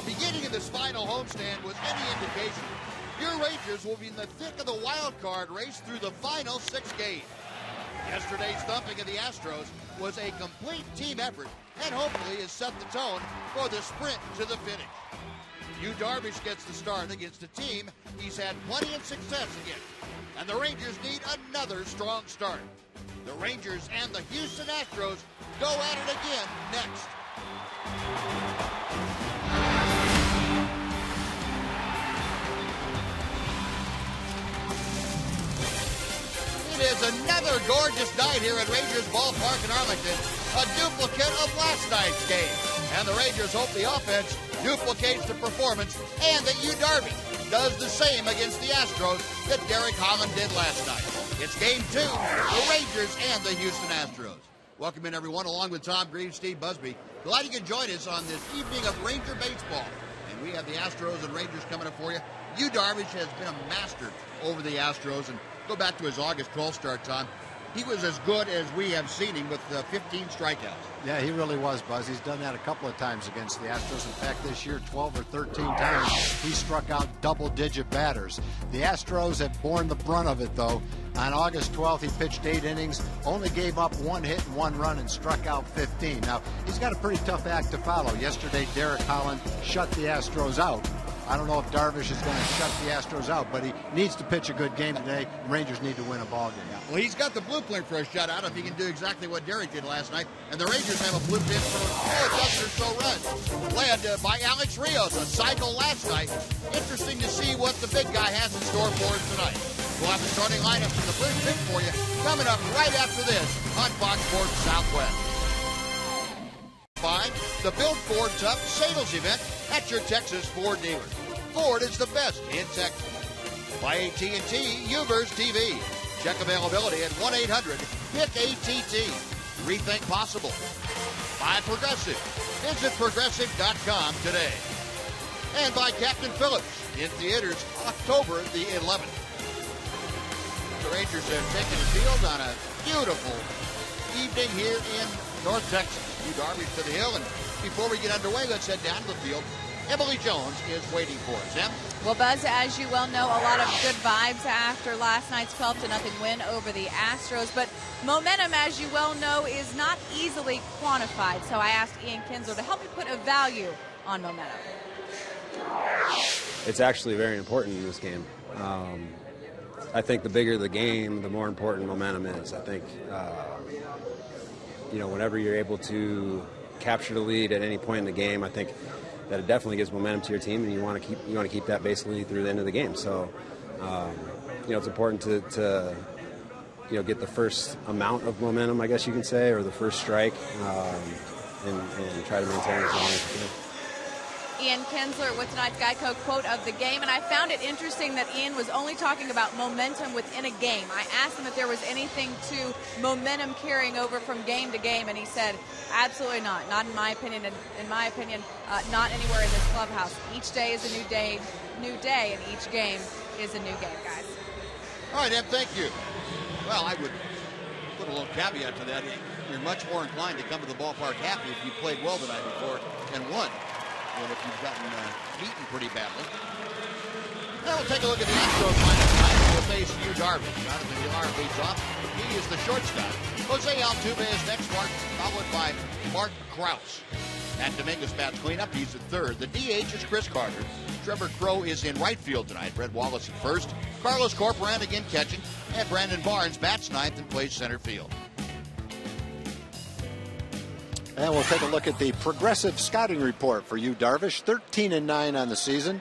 the beginning of this final homestand was any indication, your Rangers will be in the thick of the wild card race through the final 6 games. Yesterday's thumping of the Astros was a complete team effort and hopefully has set the tone for the sprint to the finish. HOU Darvish gets the start against a team he's had plenty of success against, and the Rangers need another strong start. The Rangers and the Houston Astros go at it again next. It is another gorgeous night here at Rangers Ballpark in Arlington, a duplicate of last night's game. And the Rangers hope the offense duplicates the performance and that HOU Darvish does the same against the Astros that Derek Holland did last night. It's game 2, the Rangers and the Houston Astros. Welcome in, everyone, along with Tom Green, Steve Busby. Glad you can join us on this evening of Ranger baseball. And we have the Astros and Rangers coming up for you. HOU Darvish has been a master over the Astros, and go back to his August 12th start, Tom. He was as good as we have seen him with 15 strikeouts. Yeah, he really was, Buzz. He's done that a couple of times against the Astros. In fact, this year, 12 or 13 times, he struck out double-digit batters. The Astros have borne the brunt of it, though. On August 12th, he pitched 8 innings, only gave up 1 hit and 1 run, and struck out 15. Now, he's got a pretty tough act to follow. Yesterday, Derek Holland shut the Astros out. I don't know if Darvish is going to shut the Astros out, but he needs to pitch a good game today. Rangers need to win a ball game. Well, he's got the blueprint for a shutout if he can do exactly what Derek did last night. And the Rangers have a blueprint for a dozen or so runs. Led by Alex Rios, a cycle last night. Interesting to see what the big guy has in store for us tonight. We'll have the starting lineup from the first pick for you coming up right after this on Fox Sports Southwest. By the Built Ford Tough sales event at your Texas Ford dealer. Ford is the best in Texas. By AT&T Ubers TV. Check availability at 1-800-PICK-ATT. Rethink possible. By Progressive. Visit Progressive.com today. And by Captain Phillips in theaters October the 11th. The Rangers have taken the field on a beautiful evening here in North Texas. HOU Darvish to the hill, and before we get underway, let's head down to the field. Emily Jones is waiting for us. Em? Well, Buzz, as you well know, a lot of good vibes after last night's 12-0 win over the Astros, but momentum, as you well know, is not easily quantified. So I asked Ian Kinsler to help me put a value on momentum. It's actually very important in this game. I think the bigger the game, the more important momentum is. I think, whenever you're able to capture the lead at any point in the game, I think that it definitely gives momentum to your team, and you want to keep that basically through the end of the game. So, it's important to get the first amount of momentum, I guess you can say, or the first strike, and try to maintain it as long as you can. Ian Kinsler with tonight's Geico quote of the game, and I found it interesting that Ian was only talking about momentum within a game. I asked him if there was anything to momentum carrying over from game to game, and he said, absolutely not. Not in my opinion. In my opinion, not anywhere in this clubhouse. Each day is a new day, and each game is a new game, guys. All right, Em, thank you. Well, I would put a little caveat to that. You're much more inclined to come to the ballpark happy if you played well the night before and won, than if you've gotten beaten pretty badly. Now we'll take a look at the Astros lineup tonight. We'll face HOU Darvish. Jonathan Villar leads off. He is the shortstop. Jose Altuve is next, followed by Mark Krause. Matt Dominguez bats cleanup. He's at third. The DH is Chris Carter. Trevor Crowe is in right field tonight. Brett Wallace at first. Carlos Corporan again catching. And Brandon Barnes bats ninth and plays center field. And we'll take a look at the progressive scouting report for HOU Darvish. 13-9 on the season.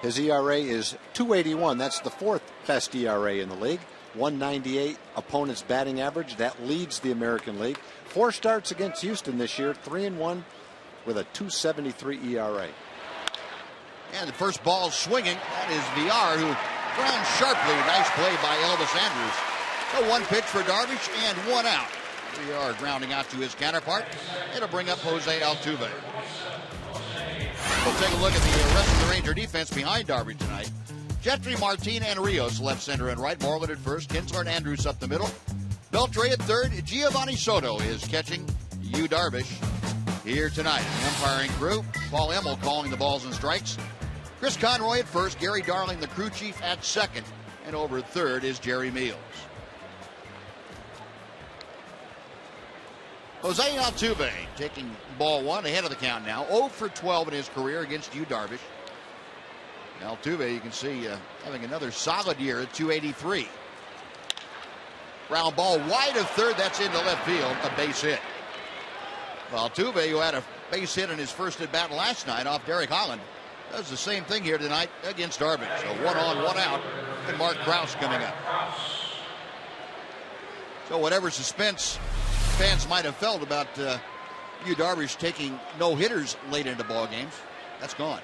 His ERA is .281. That's the 4th best ERA in the league. 198 opponent's batting average. That leads the American League. 4 starts against Houston this year. 3-1 with a .273 ERA. And the first ball swinging. That is Villar, who grounds sharply. Nice play by Elvis Andrus. So 1 pitch for Darvish and 1 out. Villar grounding out to his counterpart. It'll bring up Jose Altuve. We'll take a look at the rest of the Ranger defense behind Darvish tonight. Jetri, Martin, and Rios left, center, and right. Moreland at first. Kinsler and Andrews up the middle. Beltre at third. Giovanni Soto is catching HOU Darvish. here tonight. The umpiring crew, Paul Emmel calling the balls and strikes. Chris Conroy at first, Gary Darling, the crew chief, at second. And over at third is Jerry Meals. Jose Altuve taking ball one, ahead of the count now. 0 for 12 in his career against Yu Darvish. Altuve, you can see, having another solid year at 283. Ground ball wide of third. That's into left field. A base hit. Altuve, who had a base hit in his first at bat last night off Derek Holland, does the same thing here tonight against Darvish. So 1 on, 1 out. And Mark Krause coming up. So whatever suspense fans might have felt about Yu Darvish taking no hitters late into ball games, that's gone.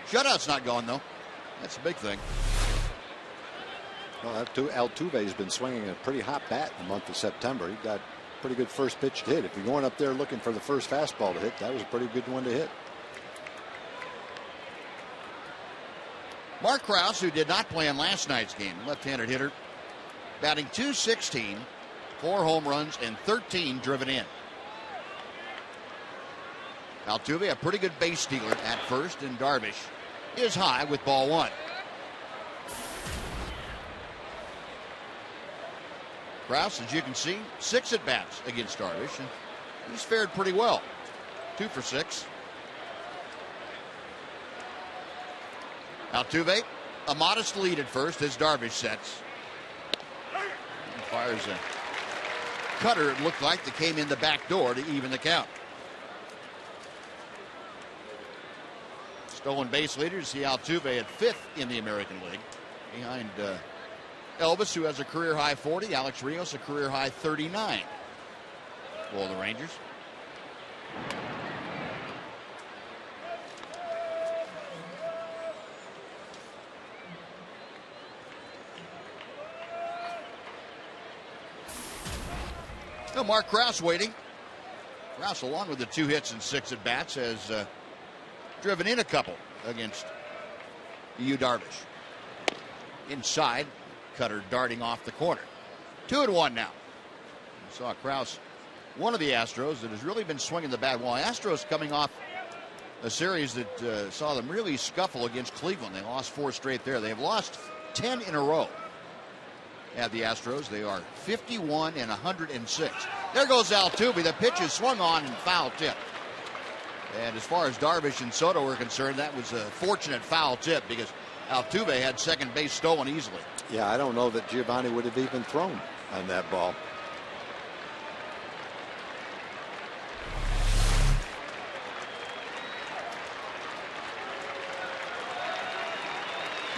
Shutout's not gone though. That's the big thing. Well, Altuve has been swinging a pretty hot bat in the month of September. He got a pretty good first pitch to hit. If you're going up there looking for the first fastball to hit, that was a pretty good one to hit. Mark Krause, who did not play in last night's game, left-handed hitter, batting .216, 4 home runs and 13 driven in. Altuve, a pretty good base stealer at first, and Darvish is high with ball one. Krause, as you can see, 6 at-bats against Darvish, and he's fared pretty well. 2 for 6. Altuve, a modest lead at first as Darvish sets. And fires a cutter, it looked like, that came in the back door to even the count. Stolen base leaders see Altuve at 5th in the American League, behind Elvis, who has a career high 40, Alex Rios a career high 39 for the Rangers. Now Mark Krause waiting. Krause, along with the 2 hits and 6 at bats, has driven in a couple against Yu Darvish. Inside, cutter darting off the corner. 2-1 now. We saw Krause, one of the Astros that has really been swinging the bat well. Astros coming off a series that saw them really scuffle against Cleveland. They lost 4 straight there. They have lost 10 in a row. At the Astros, they are 51 and 106. There goes Altuve. The pitch is swung on and foul tip. And as far as Darvish and Soto were concerned, that was a fortunate foul tip because Altuve had second base stolen easily. Yeah, I don't know that Giovanni would have even thrown on that ball.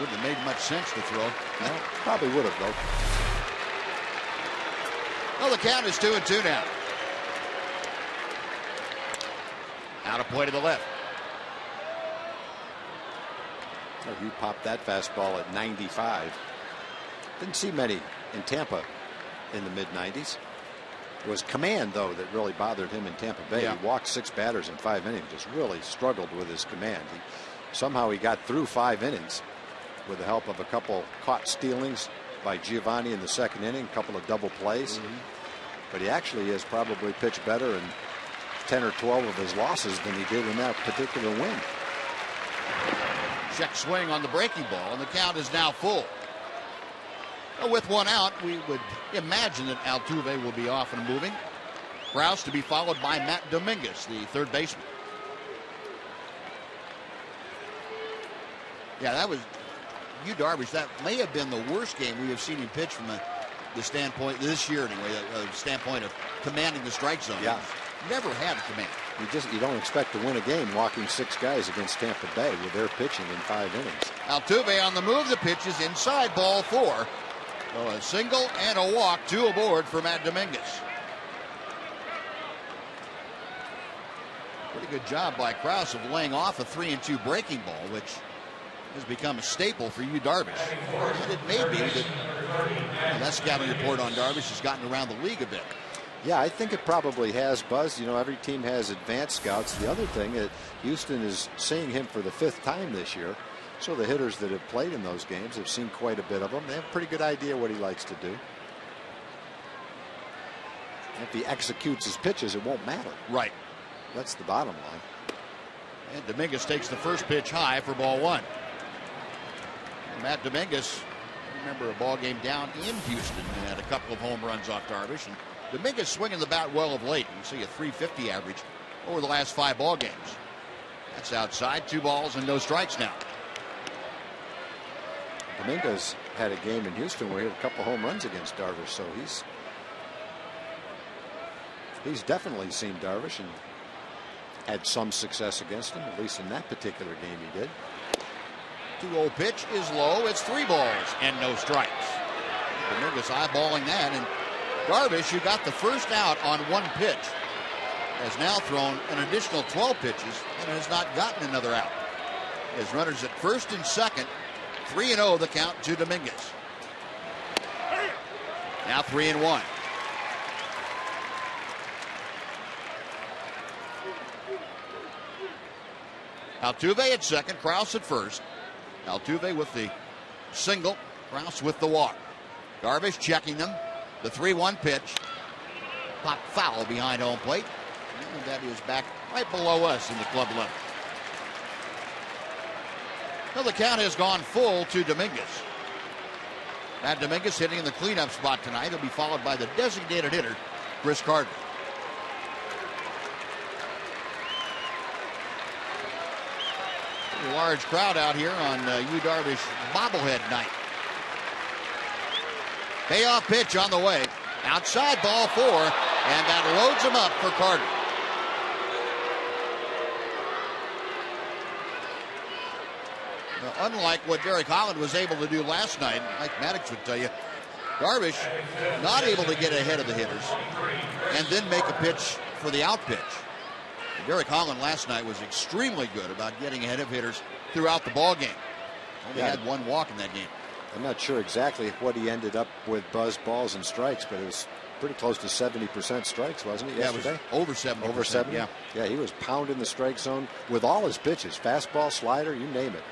Wouldn't have made much sense to throw. Well, probably would have, though. Well, the count is 2-2 now. Out of play to the left. Oh, he popped that fastball at 95. Didn't see many in Tampa in the mid-90s. It was command, though, that really bothered him in Tampa Bay. Yeah. He walked 6 batters in 5 innings, just really struggled with his command. Somehow he got through 5 innings with the help of a couple caught stealings by Giovanni in the second inning, a couple of double plays. But he actually has probably pitched better in 10 or 12 of his losses than he did in that particular win. Check swing on the breaking ball, and the count is now full. Well, with 1 out, we would imagine that Altuve will be off and moving. Krause to be followed by Matt Dominguez, the third baseman. Yeah, that was Yu Darvish. That may have been the worst game we have seen him pitch from the standpoint, this year anyway, the standpoint of commanding the strike zone. Yeah. Never had command. You don't expect to win a game walking 6 guys against Tampa Bay with their pitching in 5 innings. Altuve on the move. The pitch is inside, ball 4. So a single and a walk, 2 aboard for Matt Dominguez. Pretty good job by Krause of laying off a 3-2 breaking ball, which has become a staple for Yu Darvish. And it may be that scouting report on Darvish has gotten around the league a bit. Yeah, I think it probably has, Buzz. You know, every team has advanced scouts. The other thing is Houston is seeing him for the 5th time this year. So the hitters that have played in those games have seen quite a bit of him. They have a pretty good idea what he likes to do. If he executes his pitches, it won't matter. Right. That's the bottom line. And Dominguez takes the first pitch high for ball one. And Matt Dominguez, remember a ball game down in Houston and had a couple of home runs off Darvish. And Dominguez swinging the bat well of late. You see a 350 average over the last 5 ball games. That's outside. 2 balls and no strikes now. Dominguez had a game in Houston where he had a couple home runs against Darvish, so he's definitely seen Darvish and had some success against him, at least in that particular game he did. 2-0 pitch is low. It's 3 balls and no strikes. Dominguez eyeballing that, and Darvish, who got the first out on 1 pitch, has now thrown an additional 12 pitches and has not gotten another out. His runners at first and second. 3-0 the count to Dominguez. Now 3-1. Altuve at second, Krause at first. Altuve with the single, Krause with the walk. Darvish checking them. The 3-1 pitch. Pop foul behind home plate. And that is back right below us in the club limit. Well, the count has gone full to Dominguez. Matt Dominguez hitting in the cleanup spot tonight. He'll be followed by the designated hitter, Chris Carter. A large crowd out here on HOU Darvish bobblehead night. Payoff pitch on the way. Outside ball 4, and that loads him up for Carter. Now, unlike what Derek Holland was able to do last night, Mike Maddox would tell you, Darvish not able to get ahead of the hitters and then make a pitch for the out pitch. Derek Holland last night was extremely good about getting ahead of hitters throughout the ball game. Only had 1 walk in that game. I'm not sure exactly what he ended up with balls and strikes, but it was pretty close to 70% strikes, wasn't it, yesterday? Yeah, it was over 70%. Over 70? Yeah. Yeah, he was pounding the strike zone with all his pitches. Fastball, slider, you name it.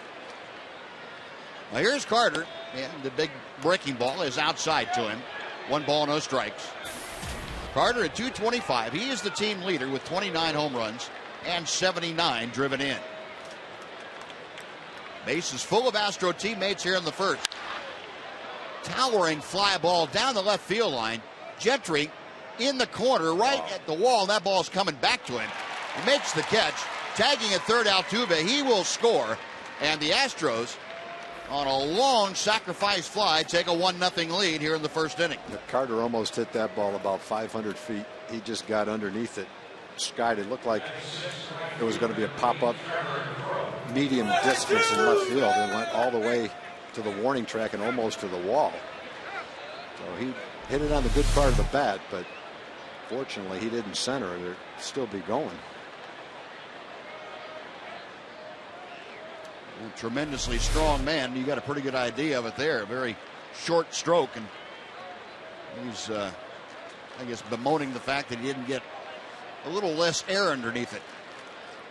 Now here's Carter, and the big breaking ball is outside to him. 1 ball, no strikes. Carter at .225. He is the team leader with 29 home runs and 79 driven in. Base is full of Astro teammates here in the first. Towering fly ball down the left field line. Gentry in the corner right at the wall. That ball's coming back to him. He makes the catch. Tagging at third, Altuve. He will score. And the Astros, on a long sacrifice fly, take a 1-0 lead here in the first inning. Carter almost hit that ball about 500 feet. He just got underneath it, skied. It looked like it was going to be a pop-up medium distance in left field and went all the way to the warning track and almost to the wall. So he hit it on the good part of the bat, but fortunately he didn't center it. It'd still be going. A tremendously strong man. You got a pretty good idea of it there. A very short stroke, and he's, I guess, bemoaning the fact that he didn't get a little less air underneath it.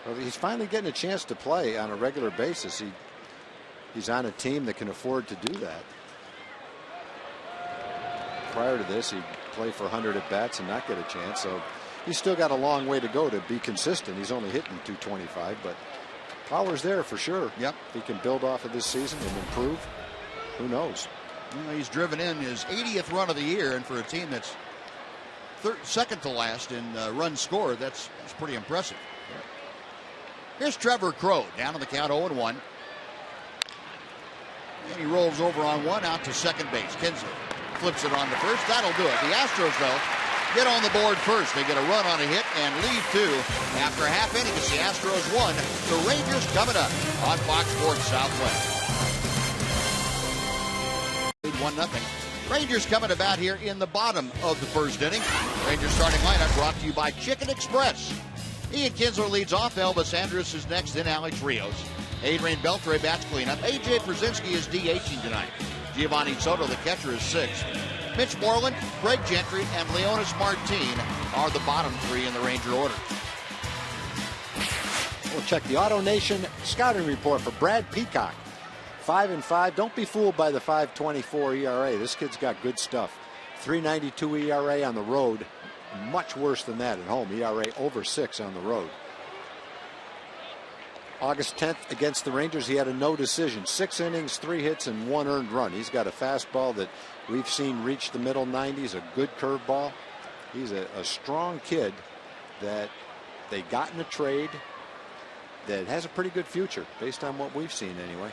Well, he's finally getting a chance to play on a regular basis. He's on a team that can afford to do that. Prior to this, he'd play for 100 at bats and not get a chance. So he's still got a long way to go to be consistent. He's only hitting .225, but power's there for sure. Yep. If he can build off of this season and improve, who knows? You know, he's driven in his 80th run of the year, and for a team that's second to last in runs scored, that's pretty impressive. Here's Trevor Crowe down on the count 0-1. And he rolls over on 1 out to second base. Kinsler flips it on to first. That'll do it. The Astros, though, get on the board first. They get a run on a hit and leave 2 after a half inning. It's the Astros 1. The Rangers coming up on Fox Sports Southwest. 1-0. Rangers coming about here in the bottom of the first inning. Rangers starting lineup brought to you by Chicken Express. Ian Kinsler leads off. Elvis Andrus is next, then Alex Rios. Adrian Beltre bats cleanup. A.J. Brzezinski is DHing tonight. Giovanni Soto, the catcher, is 6th. Mitch Moreland, Greg Gentry, and Leonis Martin are the bottom 3 in the Ranger order. We'll check the Auto Nation scouting report for Brad Peacock. 5-5. Don't be fooled by the 5.24 ERA. This kid's got good stuff. 3.92 ERA on the road much worse than that at home. ERA over 6 on the road. August 10th against the Rangers, he had a no decision. 6 innings, 3 hits, and 1 earned run. He's got a fastball that we've seen reach the middle 90s, a good curveball. He's a strong kid that they got in a trade that has a pretty good future based on what we've seen anyway.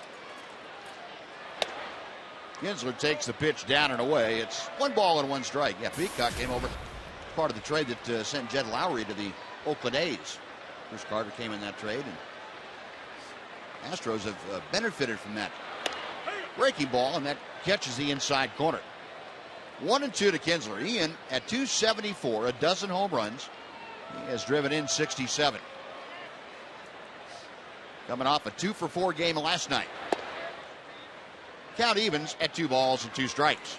Kinsler takes the pitch down and away. It's 1 ball and 1 strike. Yeah, Peacock came over, part of the trade that sent Jed Lowry to the Oakland A's. Bruce Carter came in that trade, and Astros have benefited from that breaking ball, and that catches the inside corner. 1-2 to Kinsler. Ian at 274, a dozen home runs. He has driven in 67. Coming off a 2-for-4 game last night. Count evens at 2 balls and 2 strikes.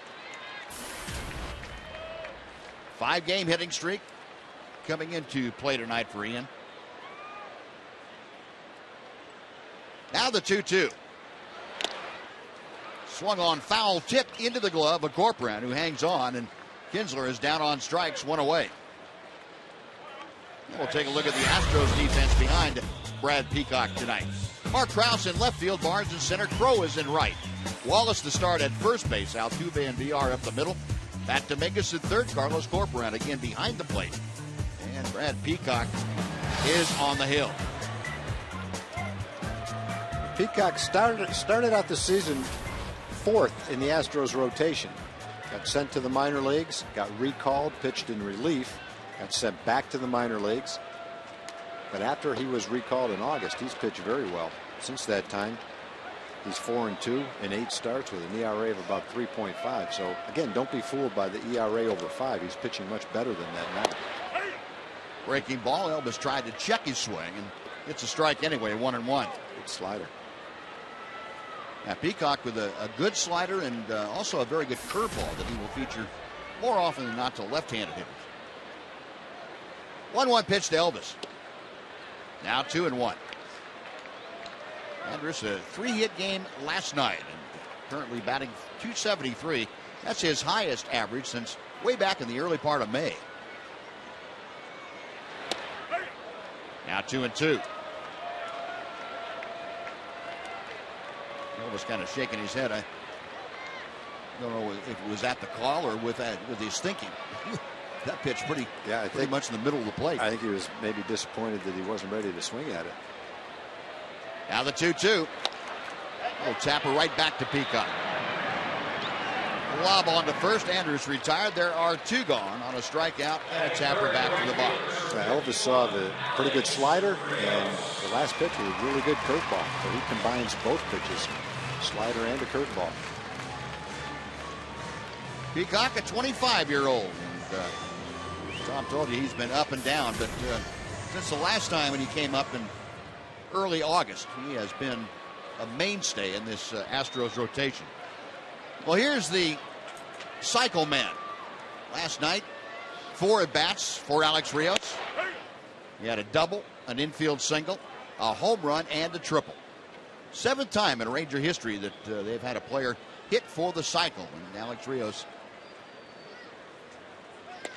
5-game hitting streak coming into play tonight for Ian. Now the 2-2. Swung on, foul, tipped into the glove of Corcoran, who hangs on, and Kinsler is down on strikes, 1 away. We'll take a look at the Astros defense behind Brad Peacock tonight. Mark Krause in left field, Barnes in center, Crow is in right. Wallace to start at first base, Altuve and VR up the middle. Pat Dominguez at third, Carlos Corcoran again behind the plate. And Brad Peacock is on the hill. Peacock started out the season 4th in the Astros rotation. Got sent to the minor leagues, got recalled, pitched in relief, got sent back to the minor leagues. But after he was recalled in August, he's pitched very well. Since that time, he's 4-2 in 8 starts with an ERA of about 3.5. So again, don't be fooled by the ERA over 5. He's pitching much better than that now. Breaking ball. Elvis tried to check his swing, and it's a strike anyway, 1-1. Good slider. Now Peacock with a good slider and also a very good curveball that he will feature more often than not to left-handed hitters. 1-1 pitch to Elvis. Now 2-1. Andrus, a 3-hit game last night, and currently batting .273. That's his highest average since way back in the early part of May. Now 2-2. Elvis kind of shaking his head. I don't know if it was at the call or with his thinking. That pitch pretty much in the middle of the plate. I think he was maybe disappointed that he wasn't ready to swing at it. Now the 2-2. Oh, tapper right back to Peacock. Lob on to first. Andrus retired. There are 2 gone on a strikeout and a tapper back to the box. Elvis saw the pretty good slider, and the last pitch was a really good curveball. So he combines both pitches, slider and a curveball. Peacock, a 25-year-old. And, Tom told you he's been up and down, but since the last time when he came up in early August, he has been a mainstay in this Astros rotation. Well, here's the cycle man. Last night, 4 at-bats for Alex Rios. He had a double, an infield single, a home run, and a triple. 7th time in Ranger history that they've had a player hit for the cycle, and Alex Rios,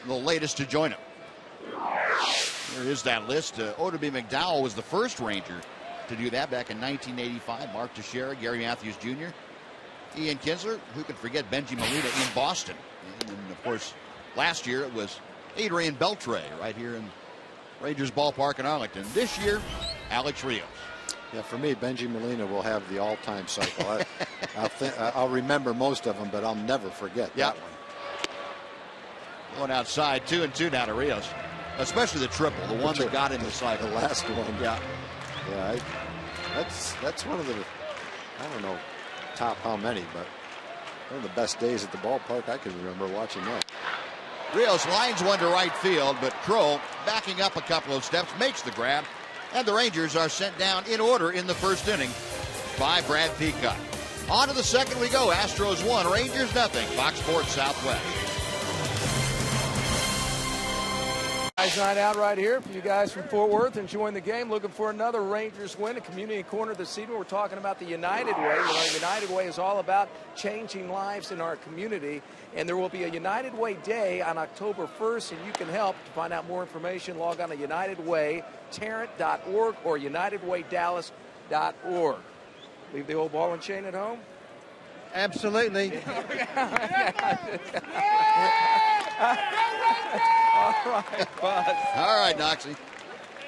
the latest to join him. Here is that list. Odubie McDowell was the first Ranger to do that back in 1985. Mark Teixeira, Gary Matthews Jr., Ian Kinsler. Who could forget Benji Molina in Boston? And of course, last year it was Adrian Beltre right here in Rangers ballpark in Arlington. This year, Alex Rios. Yeah, for me, Benji Molina will have the all-time cycle. I'll remember most of them, but I'll never forget that one. Going outside, 2-2 now to Rios. Especially the triple, the one that got in the cycle. The last one. Yeah. Yeah, that's one of the, I don't know, top how many, but one of the best days at the ballpark I can remember watching that. Rios lines one to right field, but Crow, backing up a couple of steps, makes the grab, and the Rangers are sent down in order in the first inning by Brad Peacock. On to the second we go. Astros 1, Rangers nothing. Fox Sports Southwest. Girls night out right here for you guys from Fort Worth enjoying the game, looking for another Rangers win. A community corner this evening. We're talking about the United Way. You know, United Way is all about changing lives in our community, and there will be a United Way Day on October 1st, and you can help. To find out more information, log on to UnitedWayTarrant.org or UnitedWayDallas.org. Leave the old ball and chain at home? Absolutely. All right, Bud. All right, Noxie.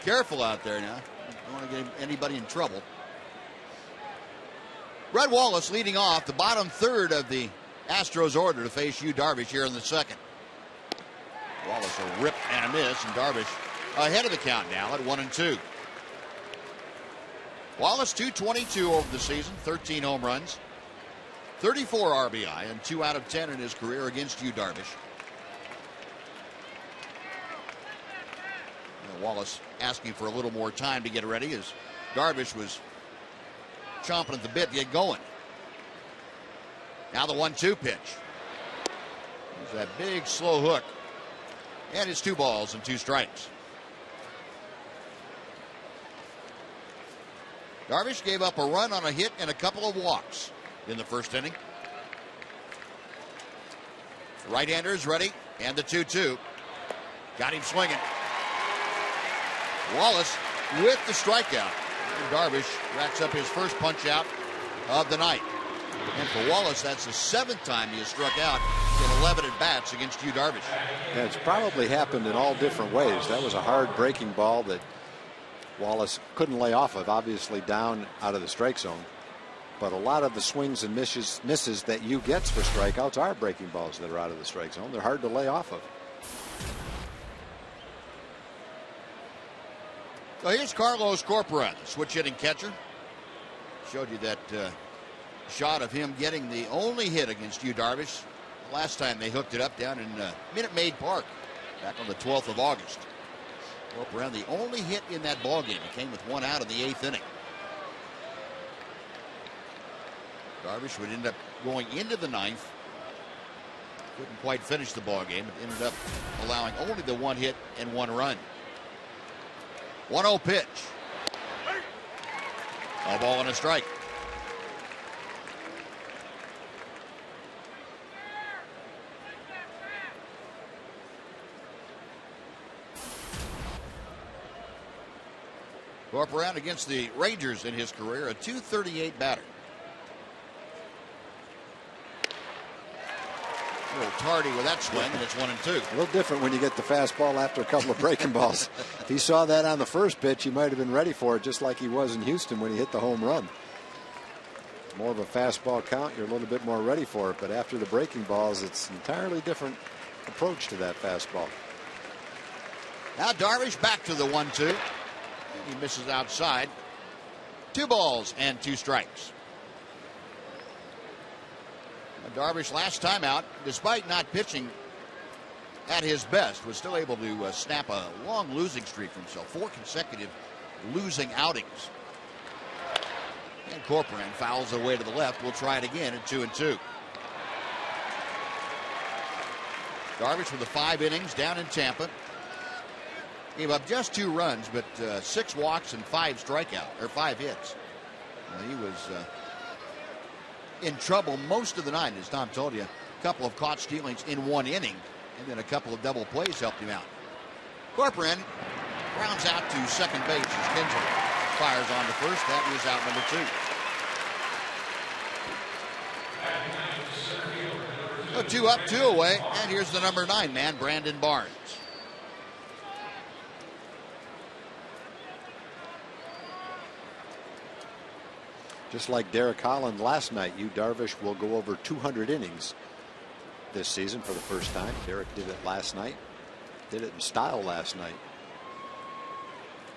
Careful out there now. Don't want to get anybody in trouble. Red Wallace leading off the bottom third of the Astros order to face HOU Darvish here in the second. Wallace a rip and a miss, and Darvish ahead of the count now at 1-2. Wallace 222 over the season, 13 home runs, 34 RBI, and 2 out of 10 in his career against HOU Darvish. Wallace asking for a little more time to get ready as Darvish was chomping at the bit to get going. Now the 1-2 pitch. There's that big slow hook. And it's 2 balls and 2 strikes. Darvish gave up a run on a hit and a couple of walks in the first inning. The right-hander is ready, and the 2-2. Got him swinging. Wallace with the strikeout. Darvish racks up his first punch out of the night. And for Wallace, that's the 7th time he has struck out in 11 at-bats against HOU Darvish. Yeah, it's probably happened in all different ways. That was a hard breaking ball that Wallace couldn't lay off of, obviously down out of the strike zone. But a lot of the swings and misses that HOU gets for strikeouts are breaking balls that are out of the strike zone. They're hard to lay off of. So here's Carlos Corcoran, the switch hitting catcher. Showed you that shot of him getting the only hit against HOU Darvish. Last time they hooked it up down in Minute Maid Park back on the 12th of August. Corcoran, the only hit in that ballgame. It came with 1 out in the 8th inning. Darvish would end up going into the 9th. Couldn't quite finish the ballgame. It ended up allowing only the 1 hit and 1 run. 1-0 pitch. A ball and a strike. Corcoran against the Rangers in his career, a .238 batter. A little tardy with that swing, and it's 1-2. A little different when you get the fastball after a couple of breaking balls. If he saw that on the first pitch, he might have been ready for it, just like he was in Houston when he hit the home run. More of a fastball count, you're a little bit more ready for it. But after the breaking balls, it's an entirely different approach to that fastball. Now Darvish back to the 1-2. He misses outside. 2 balls and 2 strikes. Darvish last time out, despite not pitching at his best, was still able to snap a long losing streak for himself. 4 consecutive losing outings. And Corcoran fouls away to the left. We'll try it again at 2-2. Darvish with the 5 innings down in Tampa. Gave up just 2 runs, but 6 walks and 5 strikeouts, or 5 hits. He was in trouble most of the night, as Tom told you. A couple of caught stealings in 1 inning, and then a couple of double plays helped him out. Corcoran rounds out to second base as Kinsler fires on to first. That is out number 2. So 2 up, 2 away, and here's the number 9 man, Brandon Barnes. Just like Derek Holland last night, HOU Darvish will go over 200 innings this season for the first time. Derek did it last night. Did it in style last night.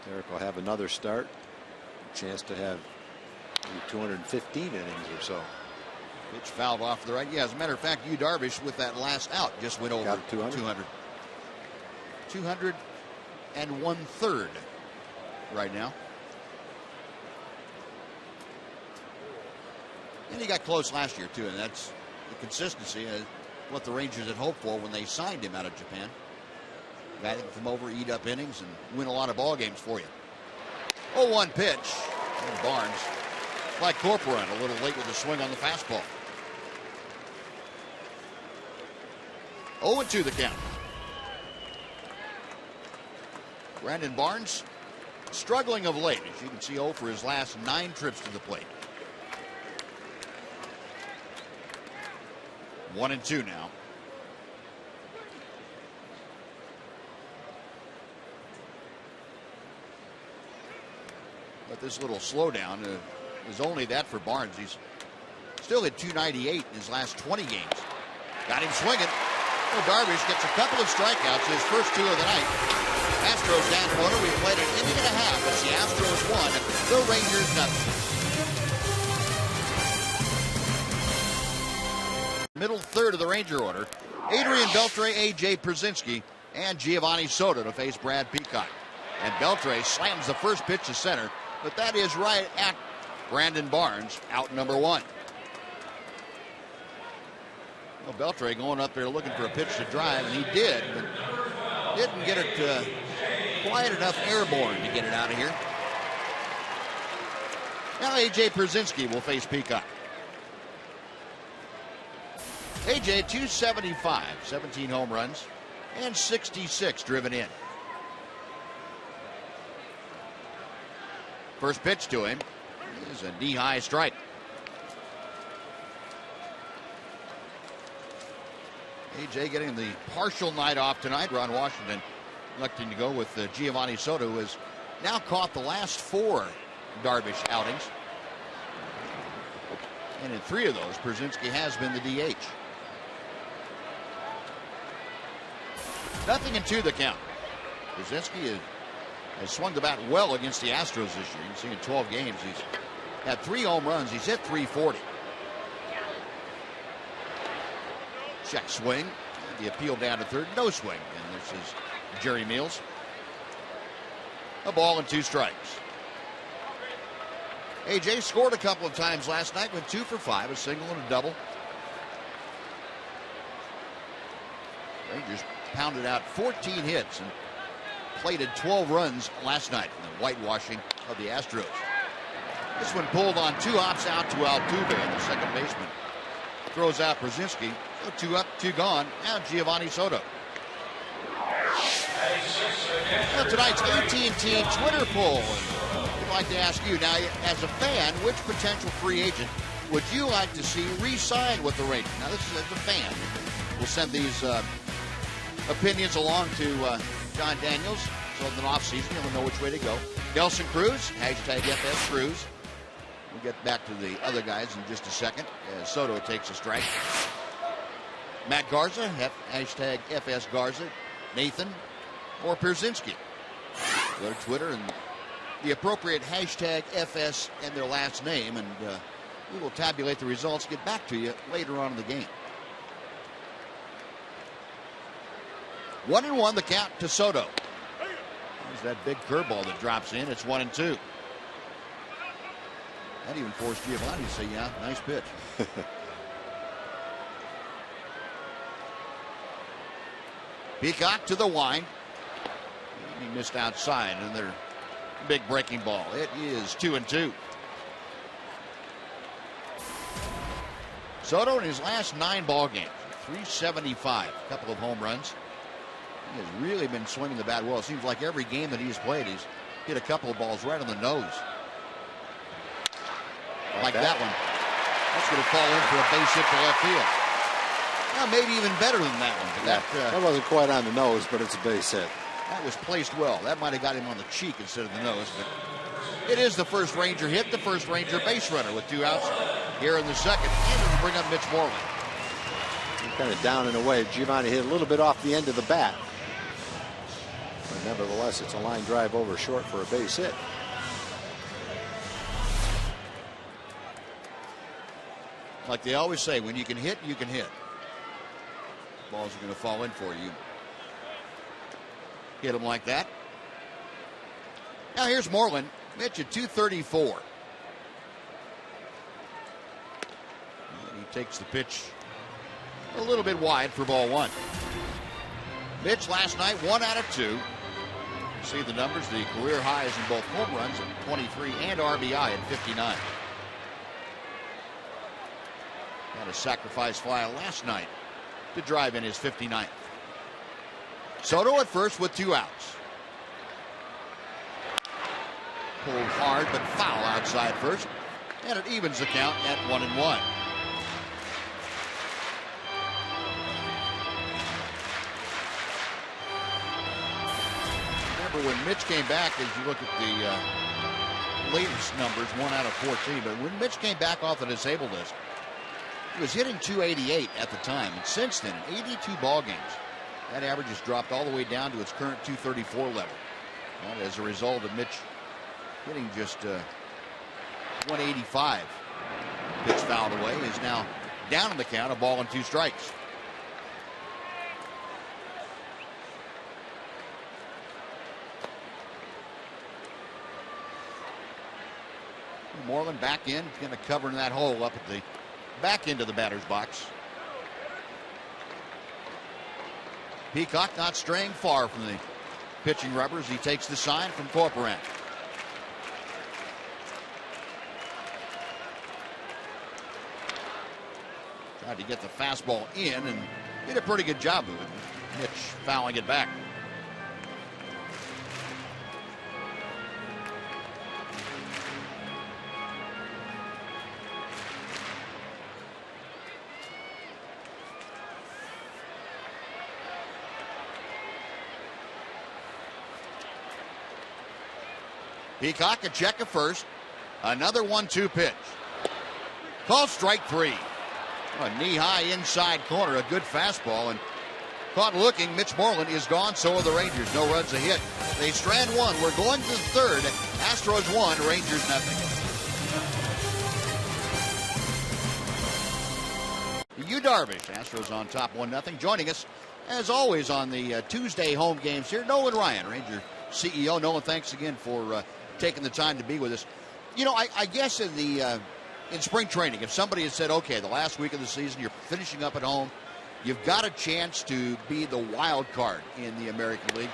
Derek will have another start. A chance to have 215 innings or so. Pitch fouled off to the right. Yeah, as a matter of fact, HOU Darvish with that last out just went over 200. 200 and 1/3 right now. And he got close last year, too, and that's the consistency of what the Rangers had hoped for when they signed him out of Japan. guy that can come over, eat up innings, and win a lot of ball games for you. 0-1 pitch. And Barnes, like Corcoran, a little late with the swing on the fastball. 0-2 the count. Brandon Barnes struggling of late. As you can see, 0 for his last 9 trips to the plate. 1-2 now. But this little slowdown is only that for Barnes. He's still at 298 in his last 20 games. Got him swinging. Well, Darvish gets a couple of strikeouts, his first 2 of the night. Astros down to order. We played an inning and a half as the Astros won, the Rangers nothing. Middle third of the Ranger order. Adrian Beltre, A.J. Przinsky, and Giovanni Soto to face Brad Peacock. And Beltre slams the first pitch to center, but that is right at Brandon Barnes, out number 1. Well, Beltre going up there looking for a pitch to drive, and he did, but didn't get it quite enough airborne to get it out of here. Now A.J. Przinsky will face Peacock. A.J. 275, 17 home runs, and 66 driven in. First pitch to him is a knee-high strike. A.J. getting the partial night off tonight. Ron Washington electing to go with Giovanni Soto, who has now caught the last 4 Darvish outings. And in 3 of those, Przinsky has been the DH. 0-2 the count. Przinsky has swung the bat well against the Astros this year. You can see in 12 games he's had 3 home runs. He's hit .340. Check swing. The appeal down to third. No swing. And this is Jerry Meals. A ball and 2 strikes. A.J. scored a couple of times last night. Went 2 for 5. A single and a double. Rangers pounded out 14 hits and plated 12 runs last night in the whitewashing of the Astros. This one pulled on 2 hops out to Altuve, the second baseman. Throws out Przinsky. So 2 up, 2 gone. Now Giovanni Soto. Well, tonight's AT&T Twitter poll. I'd like to ask you now, as a fan, which potential free agent would you like to see re-sign with the Rangers? Now, this is as a fan. We'll send these opinions along to John Daniels. So in the offseason, you'll know which way to go. Nelson Cruz, hashtag FS Cruz. We'll get back to the other guys in just a second as Soto takes a strike. Matt Garza, hashtag FS Garza. Nathan or Przinsky. Go to Twitter and the appropriate hashtag FS and their last name, and we will tabulate the results, get back to you later on in the game. 1-1 the count to Soto. There's that big curveball that drops in. It's 1-2. That even forced Giovanni to say, yeah, nice pitch. Peacock to the wind. He missed outside, and their big breaking ball. It is 2-2. Soto in his last 9 ball games, 375, a couple of home runs. He has really been swinging the bat well. It seems like every game that he's played, he's hit a couple of balls right on the nose. Like that one. That's going to fall in for a base hit to left field. Well, maybe even better than that one. But that wasn't quite on the nose, but it's a base hit. That was placed well. That might have got him on the cheek instead of the nose. But it is the first Ranger hit, the first Ranger base runner with 2 outs here in the second. And it'll bring up Mitch Moreland. He's kind of down and away. Giovanni hit a little bit off the end of the bat. But nevertheless, it's a line drive over short for a base hit. Like they always say, when you can hit, you can hit. Balls are going to fall in for you. Hit him like that. Now here's Moreland. Mitch at 234. And he takes the pitch a little bit wide for ball 1. Mitch last night, 1 out of 2. See the numbers, the career highs in both home runs at 23 and RBI at 59. Had a sacrifice fly last night to drive in his 59th. Soto at first with 2 outs. Pulled hard but foul outside first, and it evens the count at 1-1. When Mitch came back, as you look at the latest numbers, 1 out of 14, but when Mitch came back off the disabled list, he was hitting .288 at the time, and since then, 82 ball games, that average has dropped all the way down to its current .234 level. And as a result of Mitch hitting just 185, pitch fouled away, is now down in the count, a ball and 2 strikes. Moreland back in, going to cover in that hole up at the back end of the batter's box. Peacock not straying far from the pitching rubbers. He takes the sign from Corporate. Tried to get the fastball in and did a pretty good job of it. Mitch fouling it back. Peacock a check at first. Another 1-2 pitch. Call strike 3. A knee-high inside corner. A good fastball. And caught looking. Mitch Moreland is gone. So are the Rangers. No runs a hit. They strand 1. We're going to the 3rd. Astros 1. Rangers nothing. Yu Darvish. Astros on top 1-0. Joining us, as always, on the Tuesday home games here, Nolan Ryan, Ranger CEO. Nolan, thanks again for taking the time to be with us. You know, I guess in spring training, if somebody had said, okay, the last week of the season, you're finishing up at home, you've got a chance to be the wild card in the American League,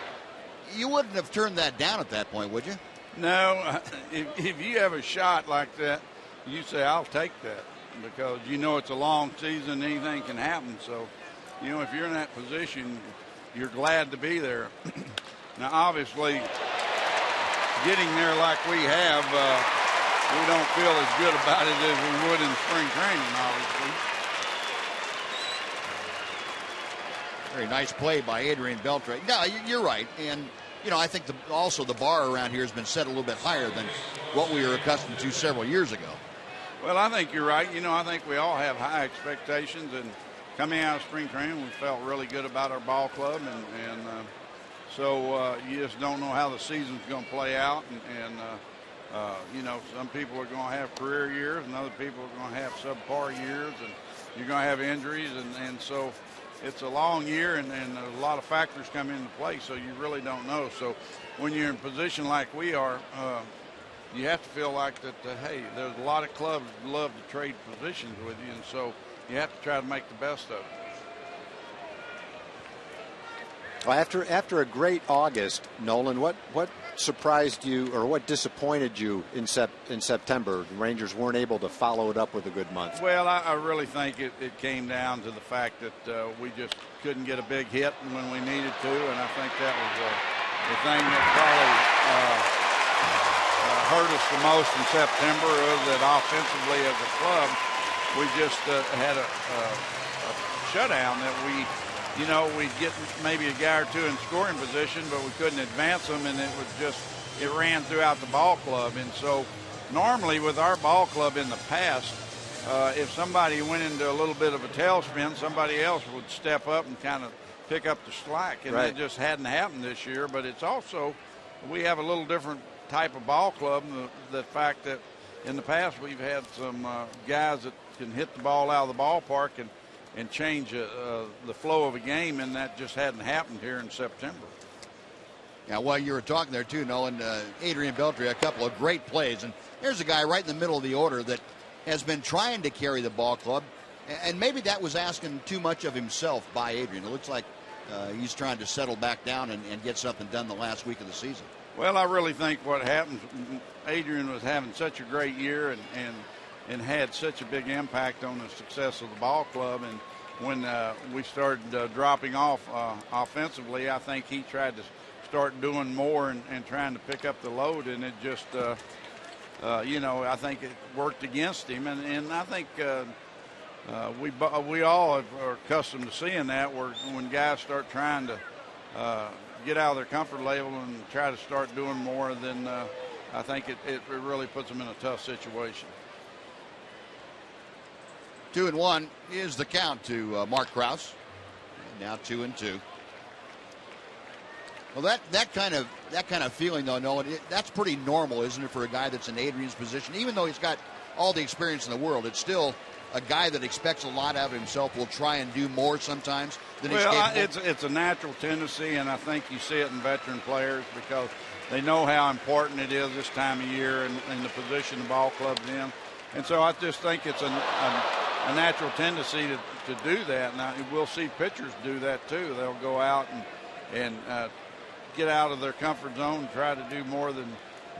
you wouldn't have turned that down at that point, would you? No. If you have a shot like that, you say, I'll take that, because you know it's a long season, anything can happen. So, you know, if you're in that position, you're glad to be there. Now, obviously, getting there like we have, we don't feel as good about it as we would in spring training, obviously. Very nice play by Adrian Beltre. No, you're right. And, you know, I think also the bar around here has been set a little bit higher than what we were accustomed to several years ago. Well, I think you're right. You know, I think we all have high expectations. And coming out of spring training, we felt really good about our ball club. So you just don't know how the season's going to play out. You know, some people are going to have career years and other people are going to have subpar years. And you're going to have injuries. And so it's a long year and a lot of factors come into play. So you really don't know. So when you're in a position like we are, you have to feel like that, hey, there's a lot of clubs that love to trade positions with you. And so you have to try to make the best of it. Well, after a great August, Nolan, what surprised you or what disappointed you in September? The Rangers weren't able to follow it up with a good month. Well, I really think it came down to the fact that we just couldn't get a big hit when we needed to, and I think that was the thing that probably hurt us the most in September, is that offensively as a club, we just had a shutdown that you know, we'd get maybe a guy or two in scoring position, but we couldn't advance them, and it ran throughout the ball club. And so normally with our ball club in the past, if somebody went into a little bit of a tailspin, somebody else would step up and kind of pick up the slack, and right. That just hadn't happened this year. But it's also, we have a little different type of ball club, the fact that in the past we've had some guys that can hit the ball out of the ballpark and change the flow of a game, and that just hadn't happened here in September. Yeah, while you were talking there too, Nolan, Adrian Beltre, a couple of great plays, and here's a guy right in the middle of the order that has been trying to carry the ball club, and maybe that was asking too much of himself by Adrian. It looks like he's trying to settle back down and get something done the last week of the season. Well, I really think what happened, Adrian was having such a great year and had such a big impact on the success of the ball club. And when we started dropping off offensively, I think he tried to start doing more and trying to pick up the load, and it just, I think it worked against him. And I think we all are accustomed to seeing that, where when guys start trying to get out of their comfort level and try to start doing more, then I think it really puts them in a tough situation. 2-1 is the count to Mark Krause. And now 2-2. Well, that kind of feeling, though, Nolan, that's pretty normal, isn't it, for a guy that's in Adrian's position? Even though he's got all the experience in the world, it's still a guy that expects a lot out of himself, will try and do more sometimes than he's capable. It's a natural tendency, and I think you see it in veteran players because they know how important it is this time of year and the position the ball club's in. And so I just think it's a natural tendency to do that. Now, we'll see pitchers do that too. They'll go out and get out of their comfort zone and try to do more than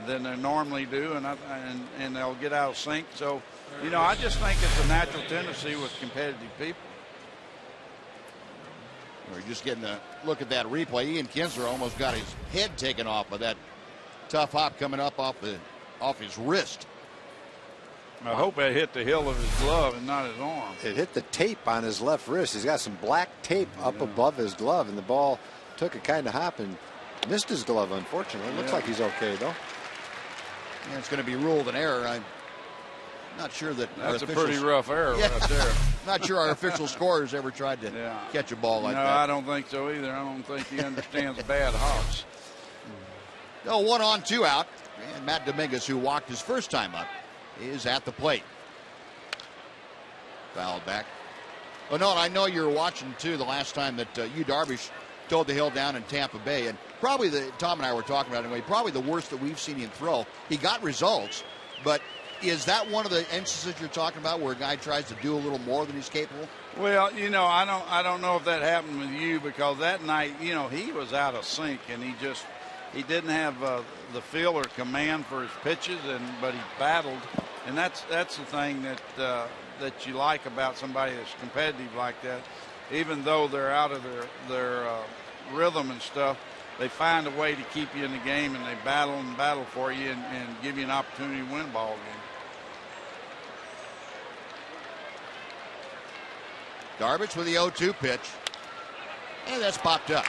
they normally do, and they'll get out of sync. So, I just think it's a natural tendency with competitive people. We're just getting a look at that replay. Ian Kinsler almost got his head taken off by that tough hop coming up off his wrist. I hope it hit the heel of his glove and not his arm. It hit the tape on his left wrist. He's got some black tape up above his glove, and the ball took a kind of hop and missed his glove, unfortunately. Looks like he's okay, though. Yeah, it's going to be ruled an error. I'm not sure that that's a pretty rough error right there. Not sure our official scorers ever tried to catch a ball like that. No, I don't think so either. I don't think he understands bad hops. No, 1 on, 2 out. And Matt Dominguez, who walked his first time up, is at the plate. Fouled back. Oh, no, I know you were watching, too, the last time that Yu Darvish towed the hill down in Tampa Bay. And probably Tom and I were talking about it anyway, probably the worst that we've seen him throw. He got results, but is that one of the instances you're talking about where a guy tries to do a little more than he's capable? Well, I don't know if that happened with you, because that night, he was out of sync, and he didn't have the feel or command for his pitches, but he battled, and that's the thing that you like about somebody that's competitive like that. Even though they're out of their rhythm and stuff, they find a way to keep you in the game, and they battle for you and give you an opportunity to win a ball game. Darvish with the 0-2 pitch. And that's popped up.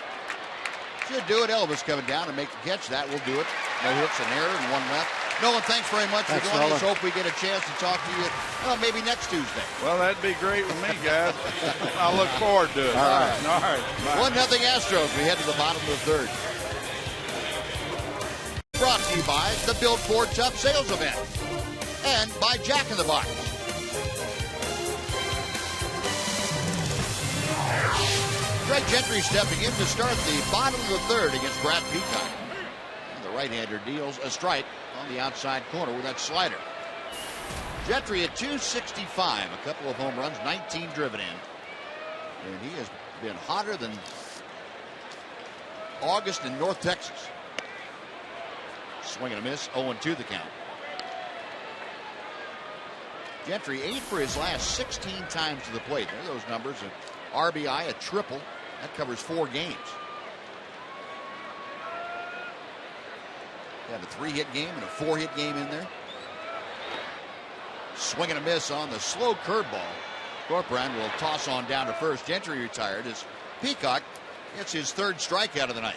Should do it. Elvis coming down and make the catch. That will do it. No hits, an error, and 1 left. Nolan, thanks very much for joining us. Hope we get a chance to talk to you maybe next Tuesday. Well, that'd be great with me, guys. I look forward to it. All right. Bye. 1-0 Astros. We head to the bottom of the third. Brought to you by the Built Ford Tough Sales Event and by Jack in the Box. Greg Gentry stepping in to start the bottom of the third against Brad Peacock. And the right-hander deals a strike on the outside corner with that slider. Gentry at 265, a couple of home runs, 19 driven in. And he has been hotter than August in North Texas. Swing and a miss, 0-2 the count. Gentry 8 for his last 16 times to the plate. There are those numbers. An RBI, a triple. That covers 4 games. He had a 3-hit game and a 4-hit game in there. Swing and a miss on the slow curveball. Corcoran will toss on down to first. Gentry retired as Peacock gets his 3rd strikeout of the night.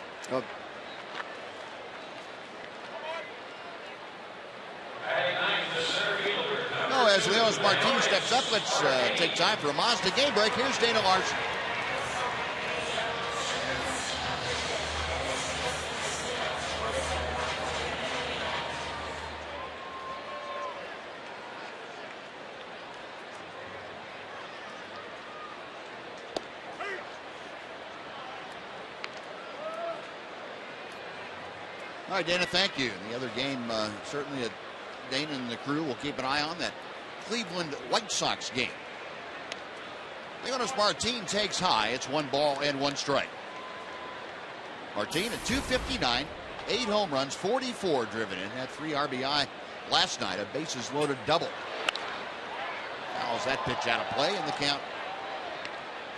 As Leonis Martinez steps up, let's take time for a Mazda game break. Here's Dana Larson. All right, Dana, thank you. The other game, certainly Dana and the crew will keep an eye on that Cleveland White Sox game. Leonis Martin takes high. It's 1 ball and 1 strike. Martin at 259, 8 home runs, 44 driven in, had 3 RBI last night, a bases loaded double. Fouls that pitch out of play, and the count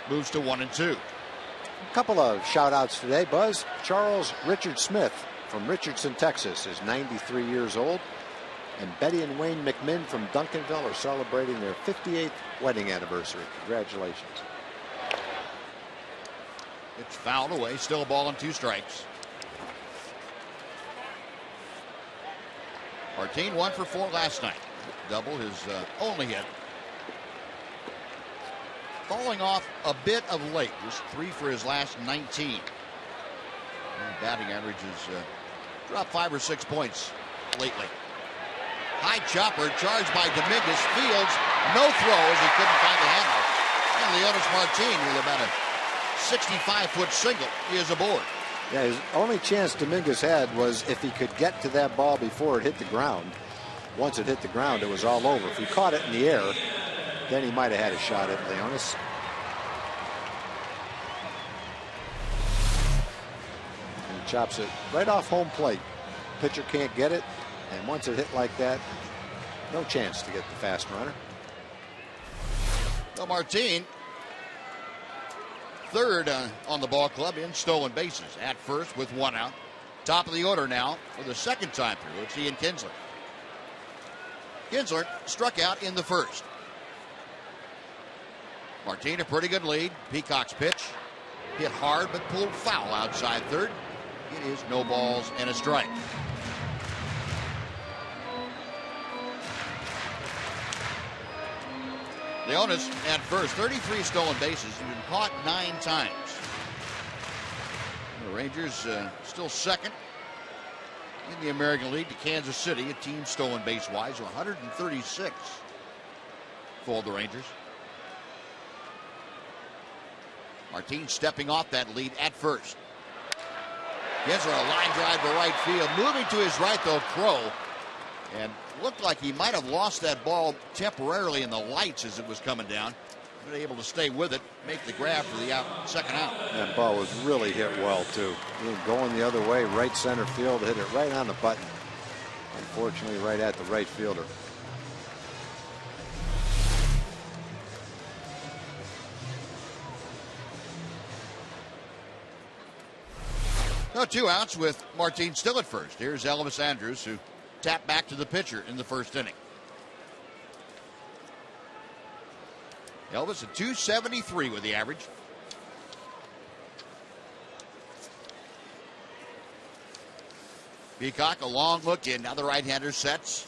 moves to 1-2. A couple of shout outs today, Buzz. Charles Richard Smith from Richardson, Texas is 93 years old. And Betty and Wayne McMinn from Duncanville are celebrating their 58th wedding anniversary. Congratulations. It's fouled away, still a ball and 2 strikes. Martin 1 for 4 last night. Double his only hit. Falling off a bit of late, just 3 for his last 19. And batting average has dropped 5 or 6 points lately. High chopper charged by Dominguez. Fields, no throw as he couldn't find the handle. And Leonis Martin with about a 65-foot single. He is aboard. Yeah, his only chance Dominguez had was if he could get to that ball before it hit the ground. Once it hit the ground, it was all over. If he caught it in the air, then he might have had a shot at Leonis. And he chops it right off home plate. Pitcher can't get it, and once it hit like that, no chance to get the fast runner. So Martin, third on the ball club in stolen bases at first with 1 out. Top of the order now for the second time through. It's Ian Kinsler. Kinsler struck out in the first. Martin, a pretty good lead. Peacock's pitch hit hard but pulled foul outside third. It is no balls and a strike. Leonis at first, 33 stolen bases. He's been caught 9 times. The Rangers still second in the American League to Kansas City, a team stolen base-wise, 136 for the Rangers. Martin stepping off that lead at first. Kinsler a line drive to right field. Moving to his right, though, Crow. And looked like he might have lost that ball temporarily in the lights as it was coming down. But able to stay with it, make the grab for the second out. That ball was really hit well, too. Going the other way, right center field, hit it right on the button. Unfortunately, right at the right fielder. No, 2 outs with Martin still at first. Here's Elvis Andrus, who tapped back to the pitcher in the first inning. Elvis at 273 with the average. Peacock, a long look in. Now the right-hander sets.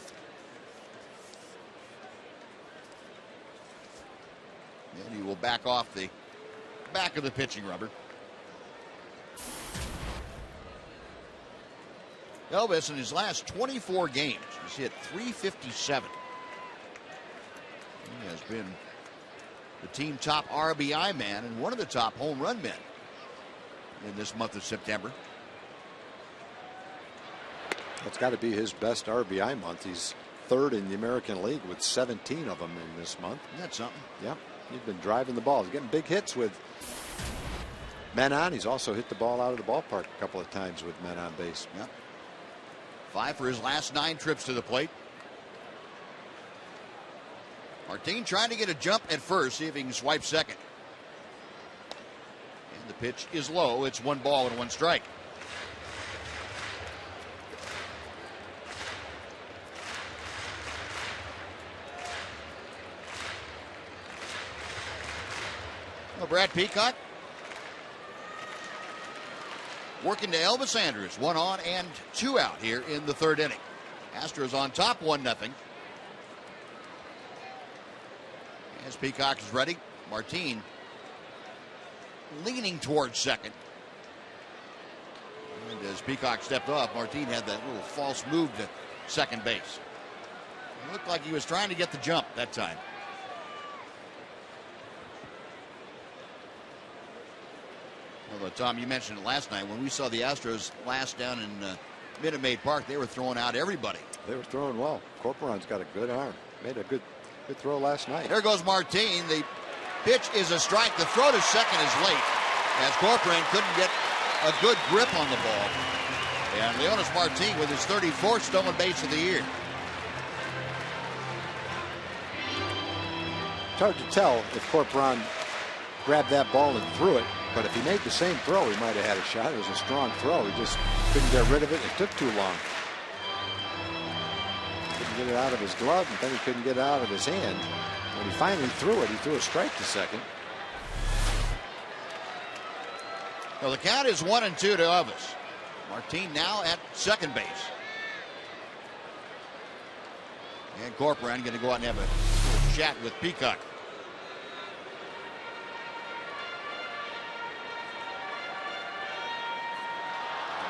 And he will back off the back of the pitching rubber. Elvis, in his last 24 games, has hit .357. He has been the team top RBI man and one of the top home run men in this month of September. That's got to be his best RBI month. He's third in the American League with 17 of them in this month. That's something. Yeah, he's been driving the ball. He's getting big hits with men on. He's also hit the ball out of the ballpark a couple of times with men on base. Yep. 5 for his last 9 trips to the plate. Martin trying to get a jump at first, see if he can swipe second. And the pitch is low. It's 1 ball and 1 strike. Well, Brad Peacock working to Elvis Andrus. 1 on and 2 out here in the third inning. Astros on top 1-0. As Peacock is ready, Martin leaning towards second. And as Peacock stepped off, Martin had that little false move to second base. It looked like he was trying to get the jump that time. Although, Tom, you mentioned it last night. When we saw the Astros last down in Minute Maid Park, they were throwing out everybody. They were throwing well. Corcoran's got a good arm. Made a good throw last night. There goes Martin. The pitch is a strike. The throw to second is late, as Corcoran couldn't get a good grip on the ball. And Leonis Martin with his 34th stolen base of the year. It's hard to tell if Corcoran grabbed that ball and threw it, but if he made the same throw, he might have had a shot. It was a strong throw. He just couldn't get rid of it. It took too long. Couldn't get it out of his glove, and then he couldn't get it out of his hand. When he finally threw it, he threw a strike to second. Well, the count is 1-2 to Elvis. Martin now at second base. And Corcoran going to go out and have a chat with Peacock.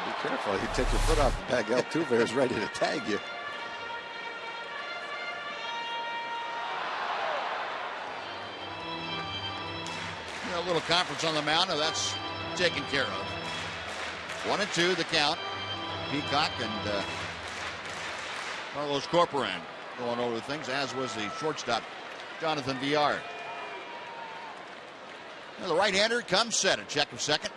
Be careful. You take your foot off the bag. Altuve is ready to tag you. A little conference on the mound. Now that's taken care of. 1-2 the count. Peacock and Carlos Corcoran going over things, as was the shortstop Jonathan Villar. Now the right-hander comes set. A check of second.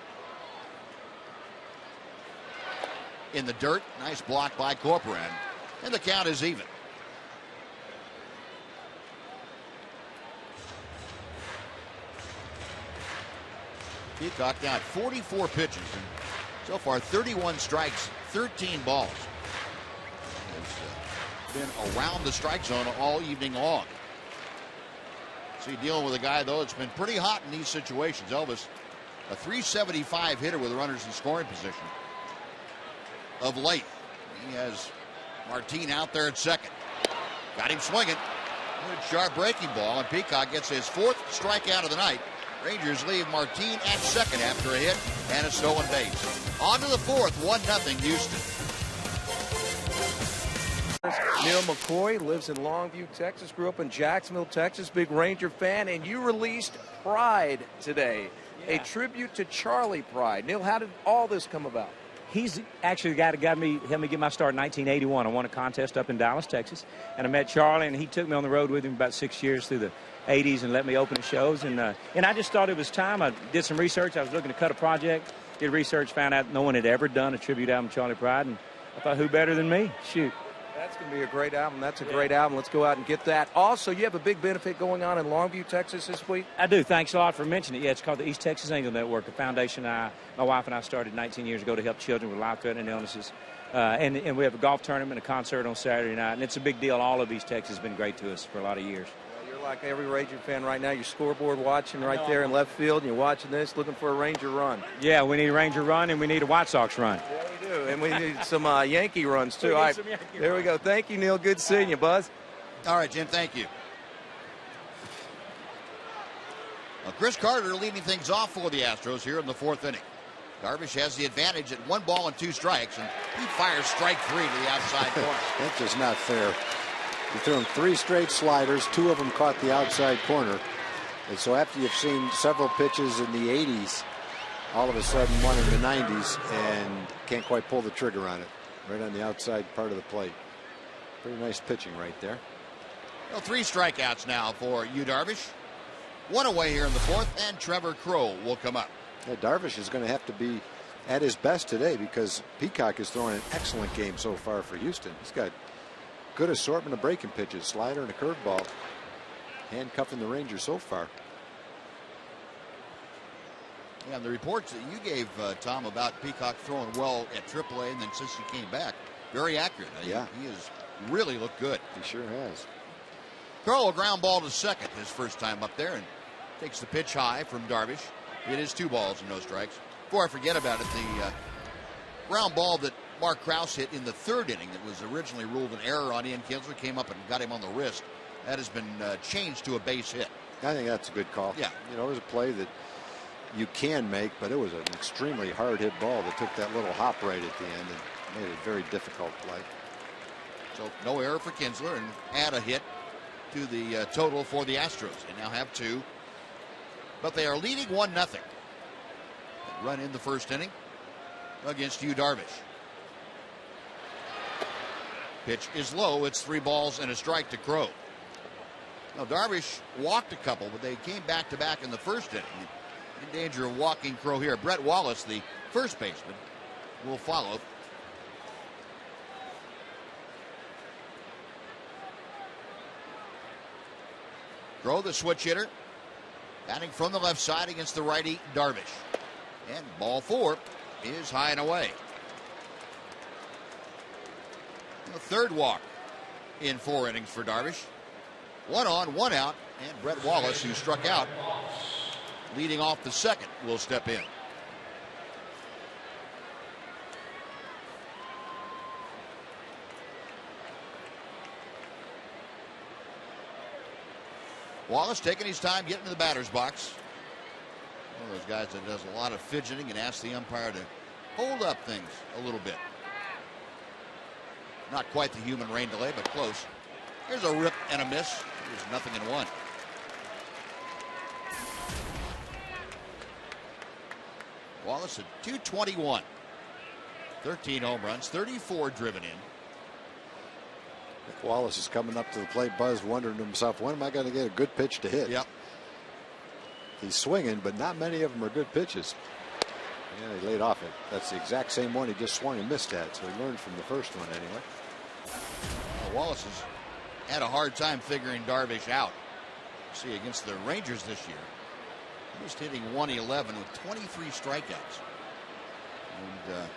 In the dirt. Nice block by Corcoran. And the count is even. Peacock got 44 pitches and so far 31 strikes, 13 balls. Has been around the strike zone all evening long. See, dealing with a guy though, it's been pretty hot in these situations. Elvis, a 375 hitter with runners in scoring position. Of late, he has Martin out there at second. Got him swinging. Good sharp breaking ball, and Peacock gets his 4th strikeout of the night. Rangers leave Martin at second after a hit and a stolen base. On to the 4th, 1-0 Houston. Neil McCoy lives in Longview, Texas, grew up in Jacksonville, Texas, big Ranger fan, and you released Pride today, a tribute to Charlie Pride. Neil, how did all this come about? He's actually the guy that helped me get my start in 1981. I won a contest up in Dallas, Texas, and I met Charlie, and he took me on the road with him about 6 years through the 80s and let me open the shows. And I just thought it was time. I did some research. I was looking to cut a project, did research, found out no one had ever done a tribute album to Charlie Pride, and I thought, who better than me? Shoot. That's going to be a great album. That's a great album. Let's go out and get that. Also, you have a big benefit going on in Longview, Texas this week? I do. Thanks a lot for mentioning it. Yeah, it's called the East Texas Angel Network, a foundation my wife and I started 19 years ago to help children with life-threatening illnesses. And we have a golf tournament, a concert on Saturday night, and it's a big deal. All of East Texas has been great to us for a lot of years. Well, you're like every Ranger fan right now. Your scoreboard watching right there in left field, and you're watching this, looking for a Ranger run. Yeah, we need a Ranger run, and we need a White Sox run. Yeah, we do. And we need some Yankee runs, too. All right, there we go. Thank you, Neil. Good seeing you, Buzz. All right, Jim, thank you. Well, Chris Carter leading things off for the Astros here in the 4th inning. Darvish has the advantage at 1 ball and 2 strikes, and he fires strike 3 to the outside corner. That's just not fair. He threw him 3 straight sliders. 2 of them caught the outside corner. And so after you've seen several pitches in the 80s, all of a sudden one in the 90s, and can't quite pull the trigger on it. Right on the outside part of the plate. Pretty nice pitching right there. Well, 3 strikeouts now for HOU Darvish. 1 away here in the 4th, and Trevor Crowe will come up. Yeah, Darvish is going to have to be at his best today because Peacock is throwing an excellent game so far for Houston. He's got good assortment of breaking pitches, slider and a curveball. Handcuffing the Rangers so far. Yeah, and the reports that you gave, Tom, about Peacock throwing well at AAA and then since he came back, very accurate. Yeah. He has really looked good. He sure has. Crowe, a ground ball to second his first time up there, and takes the pitch high from Darvish. It is 2 balls and no strikes. Before I forget about it, the ground ball that Mark Krause hit in the 3rd inning that was originally ruled an error on Ian Kinsler came up and got him on the wrist. That has been changed to a base hit. I think that's a good call. Yeah. You know, it was a play that you can make, but it was an extremely hard hit ball that took that little hop right at the end and made it a very difficult play. So no error for Kinsler, and add a hit to the total for the Astros. They now have 2, but they are leading 1-0. Run in the 1st inning against HOU Darvish. Pitch is low. It's 3 balls and a strike to Crowe. Now Darvish walked a couple, but they came back to back in the 1st inning. in danger of walking Crow here. Brett Wallace, the first baseman, will follow. Crow, the switch hitter, batting from the left side against the righty Darvish. And ball 4 is high and away. The third walk in 4 innings for Darvish. 1 on, 1 out, and Brett Wallace, who struck out leading off the second, will step in. Wallace taking his time getting to the batter's box. One of those guys that does a lot of fidgeting and asks the umpire to hold up things a little bit. Not quite the human rain delay, but close. Here's a rip and a miss. There's 0-1. Wallace at 221. 13 home runs, 34 driven in. Wallace is coming up to the plate, Buzz wondering to himself, when am I going to get a good pitch to hit? Yep. He's swinging, but not many of them are good pitches. Yeah, he laid off it. That's the exact same one he just swung and missed at, so he learned from the first one anyway. Wallace has had a hard time figuring Darvish out. See, against the Rangers this year, he was hitting 111 with 23 strikeouts. And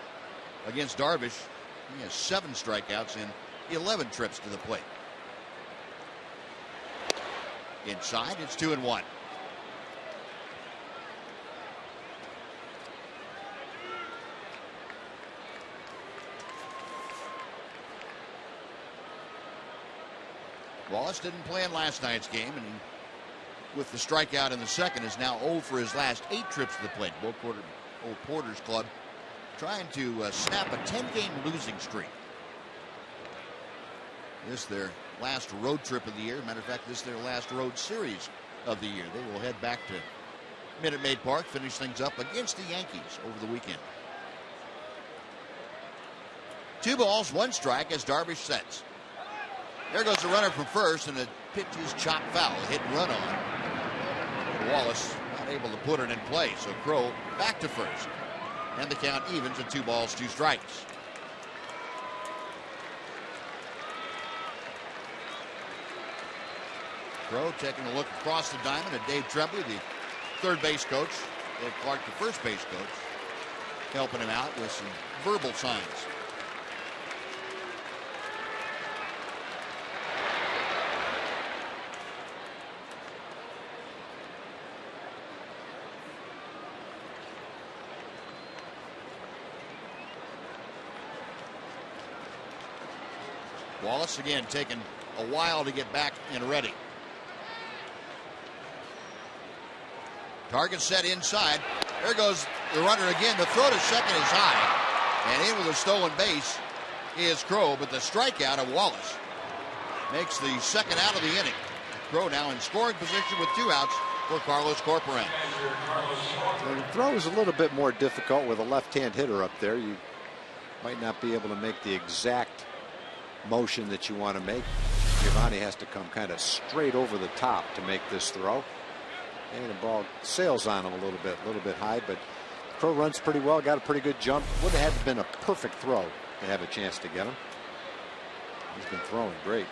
against Darvish, he has 7 strikeouts in 11 trips to the plate. Inside, it's 2-1. Wallace didn't play in last night's game, and with the strikeout in the second is now 0 for his last 8 trips to the plate. Old Porter's club trying to snap a 10-game losing streak. This is their last road trip of the year. Matter of fact, this is their last road series of the year. They will head back to Minute Maid Park, finish things up against the Yankees over the weekend. 2 balls, 1 strike as Darvish sets. There goes the runner from first, and the pitch is chopped foul. A hit and run on. Wallace not able to put it in play, so Crow back to first. And the count evens at 2 balls, 2 strikes. Crow taking a look across the diamond at Dave Tremblay, the third base coach. Dave Clark, the first base coach, helping him out with some verbal signs. Wallace again taking a while to get back and ready. Target set inside. There goes the runner again. The throw to second is high. And in with a stolen base is Crow, but the strikeout of Wallace makes the second out of the inning. Crow now in scoring position with 2 outs for Carlos Corporan. The throw is a little bit more difficult with a left-hand hitter up there. You might not be able to make the exact motion that you want to make. Giovanni has to come kind of straight over the top to make this throw. And the ball sails on him a little bit high, but Crow runs pretty well, got a pretty good jump. Would have had to been a perfect throw to have a chance to get him. He's been throwing great.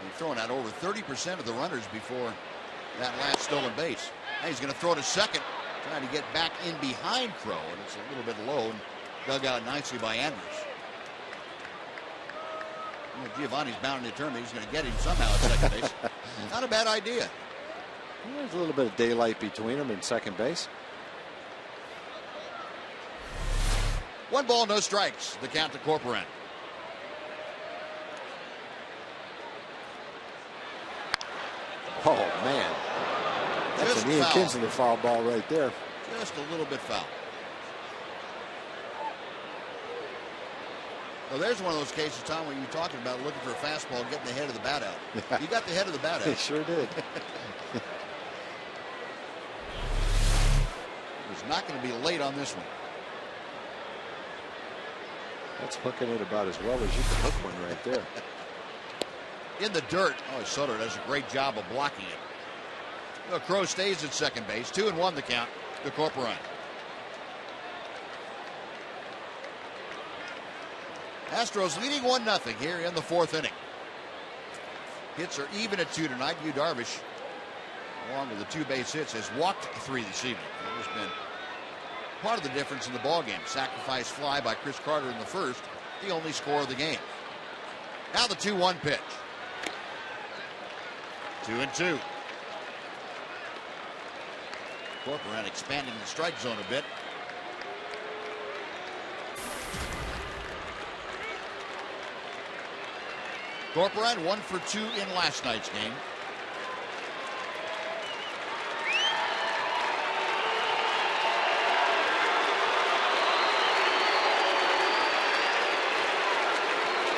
He's throwing out over 30% of the runners before that last stolen base. Now he's going to throw to second, trying to get back in behind Crow, and it's a little bit low and dug out nicely by Andrews. You know, Giovanni's bound and determined he's going to get him somehow at second base. Not a bad idea. There's a little bit of daylight between him and second base. 1 ball, no strikes. The count to Corporan. Oh, man. That's Just an Ian foul. Kinsler foul ball right there. Just a little bit foul. Well, there's one of those cases, Tom, where you're talking about looking for a fastball and getting the head of the bat out. He got the head of the bat out. He sure did. He's not going to be late on this one. That's hooking it about as well as you can hook one right there. In the dirt. Oh, Soto does a great job of blocking it. Crow stays at second base. 2-1 the count to Corcoran. Astros leading 1-0 here in the fourth inning. Hits are even at 2 tonight. HOU Darvish, along with the 2 base hits, has walked 3 this evening. It has been part of the difference in the ballgame. Sacrifice fly by Chris Carter in the first, the only score of the game. Now the 2-1 pitch. 2-2. Corcoran expanding the strike zone a bit. Corcoran 1 for 2 in last night's game.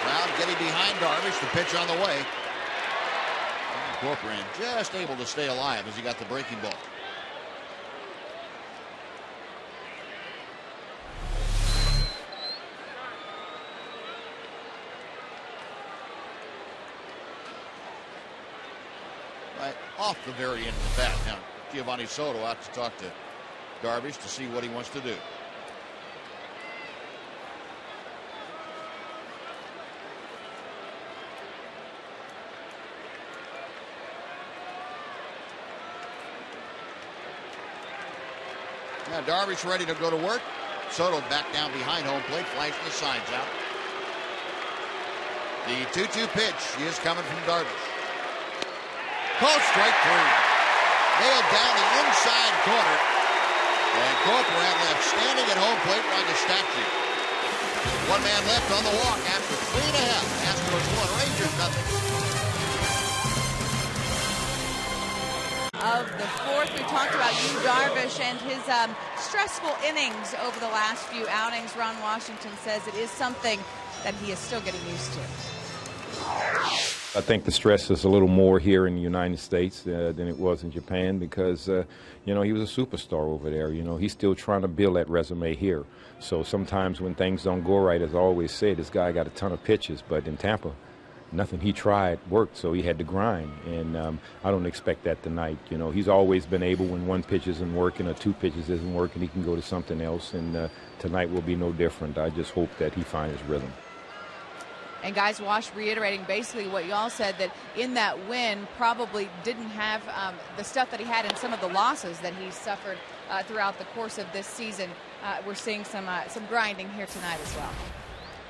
Crowd getting behind Darvish. The pitch on the way. And Corcoran just able to stay alive as he got the breaking ball. Off the very end of the bat. Now, Giovanni Soto out to talk to Darvish to see what he wants to do. Now, Darvish ready to go to work. Soto back down behind home plate, flashing the signs out. The 2-2 pitch is coming from Darvish. Called strike 3. Nailed down the inside corner. And Corcoran left standing at home plate like a statue. 1 man left on the walk after 3.5. Astros 1, Rangers nothing. Of the fourth, we talked about HOU Darvish and his stressful innings over the last few outings. Ron Washington says it is something that he is still getting used to. I think the stress is a little more here in the United States than it was in Japan because, he was a superstar over there. He's still trying to build that resume here. So sometimes when things don't go right, as I always say, this guy got a ton of pitches, but in Tampa, nothing he tried worked, so he had to grind. And I don't expect that tonight. He's always been able, when 1 pitch isn't working or 2 pitches isn't working, he can go to something else. And tonight will be no different. I just hope that he finds his rhythm. And guys, Wash reiterating basically what y'all said, that in that win probably didn't have the stuff that he had in some of the losses that he suffered throughout the course of this season. We're seeing some grinding here tonight as well.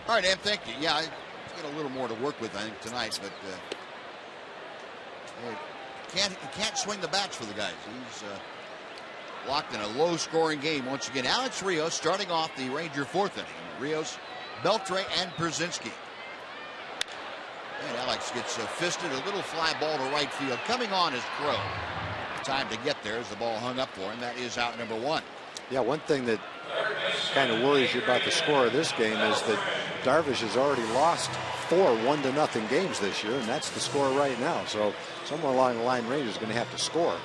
All right, Em, thank you. Yeah, he's got a little more to work with, I think, tonight, but he can't swing the bats for the guys. He's locked in a low-scoring game once again. Alex Rios starting off the Ranger fourth inning. Rios, Beltre, and Brzezinski. And Alex gets fisted, a little fly ball to right field. Coming on is Crow. Time to get there as the ball hung up for him. That is out number 1. Yeah, one thing that kind of worries you about the score of this game is that Darvish has already lost 4 1-0 games this year, and that's the score right now. So somewhere along the line, Rangers are going to have to score.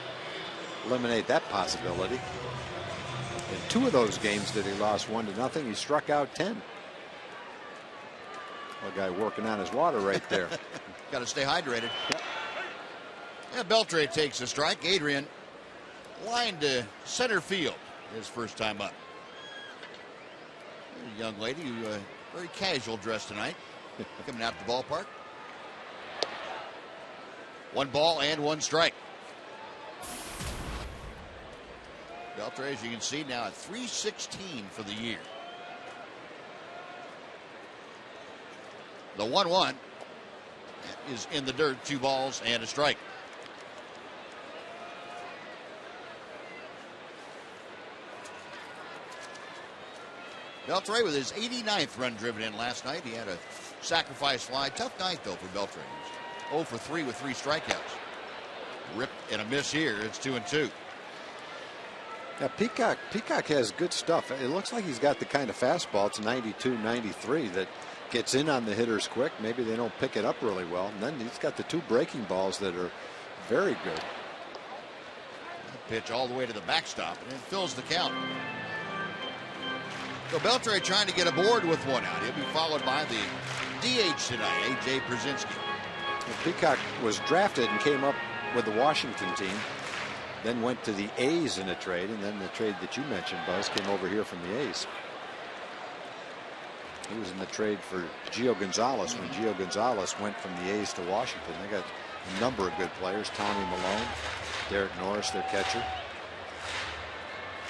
Eliminate that possibility. In 2 of those games that he lost 1-0, he struck out 10. A guy working on his water right there. Got to stay hydrated. Yeah, Beltre takes a strike. Adrian lined to center field his first time up. There's a young lady who very casual dress tonight, coming out to the ballpark. 1 ball and 1 strike. Beltre, as you can see, now at .316 for the year. The 1-1 is in the dirt. 2 balls and a strike. Beltre with his 89th run driven in last night. He had a sacrifice fly. Tough night, though, for Beltre. He's 0 for 3 with 3 strikeouts. Rip and a miss here. It's 2-2. Yeah, Peacock has good stuff. It looks like he's got the kind of fastball. It's 92, 93 that gets in on the hitters quick. Maybe they don't pick it up really well. And then he's got the 2 breaking balls that are very good. Pitch all the way to the backstop, and it fills the count. So Beltre trying to get aboard with 1 out. He'll be followed by the DH tonight, A.J. Brzezinski. Well, Peacock was drafted and came up with the Washington team. then went to the A's in a trade, and then the trade that you mentioned, Buzz, came over here from the A's. He was in the trade for Gio Gonzalez when Gio Gonzalez went from the A's to Washington. They got a number of good players. Tommy Malone, Derek Norris, their catcher.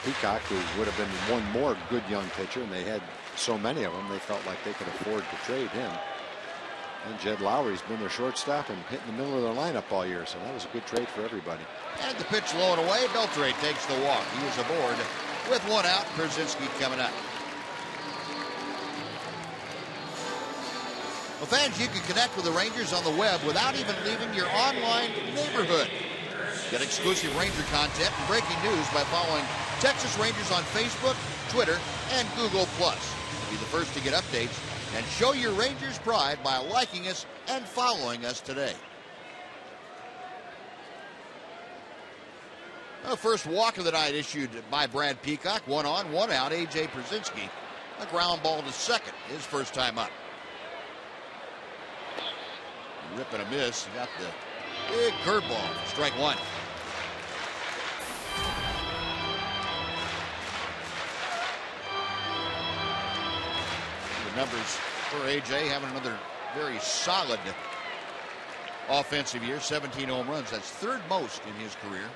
Peacock, who would have been one more good young pitcher, and they had so many of them, they felt like they could afford to trade him. And Jed Lowry's been their shortstop and hit in the middle of their lineup all year, so that was a good trade for everybody. And the pitch low and away. Beltre takes the walk. He is aboard with one out. Brzezinski coming up. Well, fans, you can connect with the Rangers on the web without even leaving your online neighborhood. Get exclusive Ranger content and breaking news by following Texas Rangers on Facebook, Twitter, and Google+. Be the first to get updates and show your Rangers pride by liking us and following us today. The first walk of the night issued by Brad Peacock. 1 on, 1 out. A.J. Brzezinski, a ground ball to second, his first time up. Rip and a miss. He got the big curveball. Strike one. The numbers for A.J. having another very solid offensive year. 17 home runs. That's third most in his career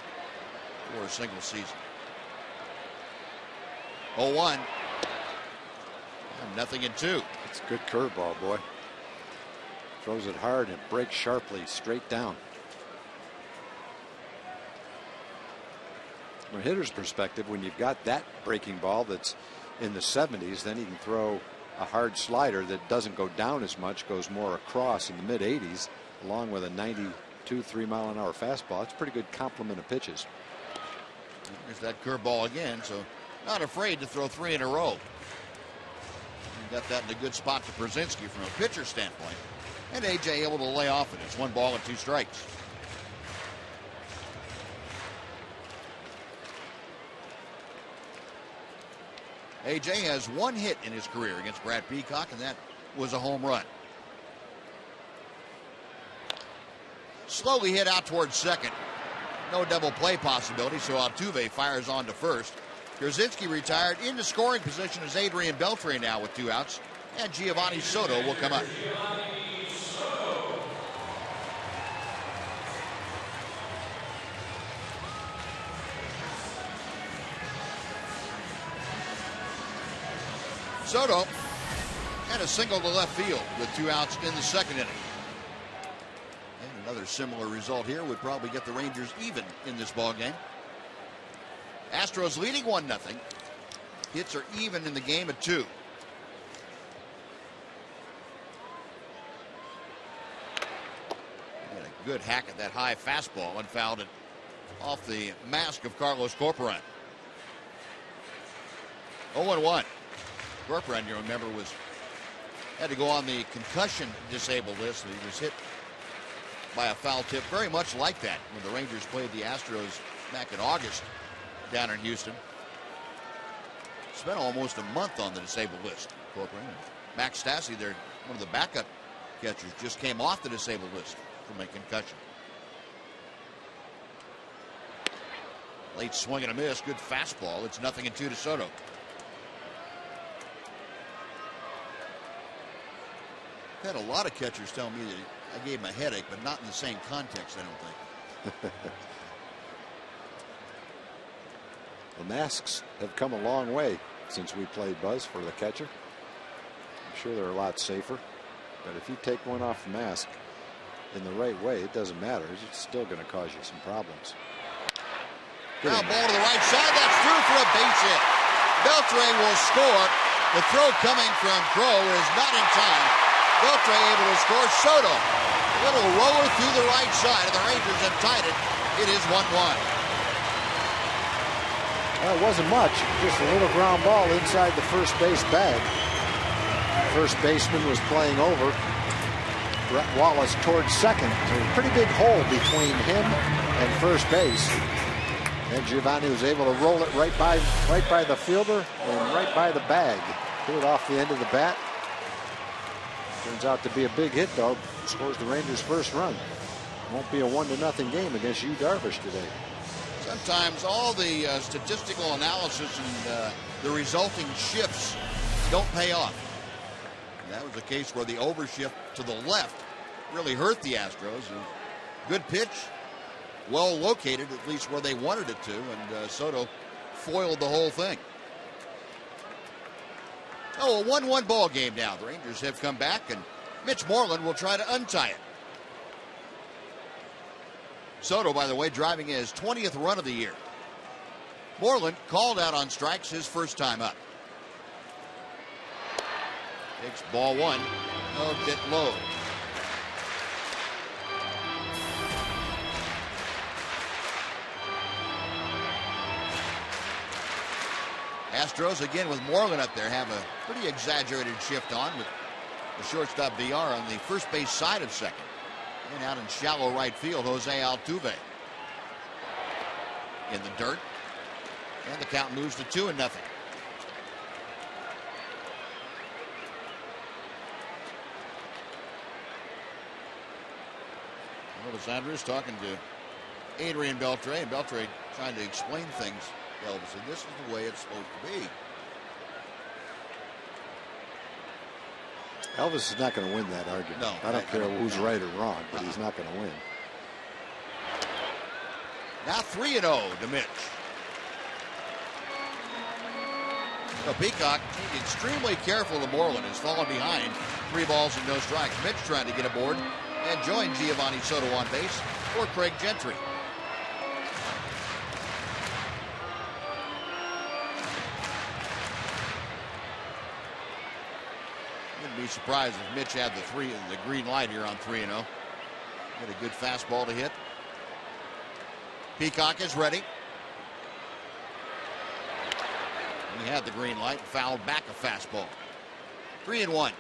for a single season. 0-1. And 0-2. It's a good curveball, boy. Throws it hard and breaks sharply straight down. From a hitter's perspective, when you've got that breaking ball that's in the 70s, then you can throw a hard slider that doesn't go down as much, goes more across in the mid 80s, along with a 92, 3-mile-an-hour fastball. It's a pretty good complement of pitches. There's that curveball again, so not afraid to throw 3 in a row. You got that in a good spot to Brzezinski from a pitcher standpoint. And A.J. able to lay off it. It's 1 ball and 2 strikes. A.J. has 1 hit in his career against Brad Peacock, and that was a home run. Slowly hit out towards second. No double play possibility, so Altuve fires on to first. Brzezinski retired into scoring position as Adrian Beltre now with 2 outs. And Giovanni Soto will come up. Soto and a single to left field with 2 outs in the second inning. And another similar result here would probably get the Rangers even in this ball game. Astros leading 1-0. Hits are even in the game at 2. Had a good hack at that high fastball and fouled it off the mask of Carlos Corporan. 0-1. Corporan, you remember, had to go on the concussion disabled list. He was hit by a foul tip, very much like that when the Rangers played the Astros back in August down in Houston. Spent almost a month on the disabled list. Corporan. Max Stassi, one of the backup catchers, just came off the disabled list from a concussion. Late swing and a miss. Good fastball. It's 0-2 to Soto. I've had a lot of catchers tell me that I gave him a headache, but not in the same context, I don't think. The masks have come a long way since we played, Buzz, for the catcher. I'm sure they're a lot safer, but if you take one off the mask in the right way, it doesn't matter. It's still going to cause you some problems. Now ball to the right side. That's through for a base hit. Beltre will score. The throw coming from Crow is not in time. Beltre able to score. Soto, a little roller through the right side, and the Rangers have tied it. It is 1-1. Well, it wasn't much, just a little ground ball inside the first base bag. First baseman was playing over. Brett Wallace towards second. So a pretty big hole between him and first base. And Giovanni was able to roll it right by the fielder and right by the bag. Hit it off the end of the bat. Turns out to be a big hit, though. Scores the Rangers' first run. Won't be a 1-0 game against Yu Darvish today. Sometimes all the statistical analysis and the resulting shifts don't pay off. And that was the case where the overshift to the left really hurt the Astros. Good pitch, well located, at least where they wanted it to, and Soto foiled the whole thing. Oh, a 1-1 ball game now. The Rangers have come back, and Mitch Moreland will try to untie it. Soto, by the way, driving his 20th run of the year. Moreland called out on strikes his first time up. Takes ball one, a bit low. Astros again with Moreland up there have a pretty exaggerated shift on with the shortstop VR on the first base side of second. And out in shallow right field, HOU Altuve in the dirt. And the count moves to 2-0. Elvis Andrus talking to Adrian Beltre, and Beltre trying to explain things to Elvis, and this is the way it's supposed to be. Elvis is not going to win that argument. No, I don't care who's right or wrong, but he's not going to win. Now 3-0 to Mitch. So Peacock extremely careful to Moreland, has fallen behind. 3 balls and no strikes. Mitch trying to get aboard and join Giovanni Soto on base for Craig Gentry. Wouldn't be surprised if Mitch had the green light here on 3-0. Got a good fastball to hit. Peacock is ready. He had the green light, fouled back a fastball. 3-1.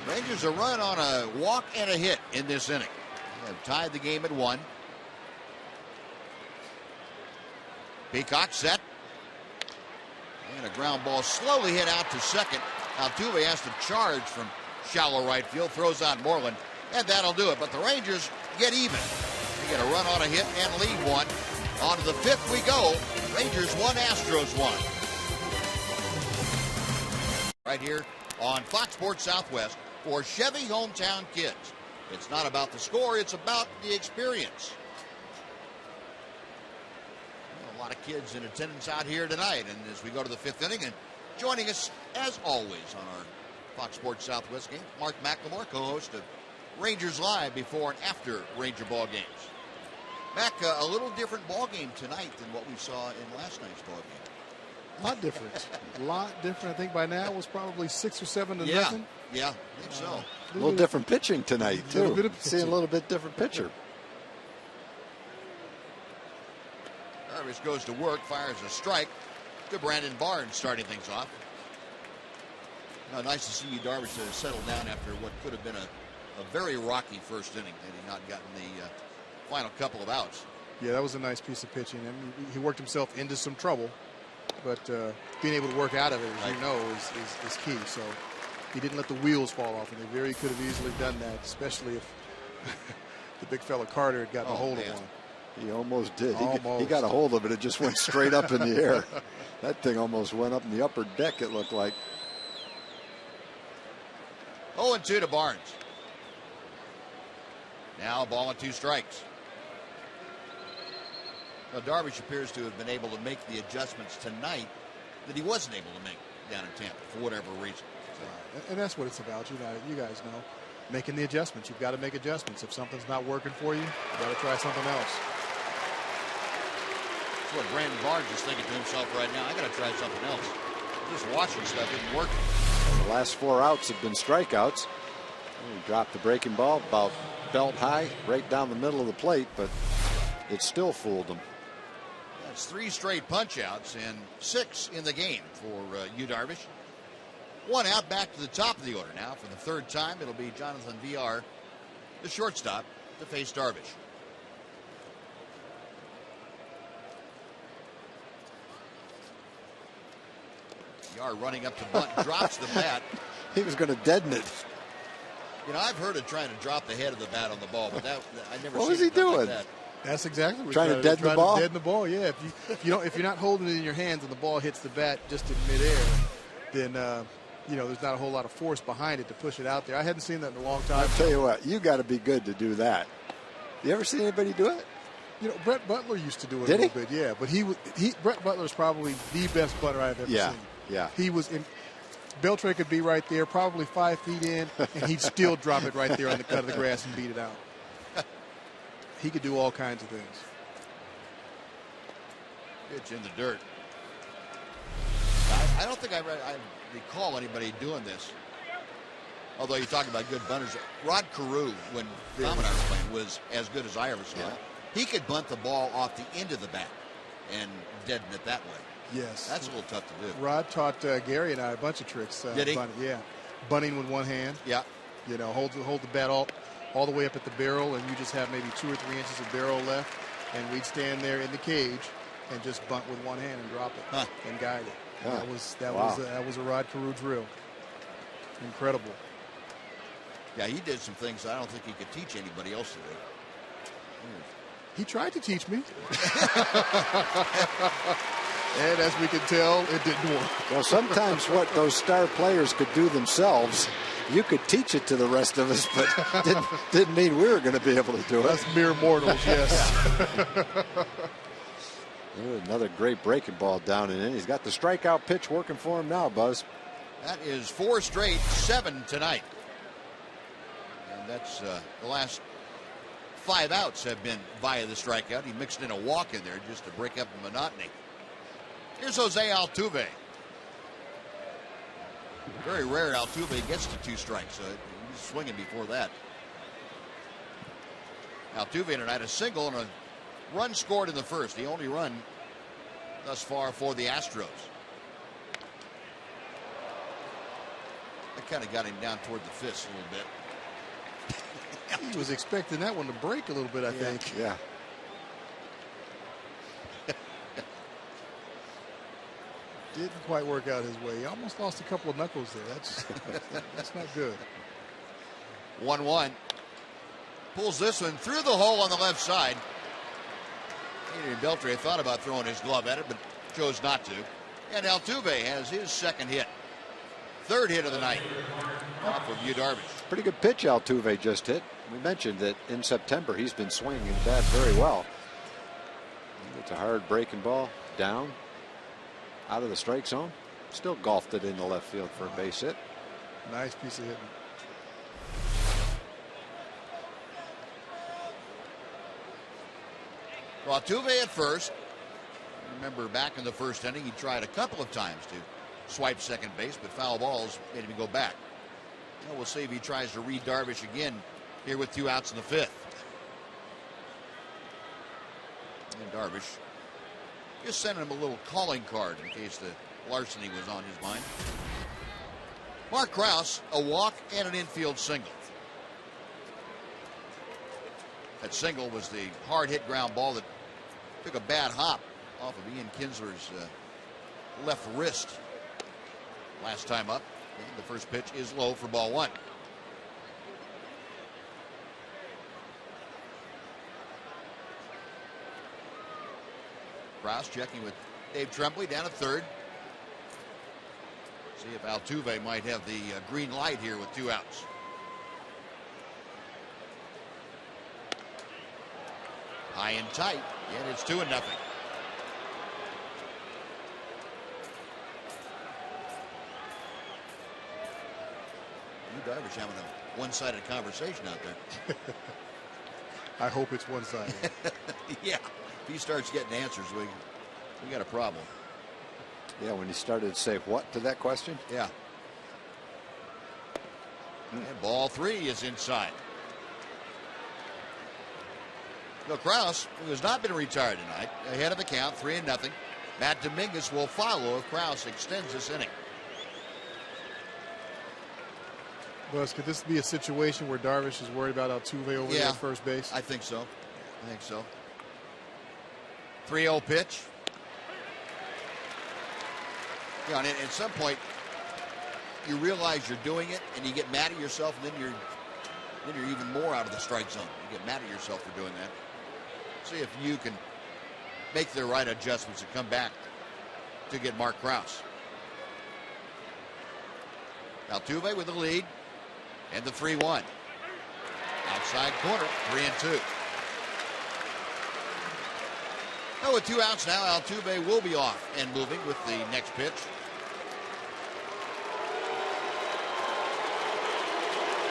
Rangers a run on a walk and a hit in this inning. They have tied the game at 1. Peacock set. And a ground ball slowly hit out to second. Altuve has to charge from shallow right field, throws out Moreland, and that'll do it. But the Rangers get even. They get a run on a hit and lead 1. On to the 5th we go. Rangers 1, Astros 1. Right here on Fox Sports Southwest for Chevy Hometown Kids. It's not about the score, it's about the experience. A lot of kids in attendance out here tonight, and as we go to the 5th inning, and joining us as always on our Fox Sports Southwest game, Mark McLemore, co-host of Rangers Live before and after Ranger ball games. Mac, a little different ball game tonight than what we saw in last night's ball game. A lot different. A lot different. I think by now it was probably 6 or 7 to nothing. Yeah, I think so. A little different pitching tonight, too. See a little bit different pitcher. Jarvis goes to work, fires a strike to Brandon Barnes, starting things off. Now, nice to see you, Darvish, settle down after what could have been a very rocky first inning had he not gotten the final couple of outs. Yeah, that was a nice piece of pitching. I mean, he worked himself into some trouble, but being able to work out of it, as you know, is key. So he didn't let the wheels fall off, and he very could have easily done that, especially if the big fella Carter had gotten a hold of one. He almost did. Almost. He got a hold of it. It just went straight up in the air. That thing almost went up in the upper deck, it looked like. 0-2 to Barnes. Now a ball and 2 strikes. Now Darvish appears to have been able to make the adjustments tonight that he wasn't able to make down in Tampa for whatever reason. And that's what it's about. You guys know, making the adjustments. You've got to make adjustments. If something's not working for you, you've got to try something else. That's what Brandon Barnes is thinking to himself right now. I got to try something else. Just watching stuff isn't working. The last 4 outs have been strikeouts. He dropped the breaking ball about belt high, right down the middle of the plate, but it still fooled him. That's 3 straight punch outs and 6 in the game for HOU Darvish. 1 out, back to the top of the order now. For the 3rd time, it'll be Jonathan VR, the shortstop, to face Darvish. Yard running up to bunt, drops the bat. He was going to deaden it. You know, I've heard of trying to drop the head of the bat on the ball, but I never. What was he doing? Like that. That's exactly what trying to deaden the ball. Deaden the ball, yeah. If you're not holding it in your hands and the ball hits the bat just in midair, then there's not a whole lot of force behind it to push it out there. I hadn't seen that in a long time. I'll tell you what, you got to be good to do that. You ever see anybody do it? Brett Butler used to do it Did a little bit, yeah. But Brett Butler's probably the best butter I've ever seen. Yeah. He was in. Beltre could be right there, probably 5 feet in, and he'd still drop it right there on the cut of the grass and beat it out. He could do all kinds of things. Pitch in the dirt. I don't think I recall anybody doing this. Although you're talking about good bunters. Rod Carew, when Tom and I were playing, was as good as I ever saw. Yeah. He could bunt the ball off the end of the bat and deaden it that way. Yes. That's a little tough to do. Rod taught Gary and I a bunch of tricks. Did he? Bunting, yeah. Bunting with one hand. Yeah. Hold the bat all the way up at the barrel, and you just have maybe 2 or 3 inches of barrel left, and we'd stand there in the cage and just bunt with one hand and drop it and guide it. That was a Rod Carew drill. Incredible. Yeah, he did some things I don't think he could teach anybody else to do. He tried to teach me. And as we can tell, it didn't work. Well, sometimes what those star players could do themselves, you could teach it to the rest of us, but didn't mean we were going to be able to do it. That's mere mortals, yes. Another great breaking ball down and in. He's got the strikeout pitch working for him now, Buzz. That is 4 straight, 7 tonight. And that's the last 5 outs have been via the strikeout. He mixed in a walk in there just to break up the monotony. Here's Jose Altuve. Very rare Altuve gets to 2 strikes, so he's swinging before that. Altuve tonight a single and a run scored in the first. The only run thus far for the Astros. That kind of got him down toward the fist a little bit. He was expecting that one to break a little bit, I think. Yeah. Didn't quite work out his way. He almost lost a couple of knuckles there. That's not good. 1-1. Pulls this one through the hole on the left side. Adrian Beltre thought about throwing his glove at it, but chose not to. And Altuve has his second hit. 3rd hit of the night off of HOU Darvish. Pretty good pitch Altuve just hit. We mentioned that in September he's been swinging the bat very well. It's a hard breaking ball down out of the strike zone. Still golfed it into left field for a base hit. Nice piece of hitting. Altuve at first. Remember back in the first inning, he tried a couple of times to swipe second base, but foul balls made him go back. Well, we'll see if he tries to read Darvish again here with 2 outs in the 5th. And Darvish just sent him a little calling card in case the larceny was on his mind. Mark Krause, a walk and an infield single. That single was the hard hit ground ball that took a bad hop off of Ian Kinsler's left wrist last time up. And the first pitch is low for ball 1. Krause checking with Dave Tremblay down at 3rd. See if Altuve might have the green light here with 2 outs. High and tight, and it's 2-0. Darvish having a one-sided conversation out there. I hope it's one-sided. Yeah, if he starts getting answers, we got a problem. Yeah, when he started to say what to that question. Yeah. And ball 3 is inside. No, Krause, who has not been retired tonight, ahead of the count, 3-0. Matt Dominguez will follow if Krause extends this inning. Buzz, could this be a situation where Darvish is worried about Altuve over there at first base? I think so. 3-0 pitch. You know, and at some point, you realize you're doing it, and you get mad at yourself, and then you're even more out of the strike zone. You get mad at yourself for doing that. See if you can make the right adjustments and come back to get Mark Krause. Altuve with the lead, and the 3-1. Outside corner, 3-2. Now with 2 outs now, Altuve will be off and moving with the next pitch.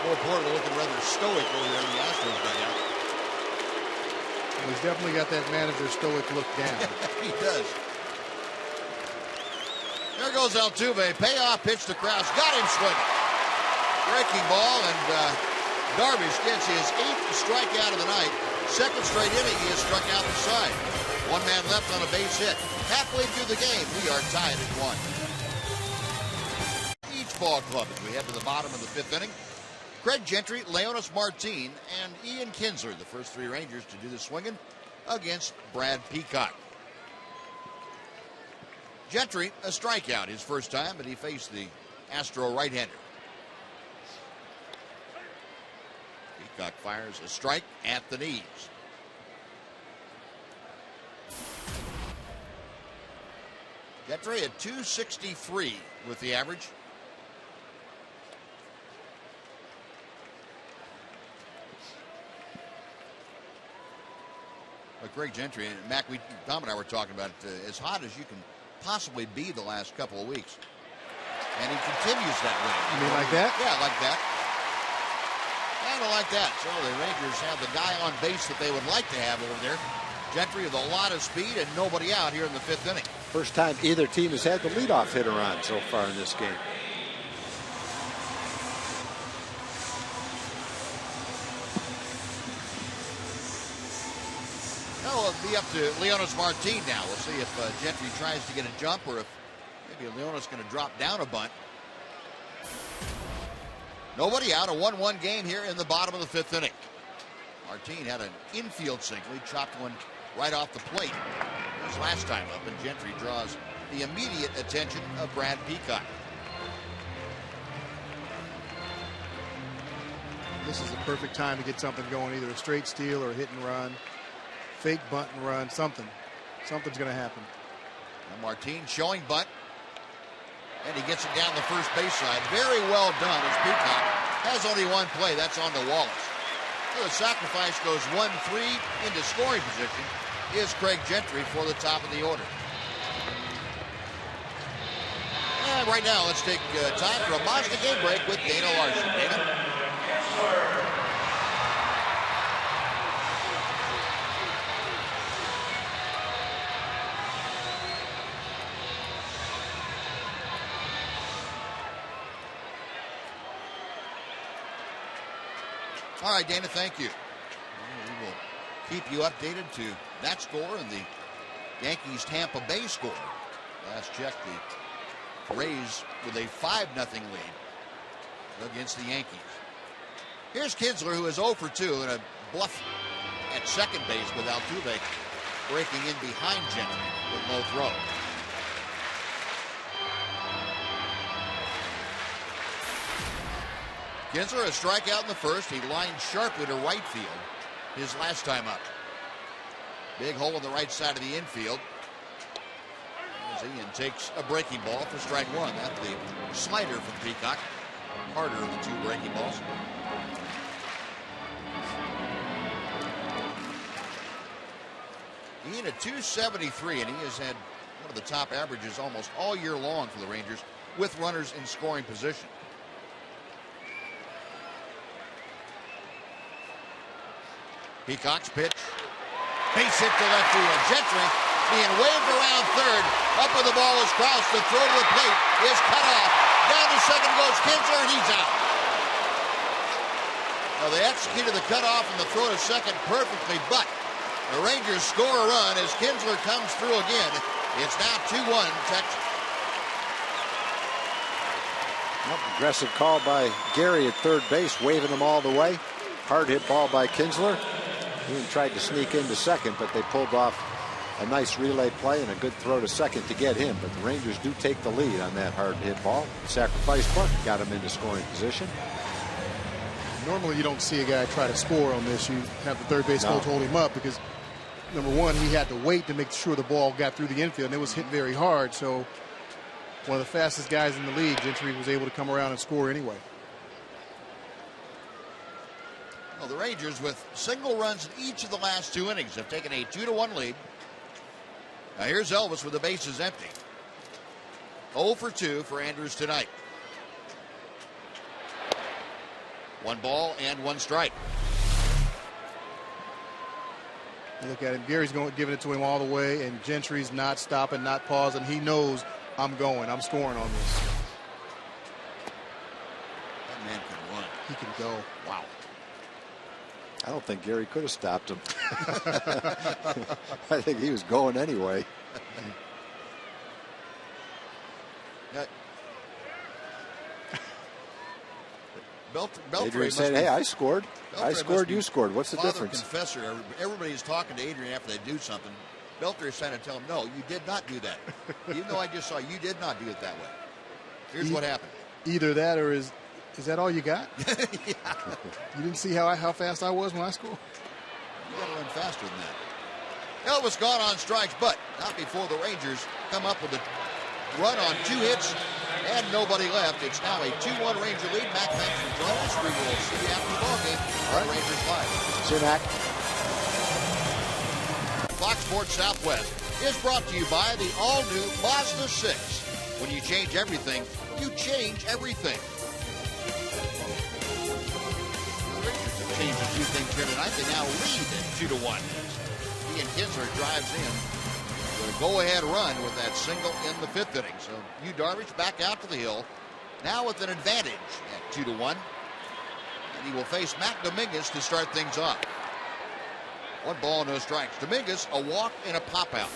More Porter looking rather stoic over there in the Astros dugout. Well, he's definitely got that manager stoic look down. He does. There goes Altuve. Payoff pitch to Krause. Got him swinging. Breaking ball, and Darvish gets his 8th strikeout of the night. Second straight inning he has struck out the side. 1 man left on a base hit. Halfway through the game, we are tied at 1. Each ball club as we head to the bottom of the 5th inning. Craig Gentry, Leonis Martin, and Ian Kinsler, the first 3 Rangers to do the swinging against Brad Peacock. Gentry, a strikeout his first time, but he faced the Astro right-hander. Peacock fires a strike at the knees. Gentry at .263 with the average. But Craig Gentry and Mac, Tom and I were talking about as hot as you can possibly be the last couple of weeks. And he continues that way. You mean like that? Yeah, like that. Kind of like that. So the Rangers have the guy on base that they would like to have over there. Gentry with a lot of speed and nobody out here in the 5th inning. First time either team has had the leadoff hitter on so far in this game. Now it'll be up to Leonis Martin now. We'll see if Gentry tries to get a jump or if maybe Leonis going to drop down a bunt. Nobody out. A 1-1 game here in the bottom of the 5th inning. Martin had an infield single. He chopped one right off the plate his last time up, and Gentry draws the immediate attention of Brad Peacock. This is the perfect time to get something going, either a straight steal or a hit and run, fake bunt and run, something. Something's going to happen. And Martin showing bunt, and he gets it down the first base side. Very well done as Peacock has only 1 play. That's on to Wallace. So the sacrifice goes 1-3 into scoring position is Craig Gentry for the top of the order. And right now, let's take time for a Mazda game break with Dana Larson. Dana? All right, Dana, thank you. We will keep you updated to that score and the Yankees-Tampa Bay score. Last check, the Rays with a 5-0 lead against the Yankees. Here's Kinsler, who is 0 for 2 and a bluff at second base with Altuve breaking in behind Gentry with no throw. Kinsler, a strikeout in the first. He lined sharply to right field his last time up. Big hole on the right side of the infield. As Ian takes a breaking ball for strike 1. That's the slider from Peacock. Harder of the 2 breaking balls. Ian at .273, and he has had one of the top averages almost all year long for the Rangers with runners in scoring position. Peacock's pitch. Base hit to left field. Gentry being waved around third. Up with the ball is Krause. The throw to the plate is cut off. Down to second goes Kinsler, and he's out. Well, they executed the cutoff and the throw to second perfectly, but the Rangers score a run as Kinsler comes through again. It's now 2-1 Texas. Aggressive call by Gary at third base, waving them all the way. Hard hit ball by Kinsler. He tried to sneak into second, but they pulled off a nice relay play and a good throw to second to get him. But the Rangers do take the lead on that hard hit ball. Sacrifice bunt got him into scoring position. Normally you don't see a guy try to score on this. You have the third base coach hold him up because, number one, he had to wait to make sure the ball got through the infield, and it was hit very hard. So one of the fastest guys in the league, Gentry was able to come around and score anyway. Well, the Rangers, with single runs in each of the last 2 innings, have taken a 2-1 lead. Now here's Elvis with the bases empty. 0 for 2 for Andrews tonight. 1 ball and 1 strike. Look at him. Gary's giving it to him all the way, and Gentry's not stopping, not pausing. He knows I'm going. I'm scoring on this. That man can run. He can go. Wow. I don't think Gary could have stopped him. I think he was going anyway. Adrian said, hey, I scored. I scored, you scored. What's the difference? Confessor. Everybody's talking to Adrian after they do something. Belter is trying to tell him, no, you did not do that. Even though I just saw you did not do it that way. Here's what happened. Either that or is that all you got? Yeah. You didn't see how fast I was when I scored? You got to run faster than that. Elvis gone on strikes, but not before the Rangers come up with a run on 2 hits and nobody left. It's now a 2-1 Ranger lead. Mac, thanks for joining us. We will see you after the ballgame on Rangers Live. See you, Mac. Fox Sports Southwest is brought to you by the all-new Mazda 6. When you change everything, you change everything. The Rangers have changed a few things here tonight. They now lead at 2-1. Ian Kinsler drives in with a go-ahead run with that single in the 5th inning. So HOU Darvish back out to the hill, now with an advantage at 2-1. And he will face Mac Dominguez to start things off. 1 ball, no strikes. Dominguez, a walk and a pop-out.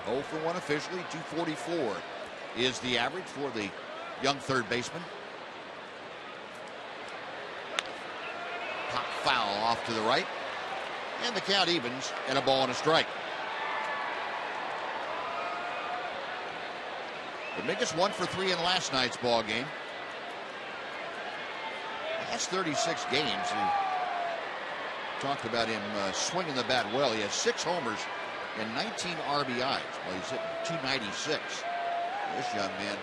0 for 1 officially. 244 is the average for the young third baseman. Pop foul off to the right. And the count evens, and a ball and a strike. Dominguez 1 for 3 in last night's ball game. That's 36 games. We talked about him swinging the bat well. He has 6 homers and 19 RBIs. Well, he's hitting 296. This young man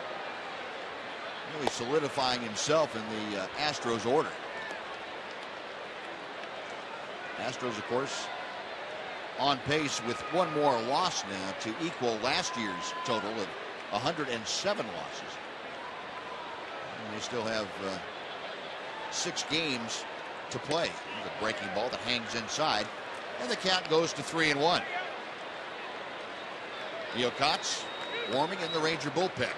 really solidifying himself in the Astros order. Astros, of course, on pace with 1 more loss now to equal last year's total of 107 losses. And they still have 6 games to play. The breaking ball that hangs inside, and the count goes to 3-1. Leo Kotz warming in the Ranger bullpen.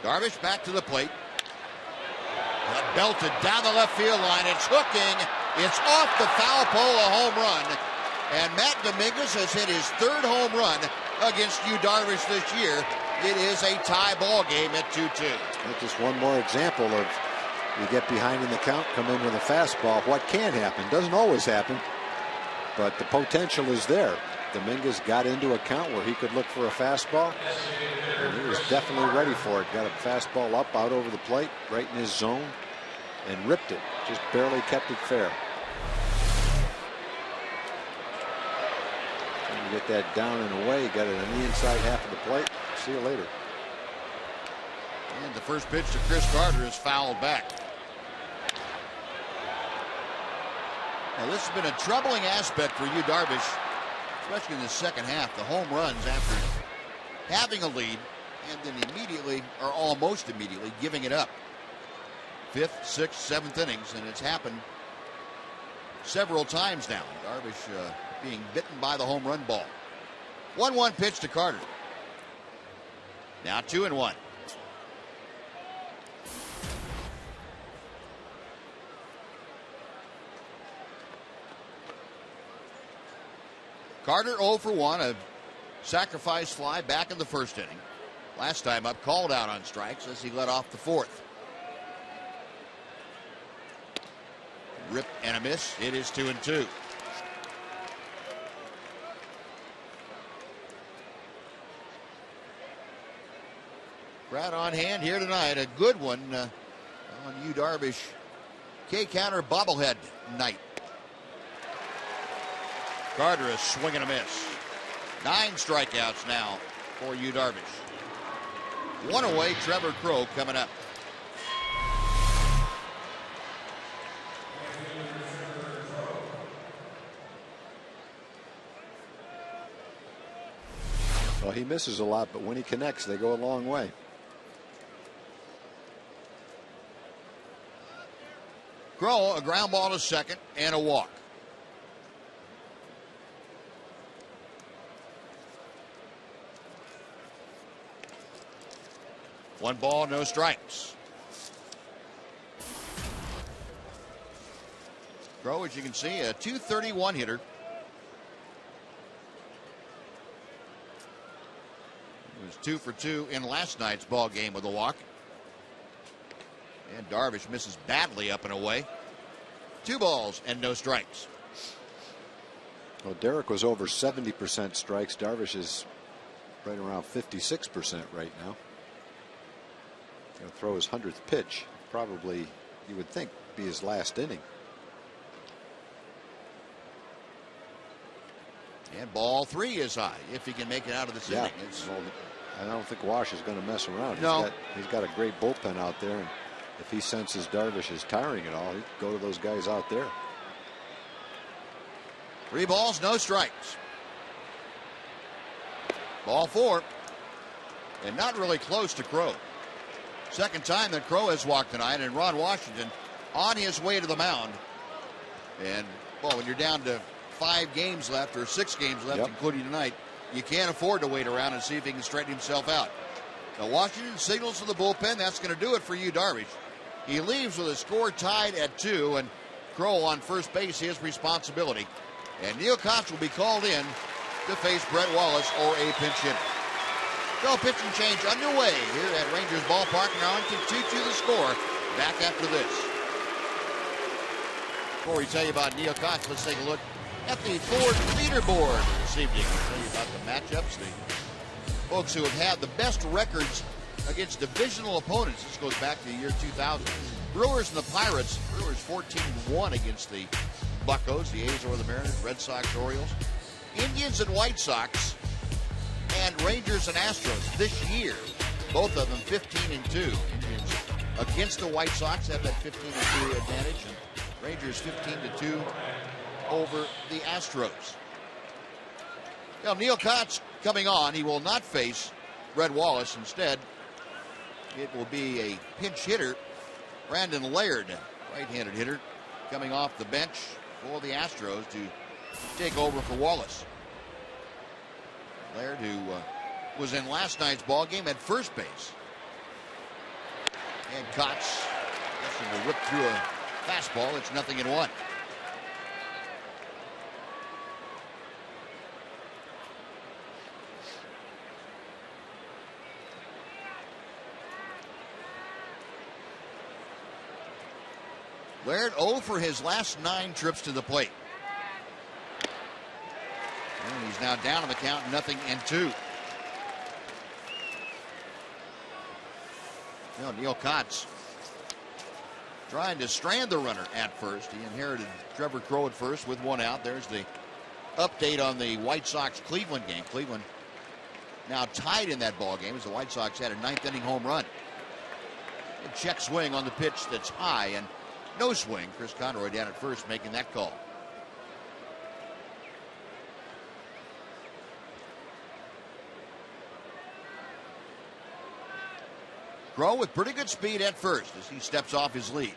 Darvish back to the plate. Belted down the left field line. It's hooking. It's off the foul pole, a home run. And Matt Dominguez has hit his 3rd home run against HOU Darvish this year. It is a tie ball game at 2-2. Just one more example of you get behind in the count, come in with a fastball. What can happen? Doesn't always happen, but the potential is there. Dominguez got into a count where he could look for a fastball, and he was definitely ready for it. Got a fastball up out over the plate, right in his zone, and ripped it. Just barely kept it fair. Trying to get that down and away. Got it on the inside half of the plate. See you later. And the first pitch to Chris Carter is fouled back. Now, this has been a troubling aspect for HOU Darvish, especially in the second half. The home runs after having a lead and then immediately, or almost immediately, giving it up. 5th, 6th, 7th innings, and it's happened several times now. Darvish being bitten by the home run ball. 1-1 pitch to Carter. Now 2-1. Carter 0 for 1, a sacrifice fly back in the 1st inning. Last time up, called out on strikes as he led off the 4th. Rip and a miss. It is 2-2. Crowd on hand here tonight. A good one on HOU Darvish K-Counter bobblehead night. Carter is swinging a miss. 9 strikeouts now for HOU Darvish. One away, Trevor Crow coming up. Well, he misses a lot, but when he connects, they go a long way. Crow, a ground ball to second and a walk. One ball, no strikes. Crow, as you can see, a .231 hitter. He was 2 for 2 in last night's ball game with a walk. And Darvish misses badly up and away. 2 balls and no strikes. Well, Derek was over 70% strikes. Darvish is right around 56% right now. He'll throw his 100th pitch. Probably, you would think, be his last inning. And ball 3 is high if he can make it out of this inning. Well, I don't think Wash is going to mess around. No. He's got a great bullpen out there. And if he senses Darvish is tiring at all, he'd go to those guys out there. 3 balls, no strikes. Ball 4. And not really close to Crow. Second time that Crow has walked tonight, and Ron Washington on his way to the mound. And, well, when you're down to 5 games left or 6 games left, including tonight, you can't afford to wait around and see if he can straighten himself out. Now, Washington signals to the bullpen. That's going to do it for HOU Darvish. He leaves with a score tied at 2, and Crow on first base, his responsibility. And Neil Kotz will be called in to face Brett Wallace or a pinch hitter. So pitch and change underway here at Rangers Ballpark in Arlington. 2-2 the score. Back after this. Before we tell you about Neil Kotz, let's take a look at the Ford leaderboard this evening. I'll tell you about the matchups, the folks who have had the best records against divisional opponents. This goes back to the year 2000. Brewers and the Pirates. Brewers 14-1 against the Buccos, the A's or the Mariners, Red Sox, Orioles. Indians and White Sox, and Rangers and Astros this year. Both of them 15-2. Indians against the White Sox have that 15-2 advantage, and Rangers 15-2 over the Astros. Now, Neil Kotz coming on. He will not face Brett Wallace. Instead, it will be a pinch hitter, Brandon Laird, right-handed hitter, coming off the bench for the Astros to take over for Wallace. Laird, who was in last night's ball game at first base. And Kotz will rip through a fastball. It's 0-1. Laird 0 for his last 9 trips to the plate. And he's now down on the count, 0-2. Now Neil Kotz trying to strand the runner at first. He inherited Trevor Crow at first with 1 out. There's the update on the White Sox-Cleveland game. Cleveland now tied in that ball game as the White Sox had a 9th-inning home run. A check swing on the pitch that's high and no swing. Chris Conroy down at first making that call. Crow with pretty good speed at first as he steps off his lead.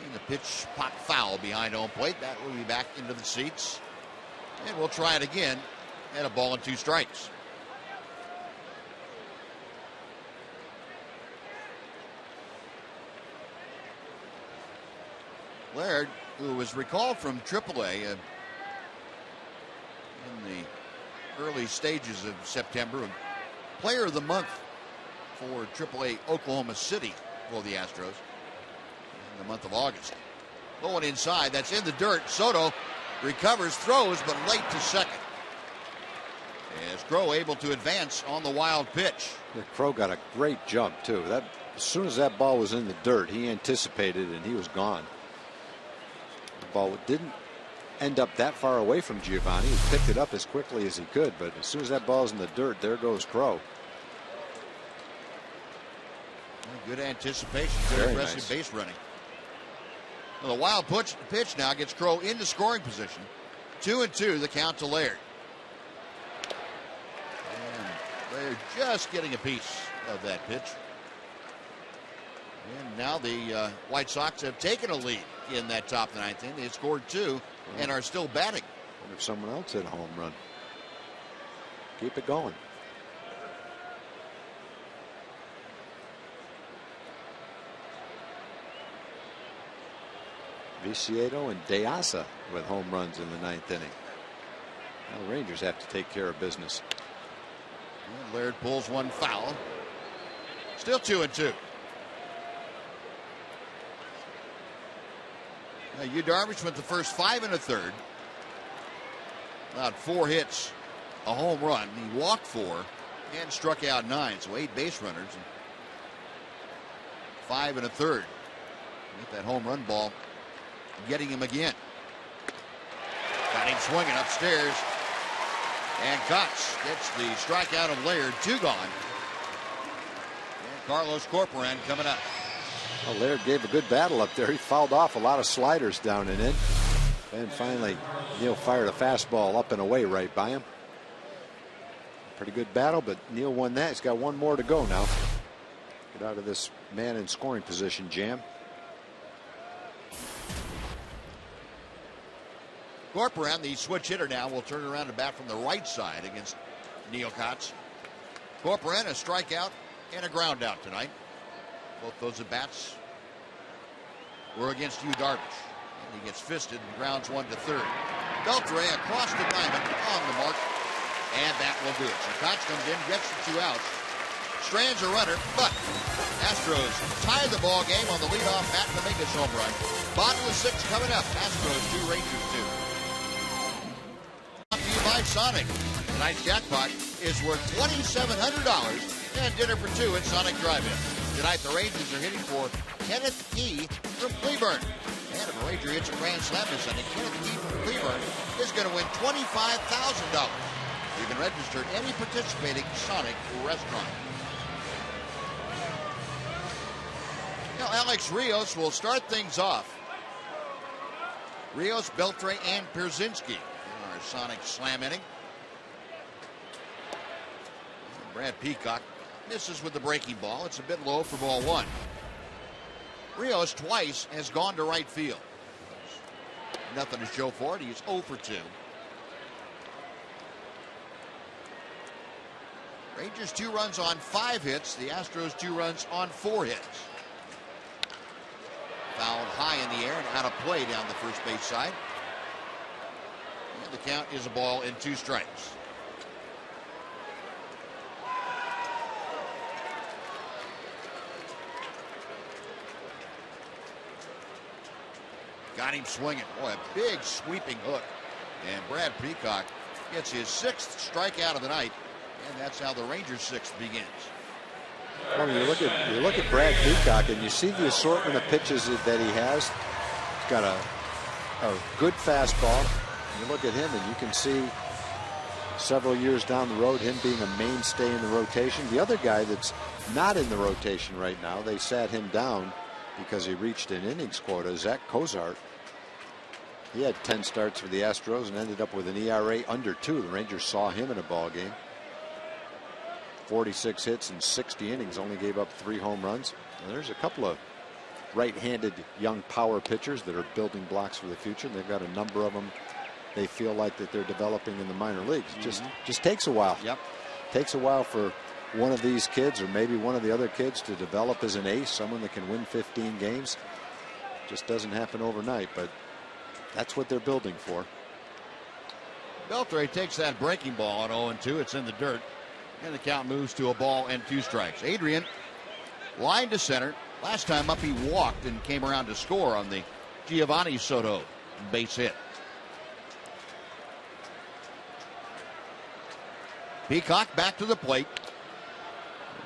And the pitch popped foul behind home plate. That will be back into the seats. And we'll try it again at a ball and 2 strikes. Laird, who was recalled from AAA in the early stages of September, Player of the Month for AAA Oklahoma City for the Astros. in the month of August. Low one inside. That's in the dirt. Soto recovers, throws, but late to second. As Crow able to advance on the wild pitch. Yeah, Crow got a great jump, too. As soon as that ball was in the dirt, he anticipated and he was gone. The ball didn't end up that far away from Giovanni. He picked it up as quickly as he could, but as soon as that ball's in the dirt, there goes Crow. Good anticipation, good Very aggressive nice base running. Well, the wild pitch now gets Crow into scoring position. 2-2, the count to Laird. And Laird just getting a piece of that pitch. And now the White Sox have taken a lead in that top of the ninth inning. They scored 2 and are still batting. Wonder if someone else hit a home run. Keep it going. Viciedo and Deasa with home runs in the ninth inning. Now the Rangers have to take care of business. And Laird pulls one foul. Still 2-2. Now, Yu Darvish went the first 5 1/3. Allowed 4 hits, a home run. He walked 4 and struck out 9. So 8 base runners. 5 1/3. Get that home run ball getting him again. Got him swinging upstairs. And Cox gets the strikeout of Laird. 2 gone. And Carlos Corporan coming up. Well, Laird gave a good battle up there. He fouled off a lot of sliders down and in. And finally, Neal fired a fastball up and away right by him. Pretty good battle, but Neal won that. He's got 1 more to go now. Get out of this man in scoring position jam. Corporan, the switch hitter now, will turn around and bat from the right side against Neal Cox. Corporan, a strikeout and a ground out tonight. Both those at-bats were against Yu Darvish. And he gets fisted and grounds 1 to third. Beltre across the diamond on the mark. And that will do it. So Cox comes in, gets the 2 outs. Strands a runner, but Astros tie the ball game on the leadoff Matt Dominguez home run. Bottom of 6 coming up. Astros 2, Rangers 2. Brought to you by Sonic. Tonight's jackpot is worth $2,700 and dinner for 2 at Sonic Drive-In. Tonight the Rangers are hitting for Kenneth E. from Cleburne. And if a Ranger hits a grand slam this inning, Kenneth E. from Cleburne is going to win $25,000. You can register at any participating Sonic restaurant. Now Alex Rios will start things off. Rios, Beltre, and Pierzynski in our Sonic slam inning. And Brad Peacock misses with the breaking ball. It's a bit low for ball 1. Rios twice has gone to right field. Nothing to show for it. He's 0 for 2. Rangers 2 runs on 5 hits. The Astros 2 runs on 4 hits. Fouled high in the air and out of play down the first base side. And the count is a ball and 2 strikes. Got him swinging. Boy, a big sweeping hook. And Brad Peacock gets his 6th strikeout of the night. And that's how the Rangers' 6th begins. Well, you look at Brad Peacock and you see the assortment of pitches that he has. He's got a good fastball. You look at him and you can see several years down the road him being a mainstay in the rotation. The other guy that's not in the rotation right now, they sat him down because he reached an innings quota, Zach Cozart. He had 10 starts for the Astros and ended up with an ERA under 2. The Rangers saw him in a ball game. 46 hits in 60 innings, only gave up 3 home runs. And there's a couple of right-handed young power pitchers that are building blocks for the future. And they've got a number of them they feel like that they're developing in the minor leagues. Just takes a while. Yep. Takes a while for one of these kids or maybe one of the other kids to develop as an ace, someone that can win 15 games. Just doesn't happen overnight, but that's what they're building for. Beltre takes that breaking ball at 0-2. It's in the dirt. And the count moves to a ball and 2 strikes. Adrian, line to center, Last time up, he walked and came around to score on the Giovanni Soto base hit. Peacock back to the plate.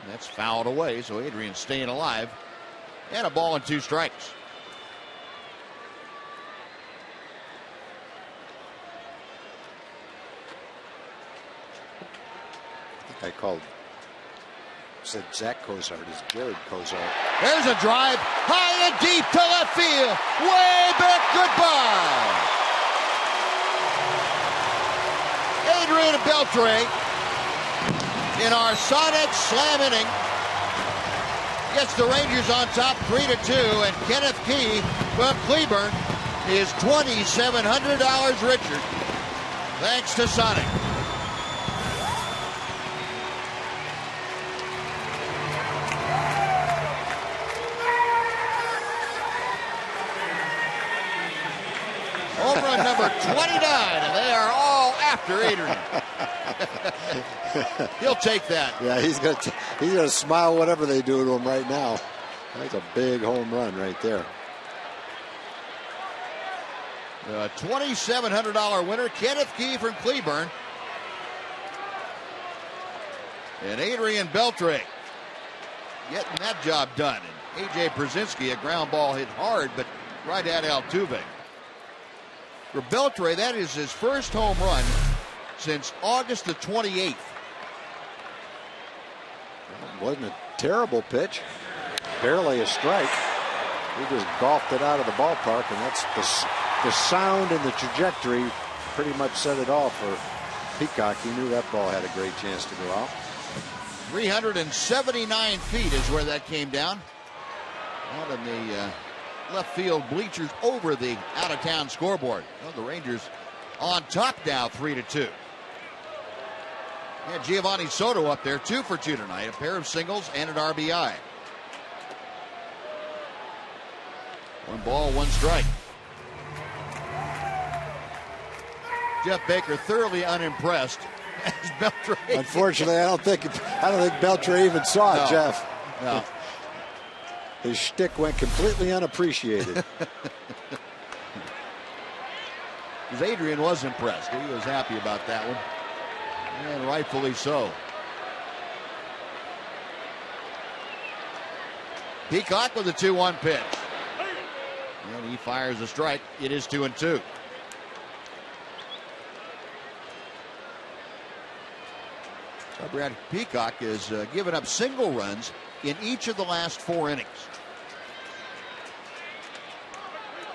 And that's fouled away, so Adrian staying alive. And a ball and 2 strikes. I said Zach Cozart is Jared Cozart. There's a drive high and deep to left field. Way back. Goodbye. Adrian Beltre in our Sonic slam inning gets the Rangers on top 3-2, and Kenneth Key from Cleburne is $2,700 richer thanks to Sonic. Over on number 29, and they are all after Adrian. He'll take that. Yeah, he's gonna smile whatever they do to him right now. That's a big home run right there. A $2,700 winner, Kenneth Key from Cleburne. And Adrian Beltre getting that job done. And A.J. Brzezinski, a ground ball hit hard, but right at Altuve. For Beltre, that is his first home run since August the 28th. Well, it wasn't a terrible pitch. Barely a strike. He just golfed it out of the ballpark, and that's the sound and the trajectory pretty much said it all for Peacock. He knew that ball had a great chance to go out. 379 feet is where that came down. Out in the left field bleachers over the out-of-town scoreboard. Well, the Rangers on top now, 3-2. Yeah, Giovanni Soto up there, 2 for 2 tonight. A pair of singles and an RBI. 1 ball, 1 strike. Jeff Baker thoroughly unimpressed as Beltre. Unfortunately, I don't think Beltre even saw it, Jeff. No. His shtick went completely unappreciated. Because Adrian was impressed. He was happy about that one. And rightfully so. Peacock with a 2-1 pitch. And he fires a strike. It is 2-2. So Brad Peacock has given up single runs in each of the last 4 innings.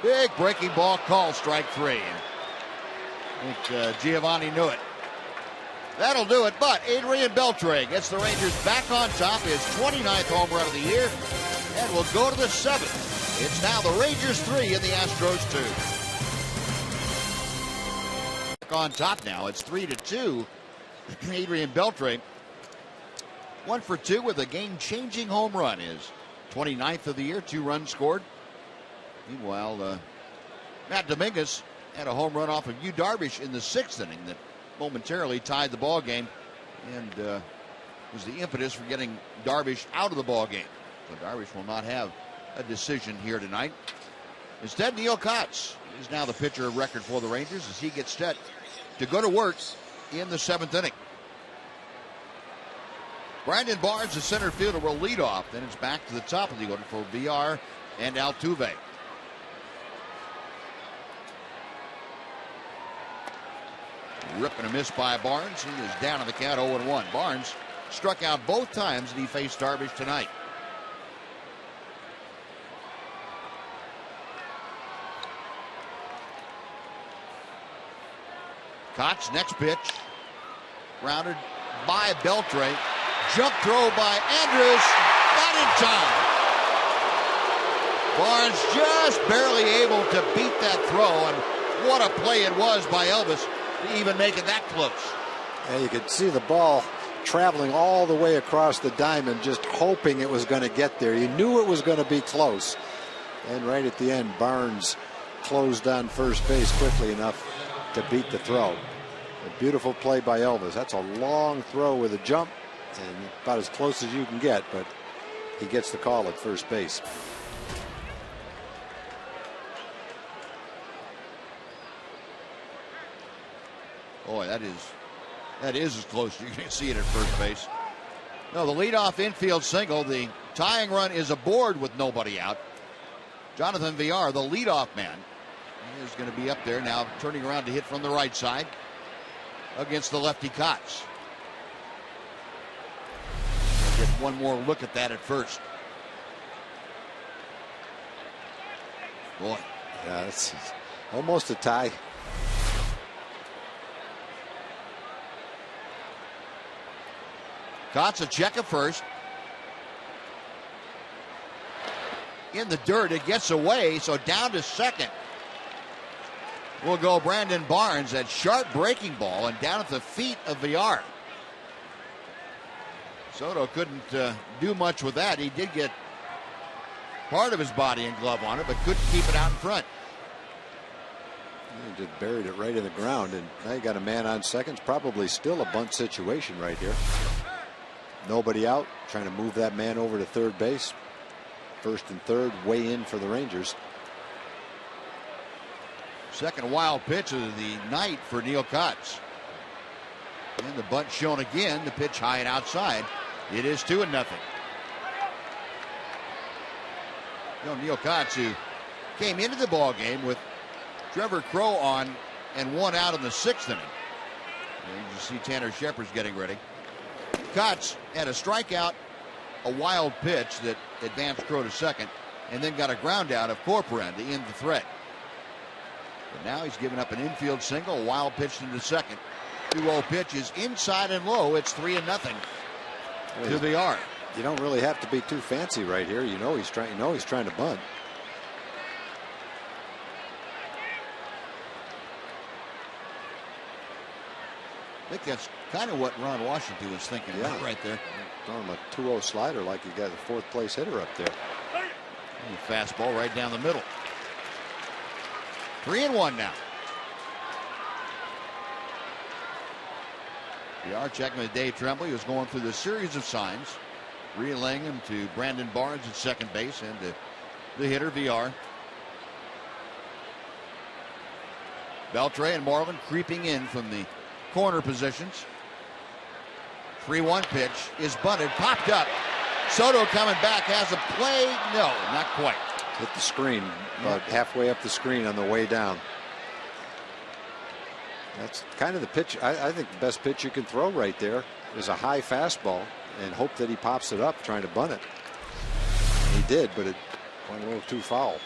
Big breaking ball call, strike 3. I think Giovanni knew it. That'll do it, but Adrian Beltre gets the Rangers back on top, his 29th home run of the year, and will go to the 7th. It's now the Rangers 3 and the Astros 2. Back on top now, it's 3-2. Adrian Beltre, 1 for 2 with a game-changing home run, his 29th of the year, 2 runs scored. Meanwhile, Matt Dominguez had a home run off of Yu Darvish in the 6th inning that momentarily tied the ball game and was the impetus for getting Darvish out of the ball game. So Darvish will not have a decision here tonight. Instead, Neil Kotz is now the pitcher of record for the Rangers as he gets set to go to work in the 7th inning. Brandon Barnes, the center fielder, will lead off. Then it's back to the top of the order for Villar and Altuve. Rip and a miss by Barnes. He is down on the count 0-1. Barnes struck out both times that he faced Darvish tonight. Kotz, next pitch. Rounded by Beltre. Jump throw by Andrews. Not in time. Barnes just barely able to beat that throw. And what a play it was by Elvis to even make it that close. Yeah, you could see the ball traveling all the way across the diamond, just hoping it was going to get there. You knew it was going to be close. And right at the end, Barnes closed on first base quickly enough to beat the throw. A beautiful play by Elvis. That's a long throw with a jump and about as close as you can get, but he gets the call at first base. Boy, that is as close as you can see it at first base. No, the leadoff infield single. The tying run is aboard with nobody out. Jonathan Villar, the leadoff man, is going to be up there now, turning around to hit from the right side against the lefty Kotz. We'll get one more look at that at first. Boy. Yeah, it's almost a tie. Kotz a check at first. In the dirt, it gets away, so down to second will go Brandon Barnes. That sharp breaking ball and down at the feet of Villar. Soto couldn't do much with that. He did get part of his body and glove on it, but couldn't keep it out in front. He just buried it right in the ground, and now you got a man on second. It's probably still a bunt situation right here. Nobody out, trying to move that man over to third base. First and third, way in for the Rangers. Second wild pitch of the night for Neil Kotz. And the bunt shown again, the pitch high and outside. It is 2-0. You know, Neil Kotz, who came into the ball game with Trevor Crowe on and one out in the 6th inning. And you see Tanner Shepard's getting ready. Kotz had a strikeout, a wild pitch that advanced Crowe to second, and then got a ground out of Corcoran to end the threat. But now he's given up an infield single, a wild pitch into second. 2-0 pitch is inside and low. It's 3-0 to the yard. You don't really have to be too fancy right here. You know he's trying to bunt. I think that's kind of what Ron Washington was thinking about right there. Throwing him a 2-0 slider like you got a fourth place hitter up there. And fastball right down the middle. 3-1 now. We are checking with Dave Tremblay, who's going through the series of signs, relaying him to Brandon Barnes at second base and to the hitter Villar. Beltre and Marlin creeping in from the corner positions. 3-1 pitch is bunted, popped up. Soto coming back, has a play. No, not quite. Hit the screen, about halfway up the screen on the way down. That's kind of the pitch. I think the best pitch you can throw right there is a high fastball and hope that he pops it up trying to bunt it. He did, but it went a little too foul.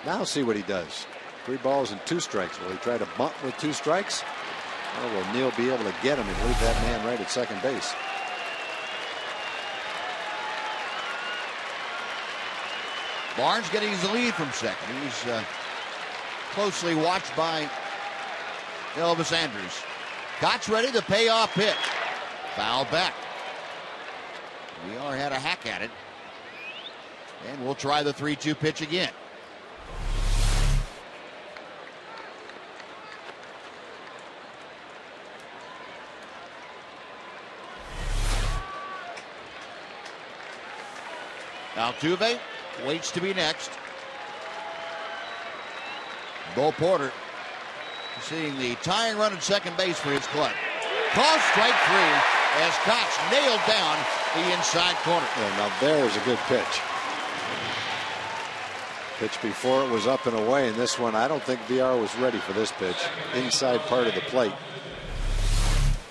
Now see what he does. 3 balls and 2 strikes. Will he try to bunt with 2 strikes? Or will Neil be able to get him and leave that man right at second base? Barnes getting his lead from second. He's closely watched by Elvis Andrus. Kotz ready, the payoff pitch. Foul back. Villar had a hack at it. And we'll try the 3-2 pitch again. Altuve waits to be next. Bo Porter seeing the tying run at second base for his club. Call strike 3 as Kotz nailed down the inside corner. Yeah, now there's a good pitch. Pitch before it was up and away, and this one I don't think Villar was ready for this pitch. Inside part of the plate.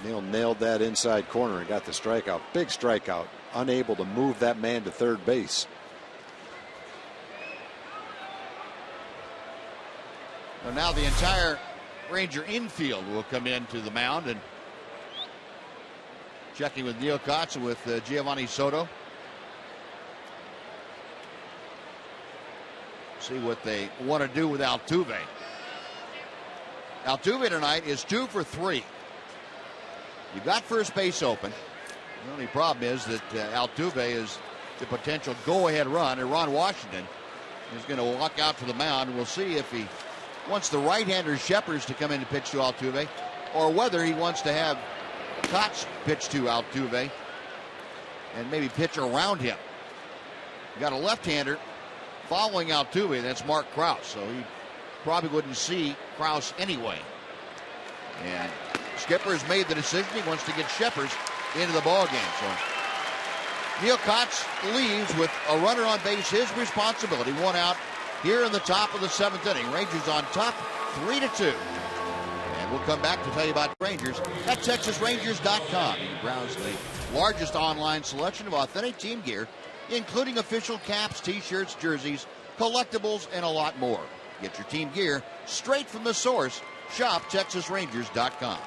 Neil nailed that inside corner and got the strikeout. Big strikeout. Unable to move that man to third base. Well, now the entire Ranger infield will come into the mound and checking with Neil Kotz and with Giovanni Soto. See what they want to do with Altuve. Altuve tonight is 2 for 3. You got first base open. The only problem is that Altuve is the potential go-ahead run, and Ron Washington is going to walk out to the mound. We'll see if he wants the right-hander Shepard to come in and pitch to Altuve, or whether he wants to have Kotz pitch to Altuve and maybe pitch around him. You got a left-hander following Altuve. That's Mark Krause, so he probably wouldn't see Krause anyway. And Skipper has made the decision. He wants to get Sheppers into the ball game. So Neil Kotz leaves with a runner on base, his responsibility. One out here in the top of the 7th inning. Rangers on top, 3-2. And we'll come back to tell you about Rangers at TexasRangers.com. You can browse the largest online selection of authentic team gear, including official caps, t-shirts, jerseys, collectibles, and a lot more. Get your team gear straight from the source. Shop TexasRangers.com.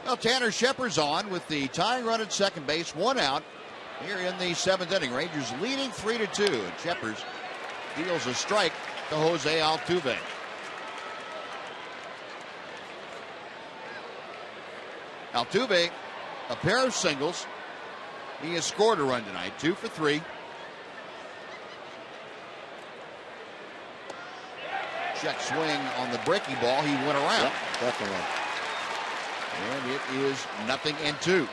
Well, Tanner Sheppers on with the tying run at second base, one out here in the 7th inning. Rangers leading 3-2, and Sheppers deals a strike to Jose Altuve. Altuve, a pair of singles. He has scored a run tonight, 2 for 3. Check swing on the breaking ball. He went around. Yep, definitely. And it is 0-2.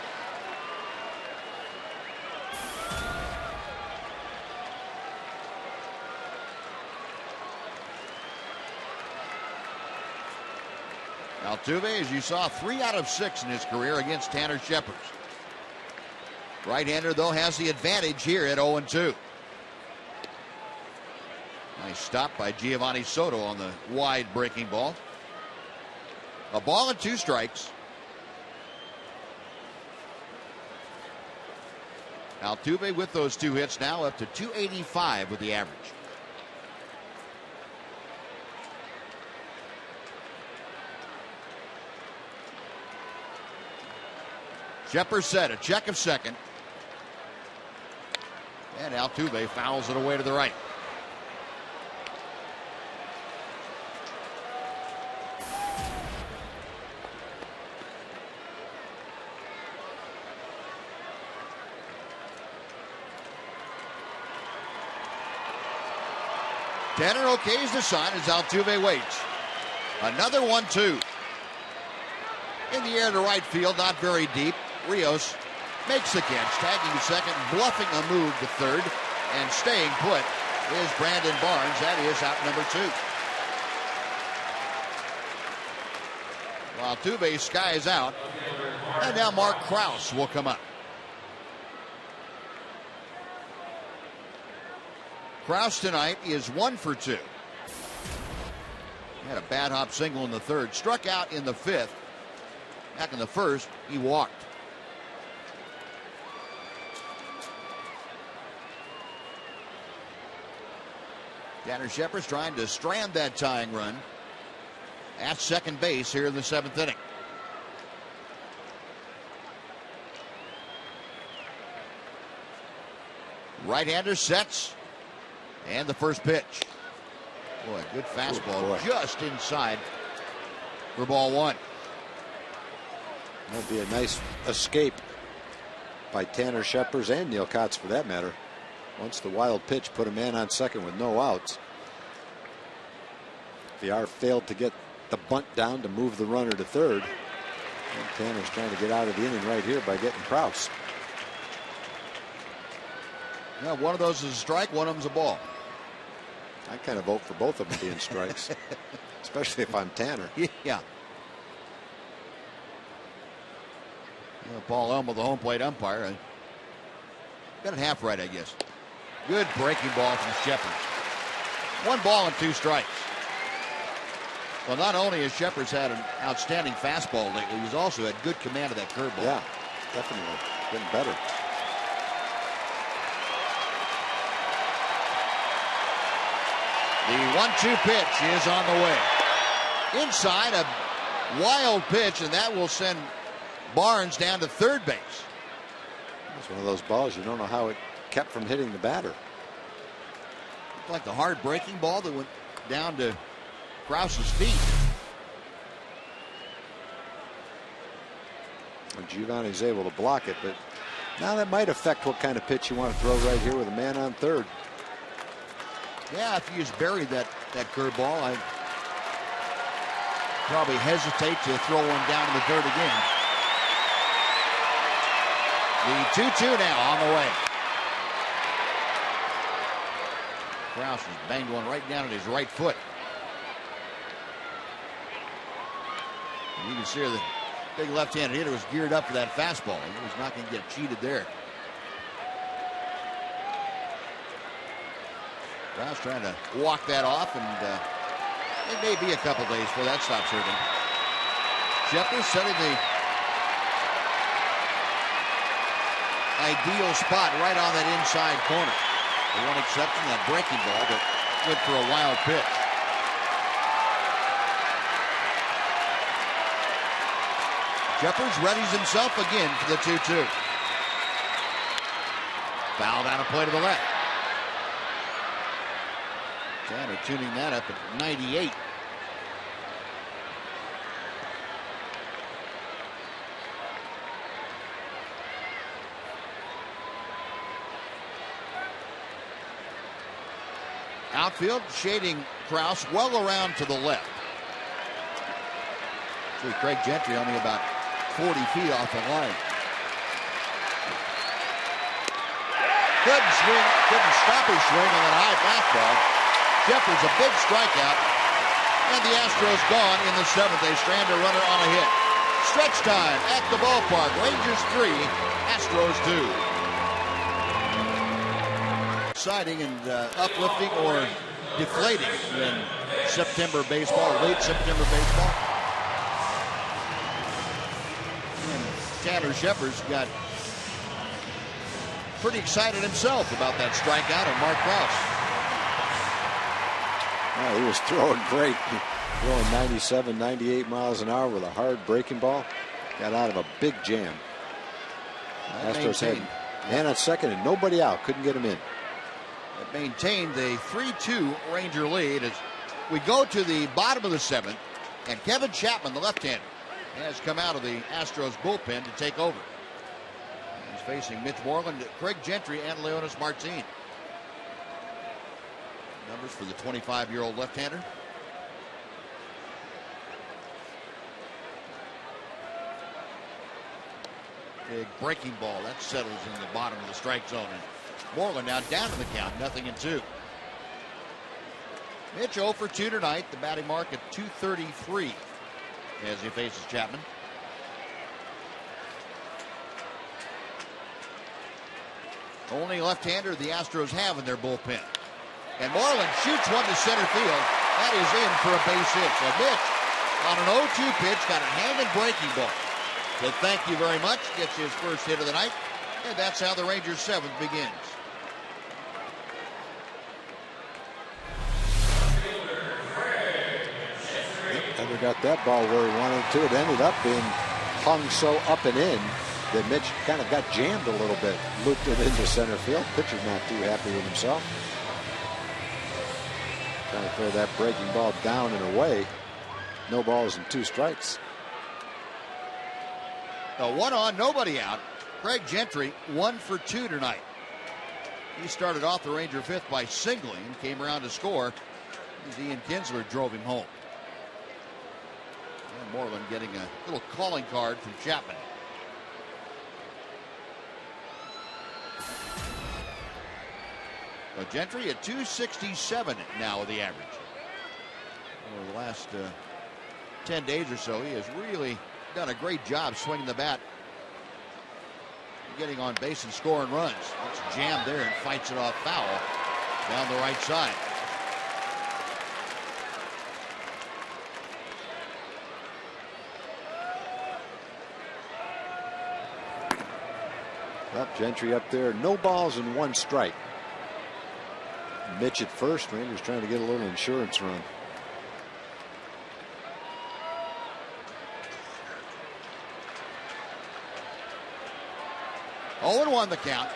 Altuve, as you saw, 3 out of 6 in his career against Tanner Sheppers. Right-hander, though, has the advantage here at 0-2. Nice stop by Giovanni Soto on the wide breaking ball. A ball and 2 strikes. Altuve with those 2 hits now up to 285 with the average. Sheppers set a check of second. And Altuve fouls it away to the right. Tanner okays the sign as Altuve waits. Another 1-2. In the air to right field, not very deep. Rios makes the catch, tagging second, bluffing a move to third, and staying put is Brandon Barnes. That is out number 2. While Altuve skies out, and now Mark Krause will come up. Krause tonight is 1 for 2. Had a bad hop single in the 3rd, struck out in the 5th. Back in the 1st, he walked. Tanner Sheppers trying to strand that tying run at second base here in the 7th inning. Right-hander sets, and the first pitch. Boy, good fastball just inside for ball 1. That would be a nice escape by Tanner Sheppers and Neil Kotz for that matter. Once the wild pitch put a man on second with no outs. VR failed to get the bunt down to move the runner to third. And Tanner's trying to get out of the inning right here by getting Krause. Yeah, one of those is a strike, one of them's a ball. I kind of vote for both of them being strikes, especially if I'm Tanner. Yeah. Paul Elmo, the home plate umpire, got it half right, I guess. Good breaking ball from Sheppers. 1 ball and 2 strikes. Well, not only has Sheppers had an outstanding fastball lately, he's also had good command of that curveball. Yeah, definitely. Getting better. The 1-2 pitch is on the way. Inside, a wild pitch, and that will send Barnes down to third base. It's one of those balls you don't know how it kept from hitting the batter. Looked like the hard breaking ball that went down to Krause's feet. And Giovanni's able to block it, but now that might affect what kind of pitch you want to throw right here with a man on third. Yeah, if you just buried that curveball, I'd probably hesitate to throw one down to the dirt again. The 2-2 now on the way. Krause has banged one right down at his right foot. And you can see the big left-handed hitter was geared up for that fastball. He was not going to get cheated there. Krause trying to walk that off, and it may be a couple days before that stops hurting. Shepard setting the ideal spot right on that inside corner. The one exception, that breaking ball that went for a wild pitch. Jeffers readies himself again for the 2-2. Foul down a play to the left. Tanner tuning that up at 98. Outfield shading Krause well around to the left. See Craig Gentry only about 40 feet off the line. Couldn't swing, couldn't stop his swing on that high fastball. Jeffers a big strikeout, and the Astros gone in the 7th. They strand a runner on a hit. Stretch time at the ballpark. Rangers 3, Astros 2. Exciting and uplifting or deflating in September baseball, late September baseball. And Tanner Shepard's got pretty excited himself about that strikeout of Mark Krause. Well, he was throwing great, throwing 97, 98 miles an hour with a hard breaking ball. Got out of a big jam. Astros had man on second and nobody out. Couldn't get him in. It maintained the 3-2 Ranger lead as we go to the bottom of the 7th, and Kevin Chapman, the left-hander, has come out of the Astros bullpen to take over. He's facing Mitch Moreland, Craig Gentry, and Leonis Martin. Numbers for the 25-year-old left-hander. Big breaking ball that settles in the bottom of the strike zone. And Moreland now down to the count, 0-2. Mitch 0 for 2 tonight. The batting mark at .233 as he faces Chapman. Only left-hander the Astros have in their bullpen. And Moreland shoots one to center field. That is in for a base hit. So Mitch, on an 0-2 pitch, got a hanging breaking ball. So thank you very much. Gets his first hit of the night. And that's how the Rangers' 7th begins. Never got that ball where he wanted to. It ended up being hung so up and in that Mitch kind of got jammed a little bit. Looped it into center field. Pitcher's not too happy with himself. Trying to throw that breaking ball down and away. No balls and 2 strikes. A 1 on, nobody out. Craig Gentry 1 for 2 tonight. He started off the Ranger 5th by singling and came around to score as Ian Kinsler drove him home. And Moreland getting a little calling card from Chapman. But Gentry at .267 now with the average. Over the last 10 days or so, he has really done a great job swinging the bat, getting on base and scoring runs. It's jammed there and fights it off foul down the right side. Well, Gentry up there, no balls and 1 strike. Mitch at first. Rangers trying to get a little insurance run. Oh, 0-1 the count.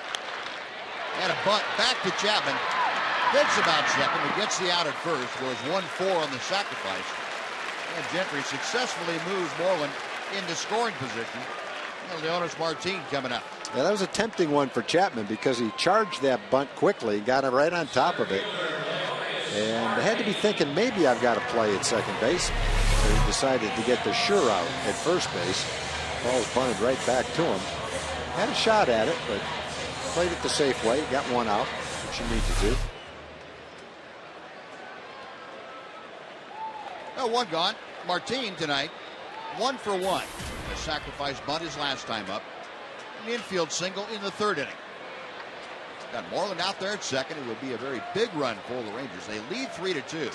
And a bunt back to Chapman. Thinks about Chapman, who gets the out at first. Goes 1-4 on the sacrifice. And Gentry successfully moves Moreland into scoring position. And Leonis Martin coming up. Yeah, that was a tempting one for Chapman because he charged that bunt quickly, got it right on top of it. And had to be thinking, maybe I've got to play at second base. So he decided to get the sure out at first base. Ball was bunted right back to him. Had a shot at it, but played it the safe way. Got 1 out, which you need to do. Well, one gone. Martin tonight, 1 for 1. A sacrifice bunt his last time up. An infield single in the third inning. Got Moreland out there at second. It would be a very big run for the Rangers. They lead 3-2. The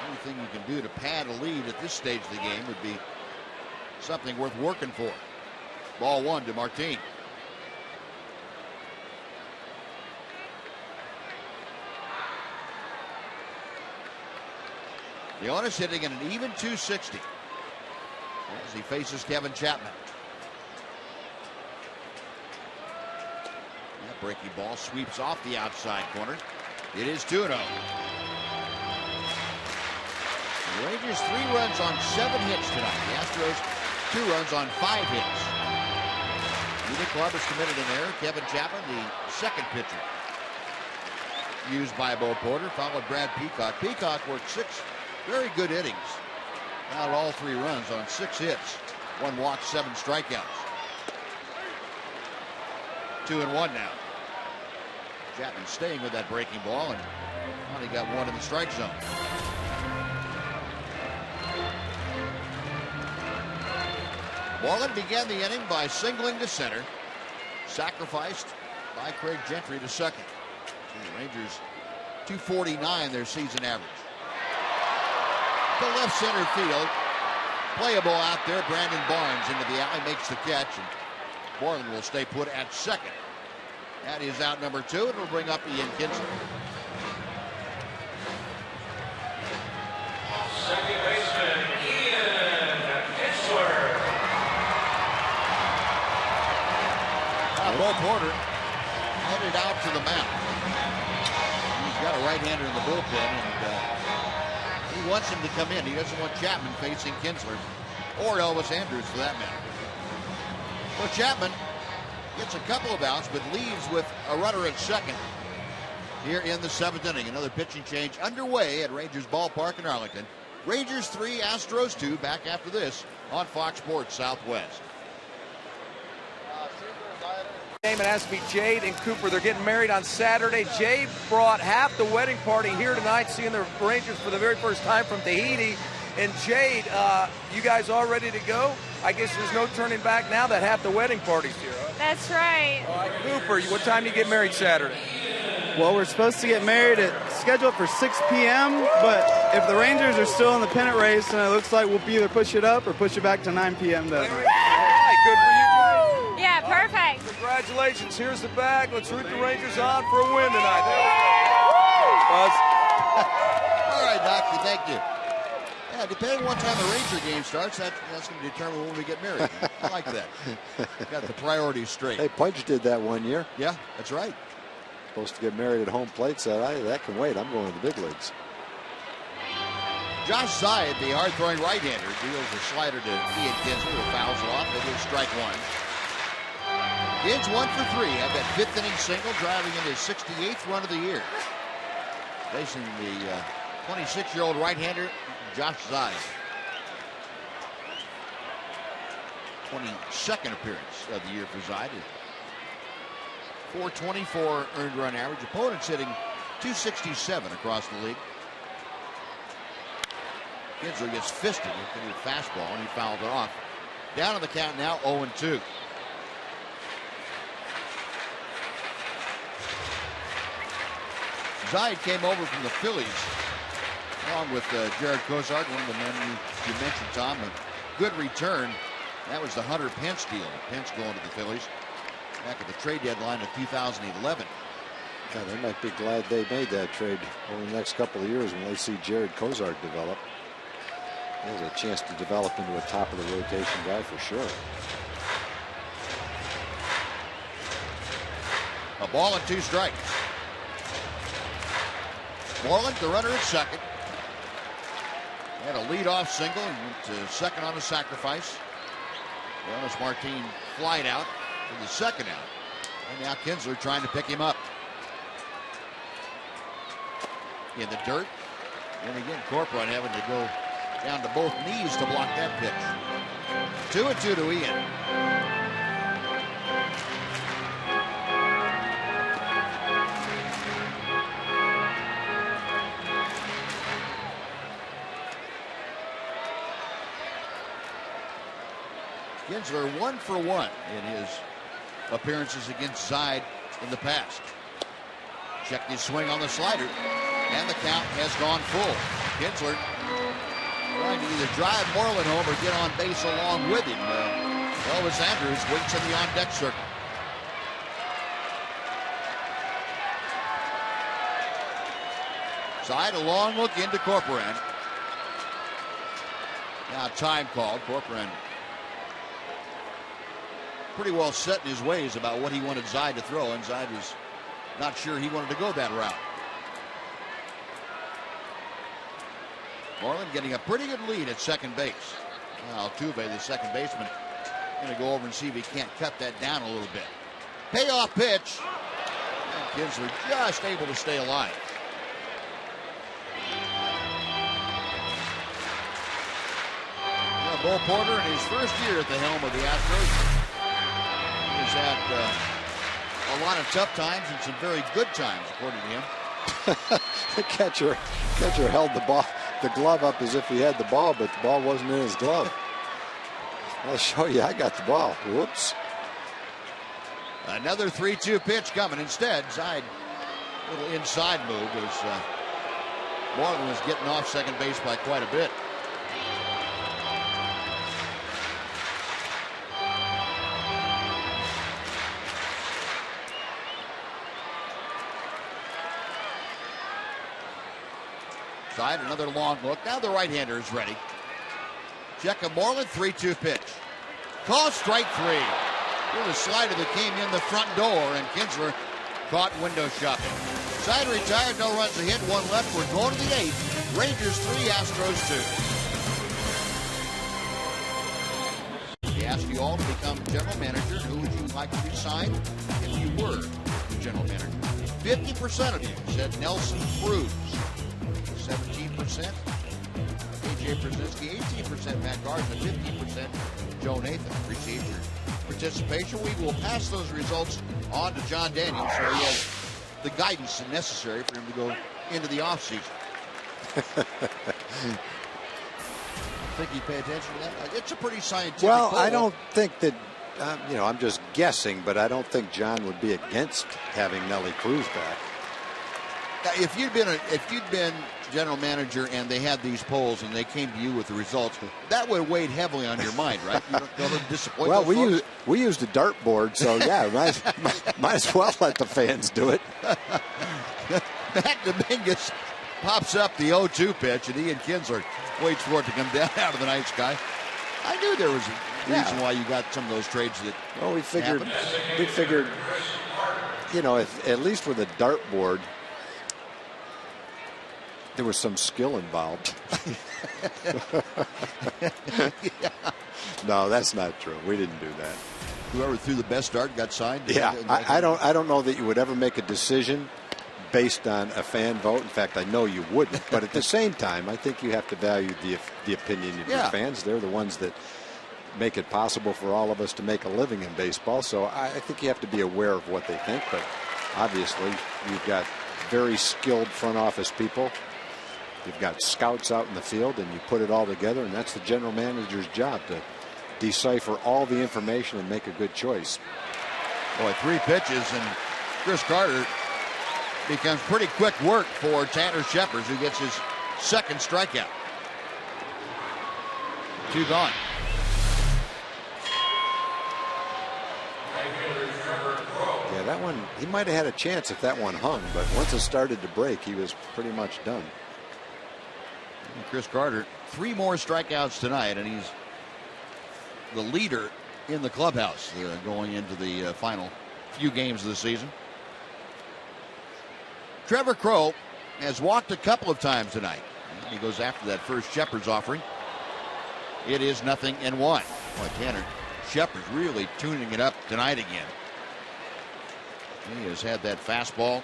only thing you can do to pad a lead at this stage of the game would be something worth working for. Ball 1 to Martin. Leonis hitting at an even 260 as he faces Kevin Chapman. That breaking ball sweeps off the outside corner. It is 2-0. The Rangers 3 runs on 7 hits tonight. The Astros 2 runs on 5 hits. Neither club has committed an error. Kevin Chapman, the second pitcher used by Bo Porter, followed Brad Peacock. Peacock worked 6 very good innings. Now all 3 runs on 6 hits. 1 walk, 7 strikeouts. 2-1 now. Chapman staying with that breaking ball and finally got 1 in the strike zone. Moreland began the inning by singling to center. Sacrificed by Craig Gentry to second. The Rangers 249 their season average. To left center field. Playable out there. Brandon Barnes into the alley, makes the catch, and Moreland will stay put at second. That is out number 2. It will bring up Ian Kinsler. Second baseman Ian Kinsler. Bo Porter headed out to the mound. He's got a right-hander in the bullpen, and he wants him to come in. He doesn't want Chapman facing Kinsler, or Elvis Andrus for that matter. So Chapman gets a couple of outs, but leaves with a runner at second here in the 7th inning. Another pitching change underway at Rangers Ballpark in Arlington. Rangers 3, Astros 2. Back after this on Fox Sports Southwest. It has to be Jade and Cooper. They're getting married on Saturday. Jade brought half the wedding party here tonight, seeing the Rangers for the very first time from Tahiti. And Jade, you guys all ready to go? I guess there's no turning back now that half the wedding party's here. Huh? That's right. All right, Cooper, what time do you get married Saturday? Well, we're supposed to get married scheduled for 6 p.m., but if the Rangers are still in the pennant race, then it looks like we'll either push it up or push it back to 9 p.m. That night. All right, good for you, Jade. Yeah, perfect. Congratulations. Here's the bag. Let's root the Rangers on for a win tonight. All right, Doctor, thank you. Yeah, depending on what time the Ranger game starts, that's going to determine when we get married. I like that. Got the priorities straight. Hey, Pudge did that one year. Yeah, that's right. Supposed to get married at home plate, said, that can wait. I'm going to the big leagues. Josh Zayed, the hard-throwing right-hander, deals a slider to Ian Kinsler, who fouls it off. It is strike 1. Kins 1 for 3. Had that 5th inning single, driving in his 68th run of the year. Facing the 26-year-old right-hander, Josh Zayed. 22nd appearance of the year for Zayed. 424 earned run average. Opponents hitting 267 across the league. Kinsler gets fisted with the new fastball, and he fouled it off. Down on the count now, 0-2. Zayed came over from the Phillies, along with Jared Cozart, one of the men you mentioned, Tom. A good return. That was the Hunter Pence deal. Pence going to the Phillies back at the trade deadline of 2011. Yeah, they might be glad they made that trade over the next couple of years when they see Jared Cozart develop. There's a chance to develop into a top of the rotation guy for sure. A ball and 2 strikes. Moreland, the runner at second. Had a leadoff single and went to second on a sacrifice. Leonis Martin flied out for the second out. And now Kinsler trying to pick him up. In the dirt. And again, Corcoran having to go down to both knees to block that pitch. 2-2 to Ian. Kinsler 1 for 1 in his appearances against Zide in the past. Checked his swing on the slider, and the count has gone full. Kinsler trying to either drive Moreland home or get on base along with him. Elvis Andrews waits in the on-deck circle. Side, a long look into Corcoran. Now time called. Corcoran pretty well set in his ways about what he wanted Zide to throw, and Zide was not sure he wanted to go that route. Moreland getting a pretty good lead at second base. Now Altuve, the second baseman, going to go over and see if he can't cut that down a little bit. Payoff pitch. And Kinsler just able to stay alive. Bo Porter, in his first year at the helm of the Astros, has had a lot of tough times and some very good times, according to him. The catcher held the glove up as if he had the ball, but the ball wasn't in his glove. I'll show you, I got the ball. Whoops. Another 3-2 pitch coming. Instead, Zide, a little inside move as Moreland was getting off second base by quite a bit. Side, another long look. Now the right-hander is ready. Check of Moreland, 3-2 pitch. Call strike 3. With a slider that came in the front door, and Kinsler caught window shopping. Side retired, no runs a hit, 1 left. We're going to the 8th. Rangers 3, Astros 2. They ask you all to become general manager. Who would you like to be signed if you were the general manager? 50% of you said Nelson Cruz. 17%, A.J. Brzezinski, 18% Matt Gardner, 15% Joe Nathan. Appreciate your participation. We will pass those results on to John Daniels so he has the guidance necessary for him to go into the offseason. I think you pay attention to that. It's a pretty scientific Well, poll. I don't think that, I'm just guessing, but I don't think John would be against having Nelly Cruz back. If you'd been general manager and they had these polls and they came to you with the results, that would have weighed heavily on your mind, right? You don't disappoint. Well, those we used a dartboard, so yeah, might as well let the fans do it. Matt Dominguez pops up the 0-2 pitch, and Ian Kinsler waits for it to come down out of the night sky. I knew there was a reason why you got some of those trades that. Well, we figured, if, at least with a dartboard, there was some skill involved. No, that's not true. We didn't do that. Whoever threw the best dart got signed. Yeah, I don't know that you would ever make a decision based on a fan vote. In fact, I know you wouldn't. But at the same time, I think you have to value the opinion of your fans. They're the ones that make it possible for all of us to make a living in baseball. So I think you have to be aware of what they think. But obviously, you've got very skilled front office people. You've got scouts out in the field, and you put it all together, and that's the general manager's job, to decipher all the information and make a good choice. Boy, 3 pitches, and Chris Carter becomes pretty quick work for Tanner Scheppers, who gets his second strikeout. 2 gone. Yeah, that one, he might have had a chance if that one hung, but once it started to break, he was pretty much done. Chris Carter, 3 more strikeouts tonight, and he's the leader in the clubhouse going into the final few games of the season. Trevor Crowe has walked a couple of times tonight. He goes after that first Scheppers offering. It is 0-1. Boy, Tanner Scheppers really tuning it up tonight again. He has had that fastball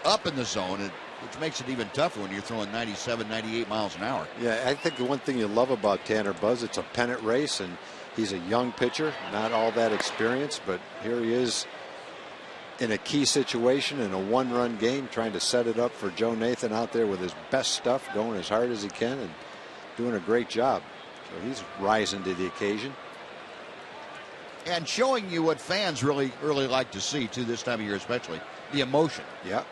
up in the zone, which makes it even tougher when you're throwing 97, 98 miles an hour. Yeah, I think the one thing you love about Tanner, Buzz, it's a pennant race, and he's a young pitcher, not all that experienced, but here he is in a key situation in a 1-run game, trying to set it up for Joe Nathan out there with his best stuff, going as hard as he can and doing a great job. So he's rising to the occasion. And showing you what fans really like to see, too, this time of year especially, the emotion. Yeah.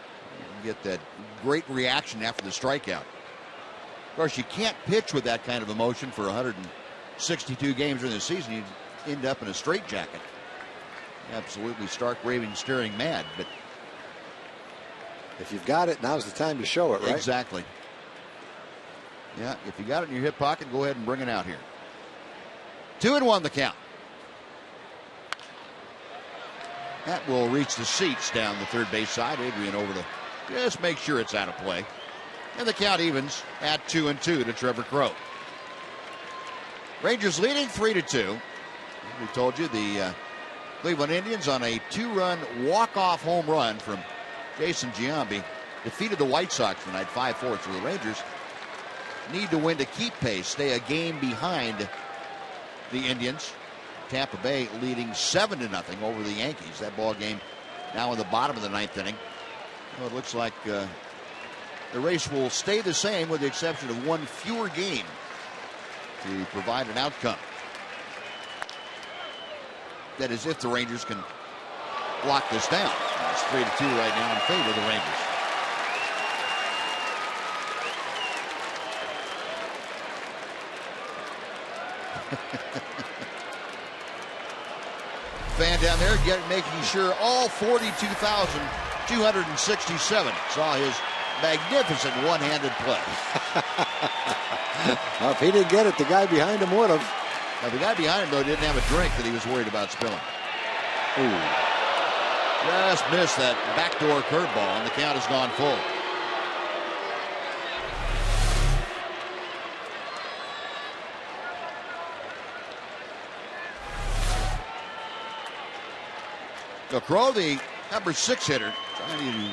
You get that great reaction after the strikeout. Of course, you can't pitch with that kind of emotion for 162 games during the season. You end up in a straitjacket. Absolutely stark, raving, staring mad. But if you've got it, now's the time to show it, right? Exactly. Yeah, if you got it in your hip pocket, go ahead and bring it out here. 2-1 the count. That will reach the seats down the third base side. Adrian over to just make sure it's out of play. And the count evens at 2-2 to Trevor Crowe. Rangers leading 3-2. We told you the Cleveland Indians on a 2-run walk-off home run from Jason Giambi defeated the White Sox tonight 5-4. So the Rangers need to win to keep pace, stay a game behind the Indians. Tampa Bay leading 7-0 over the Yankees. That ball game now in the bottom of the ninth inning. Well, it looks like the race will stay the same with the exception of one fewer game to provide an outcome. That is if the Rangers can lock this down. It's 3-2 right now in favor of the Rangers. Fan down there making sure all 42,267 saw his magnificent one-handed play. Well, if he didn't get it, the guy behind him would have. Now, the guy behind him, though, didn't have a drink that he was worried about spilling. Ooh. Just missed that backdoor curveball, and the count has gone full. So Crowe, the number 6 hitter, trying to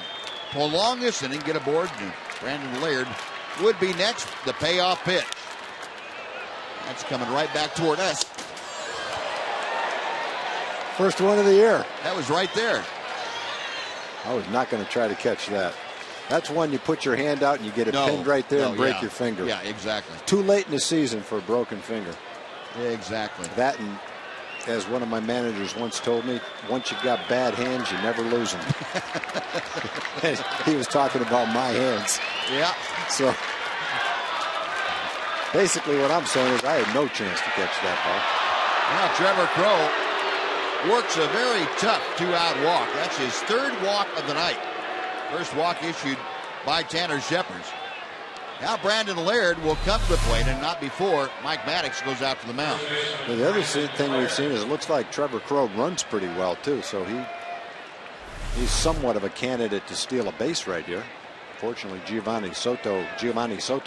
prolong this inning, get aboard. And Brandon Laird would be next. The payoff pitch. That's coming right back toward us. First one of the year. That was right there. I was not going to try to catch that. That's one you put your hand out and you get it pinned right there and break your finger. Yeah, exactly. Too late in the season for a broken finger. Exactly. That, and as one of my managers once told me, once you've got bad hands, you never lose them. He was talking about my hands. Yeah. So basically what I'm saying is I had no chance to catch that ball. Now Trevor Crowe works a very tough 2-out walk. That's his 3rd walk of the night. First walk issued by Tanner Shepard. Now Brandon Laird will come to the plate, and not before Mike Maddox goes out to the mound. Well, the other thing we've seen is it looks like Trevor Crowe runs pretty well too, so he's somewhat of a candidate to steal a base right here. Fortunately, Giovanni Soto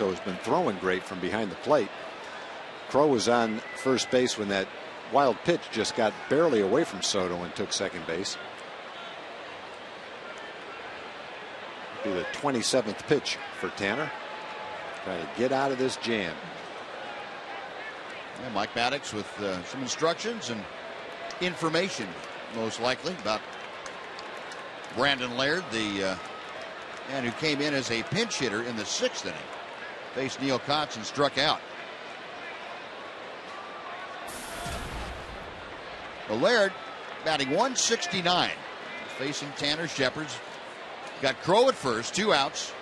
has been throwing great from behind the plate. Crowe was on first base when that wild pitch just got barely away from Soto and took second base. It'll be the 27th pitch for Tanner. Trying to get out of this jam. Yeah, Mike Maddox with some instructions and information, most likely, about Brandon Laird, the man who came in as a pinch hitter in the 6th inning. Faced Neil Kotz and struck out. Well, Laird batting 169. Facing Tanner Shepard. Got Crowe at first, 2 outs.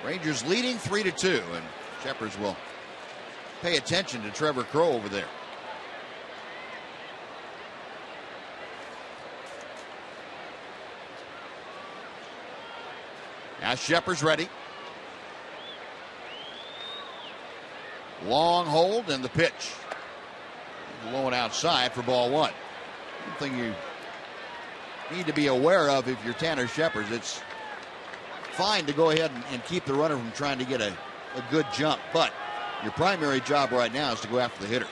Rangers leading 3-2, and Shepard will pay attention to Trevor Crowe over there. Now Shepard's ready. Long hold and the pitch. Low and outside for ball 1. One thing you need to be aware of if you're Tanner Shepard, it's fine to go ahead and keep the runner from trying to get a good jump, but your primary job right now is to go after the hitter.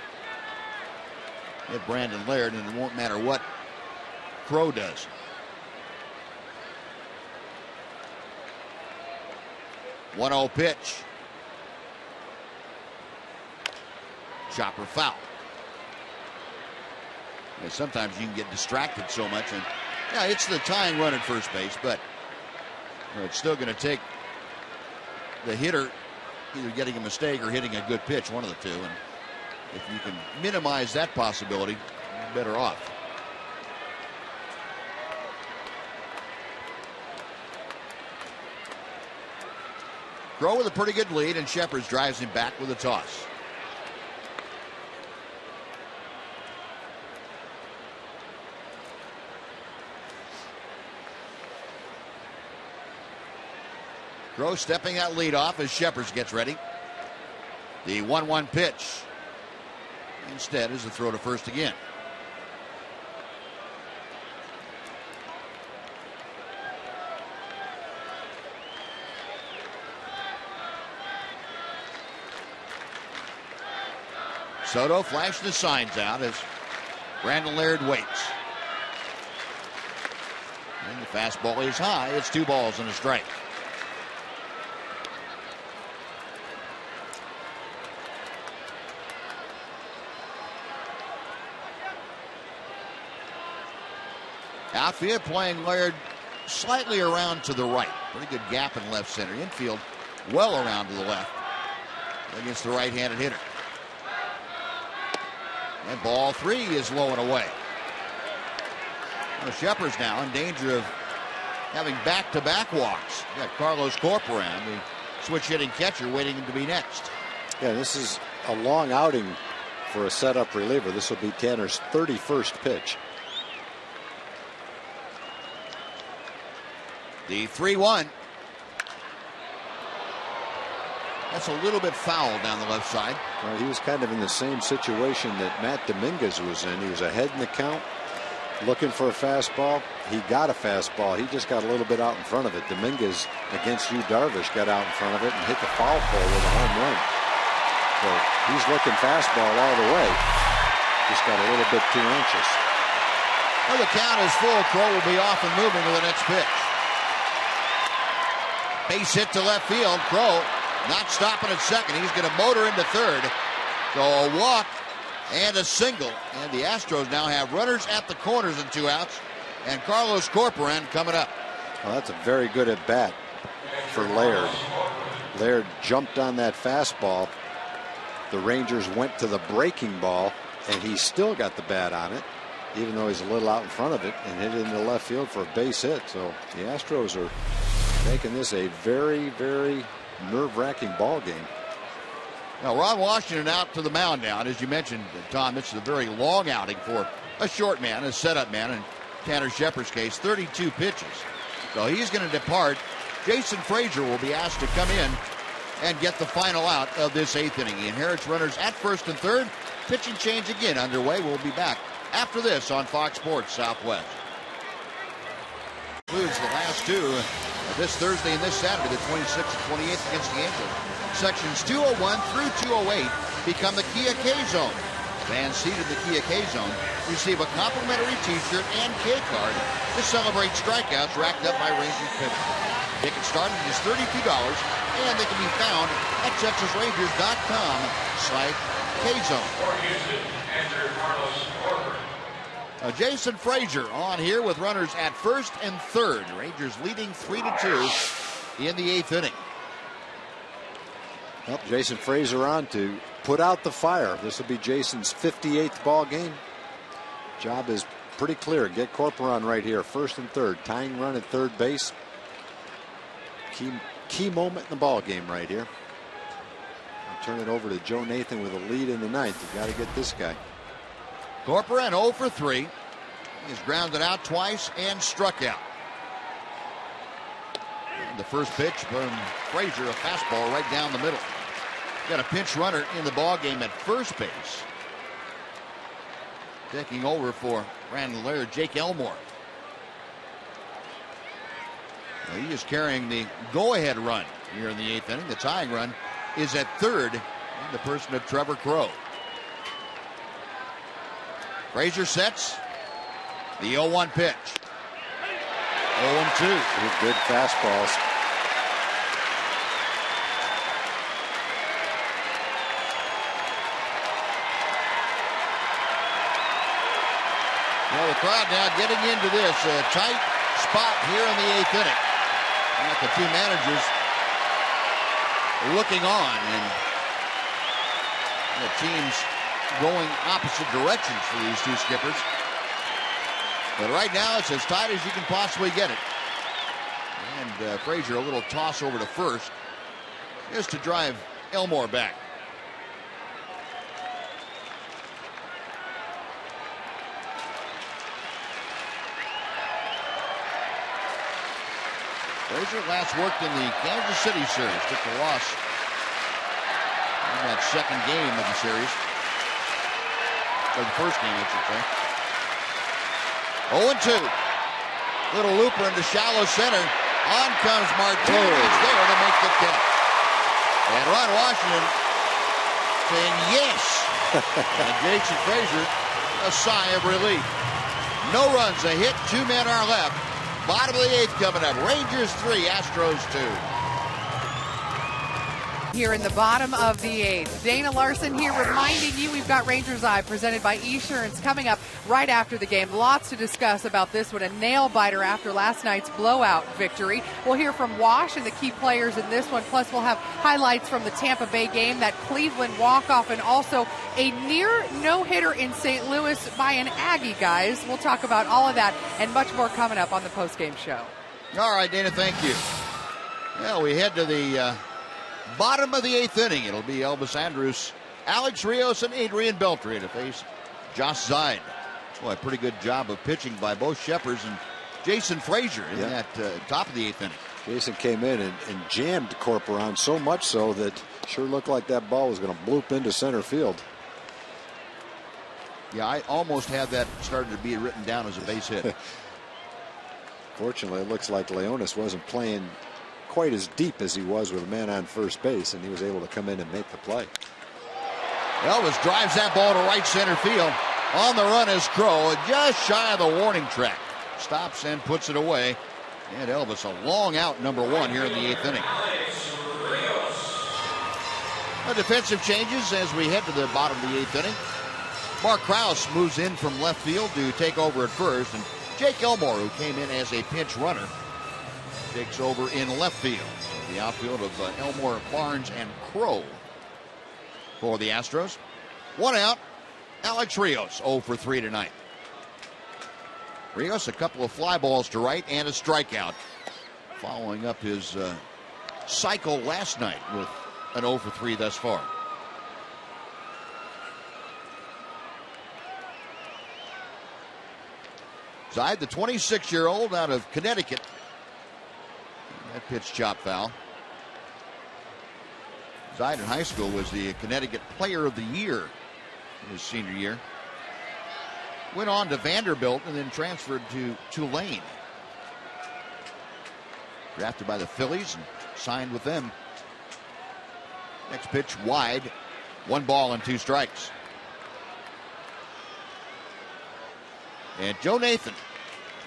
Hit Brandon Laird, and it won't matter what Crowe does. One 1-0 pitch. Chopper foul. And sometimes you can get distracted so much, and yeah, it's the tying run at first base, but it's still going to take the hitter either getting a mistake or hitting a good pitch, one of the two. And if you can minimize that possibility, you're better off. Crow with a pretty good lead, and Shepard drives him back with a toss. Crow stepping that lead off as Shepard gets ready. The 1-1 pitch. Instead is a throw to first again. Soto flashed the signs out as Brandon Laird waits. And the fastball is high. It's 2 balls and a strike. Outfield playing Laird slightly around to the right. Pretty good gap in left center. Infield well around to the left against the right-handed hitter. And ball 3 is low and away. Well, Shepard's now in danger of having back-to-back walks. You got Carlos Corporan, the switch-hitting catcher, waiting to be next. Yeah, this is a long outing for a setup reliever. This will be Tanner's 31st pitch. The 3-1. That's a little bit foul down the left side. Well, he was kind of in the same situation that Matt Dominguez was in. He was ahead in the count, looking for a fastball. He got a fastball. He just got a little bit out in front of it. Dominguez against Yu Darvish got out in front of it and hit the foul pole with a home run. So he's looking fastball all the way. Just got a little bit too anxious. Well, the count is full. Crow will be off and moving to the next pitch. Base hit to left field. Crow not stopping at second. He's going to motor into third. So a walk and a single. And the Astros now have runners at the corners and 2 outs. And Carlos Corporan coming up. Well, that's a very good at bat for Laird. Laird jumped on that fastball. The Rangers went to the breaking ball, and he still got the bat on it, even though he's a little out in front of it, and hit it into left field for a base hit. So the Astros are making this a very, very nerve-wracking ball game. Now, Ron Washington out to the mound now. And as you mentioned, Tom, this is a very long outing for a short man, a setup man, in Tanner Shepard's case, 32 pitches. So he's going to depart. Jason Frazier will be asked to come in and get the final out of this 8th inning. He inherits runners at first and third. Pitching change again underway. We'll be back after this on Fox Sports Southwest. Includes the last 2 this Thursday and this Saturday, the 26th and 28th against the Angels. Sections 201 through 208 become the Kia K-Zone. Fans seated in the Kia K-Zone receive a complimentary T-shirt and K-card to celebrate strikeouts racked up by Rangers pitchers. Tickets start at just $32, and they can be found at TexasRangers.com/K-Zone. Jason Frazier on here with runners at first and third. Rangers leading 3-2 in the 8th inning. Well, Jason Frazier on to put out the fire. This will be Jason's 58th ball game. Job is pretty clear. Get Corporan right here, first and third. Tying run at third base. Key moment in the ball game right here. I'll turn it over to Joe Nathan with a lead in the 9th. You got to get this guy. Corporan 0 for 3. He's grounded out twice and struck out. And the first pitch from Frazier, a fastball right down the middle. Got a pinch runner in the ball game at first base. Taking over for Brandon Laird, Jake Elmore. Now he is carrying the go-ahead run here in the 8th inning. The tying run is at third in the person of Trevor Crow. Frazier sets the 0-1 pitch. 0-2. Good fastballs. Well, the crowd now getting into this tight spot here in the 8th inning. And the 2 managers looking on, and the teams going opposite directions for these 2 skippers. But right now it's as tight as you can possibly get it. And Frazier a little toss over to first. is to drive Elmore back. Frazier last worked in the Kansas City series. Took the loss in that second game of the series. Or the first game, I should say. 0-2. Little looper into shallow center. On comes Martinez there to make the catch. And Ron Washington saying yes. And Jason Frazier, a sigh of relief. No runs, a hit, 2 men are left. Bottom of the 8th coming up. Rangers 3, Astros 2. Here in the bottom of the 8th. Dana Larson here reminding you we've got Rangers Eye presented by Esurance coming up right after the game. Lots to discuss about this one. A nail-biter after last night's blowout victory. We'll hear from Wash and the key players in this one. Plus, we'll have highlights from the Tampa Bay game, that Cleveland walk-off, and also a near no-hitter in St. Louis by an Aggie, guys. We'll talk about all of that and much more coming up on the post-game show. All right, Dana, thank you. Well, we head to the bottom of the 8th inning. It'll be Elvis Andrus, Alex Rios, and Adrian Beltre to face Josh Zeid. Boy, a pretty good job of pitching by both Sheppers and Jason Frazier in that top of the 8th inning. Jason came in and jammed Corporon so much so that sure looked like that ball was going to bloop into center field. Yeah, I almost had that started to be written down as a base hit. Fortunately, it looks like Leonis wasn't playing quite as deep as he was with a man on first base, and he was able to come in and make the play. Elvis drives that ball to right center field. On the run is Crow, just shy of the warning track. Stops and puts it away. And Elvis a long out, number 1 here in the 8th inning. The defensive changes as we head to the bottom of the 8th inning. Mark Krause moves in from left field to take over at first, and Jake Elmore, who came in as a pinch runner, takes over in left field. So the outfield of Elmore, Barnes, and Crow for the Astros. 1 out. Alex Rios 0 for 3 tonight. Rios a couple of fly balls to right and a strikeout, following up his cycle last night with an 0 for 3 thus far. Zeid, the 26-year-old out of Connecticut. That pitch chopped foul. Zeid in high school was the Connecticut Player of the Year in his senior year. Went on to Vanderbilt and then transferred to Tulane. Drafted by the Phillies and signed with them. Next pitch wide. 1 ball and 2 strikes. And Joe Nathan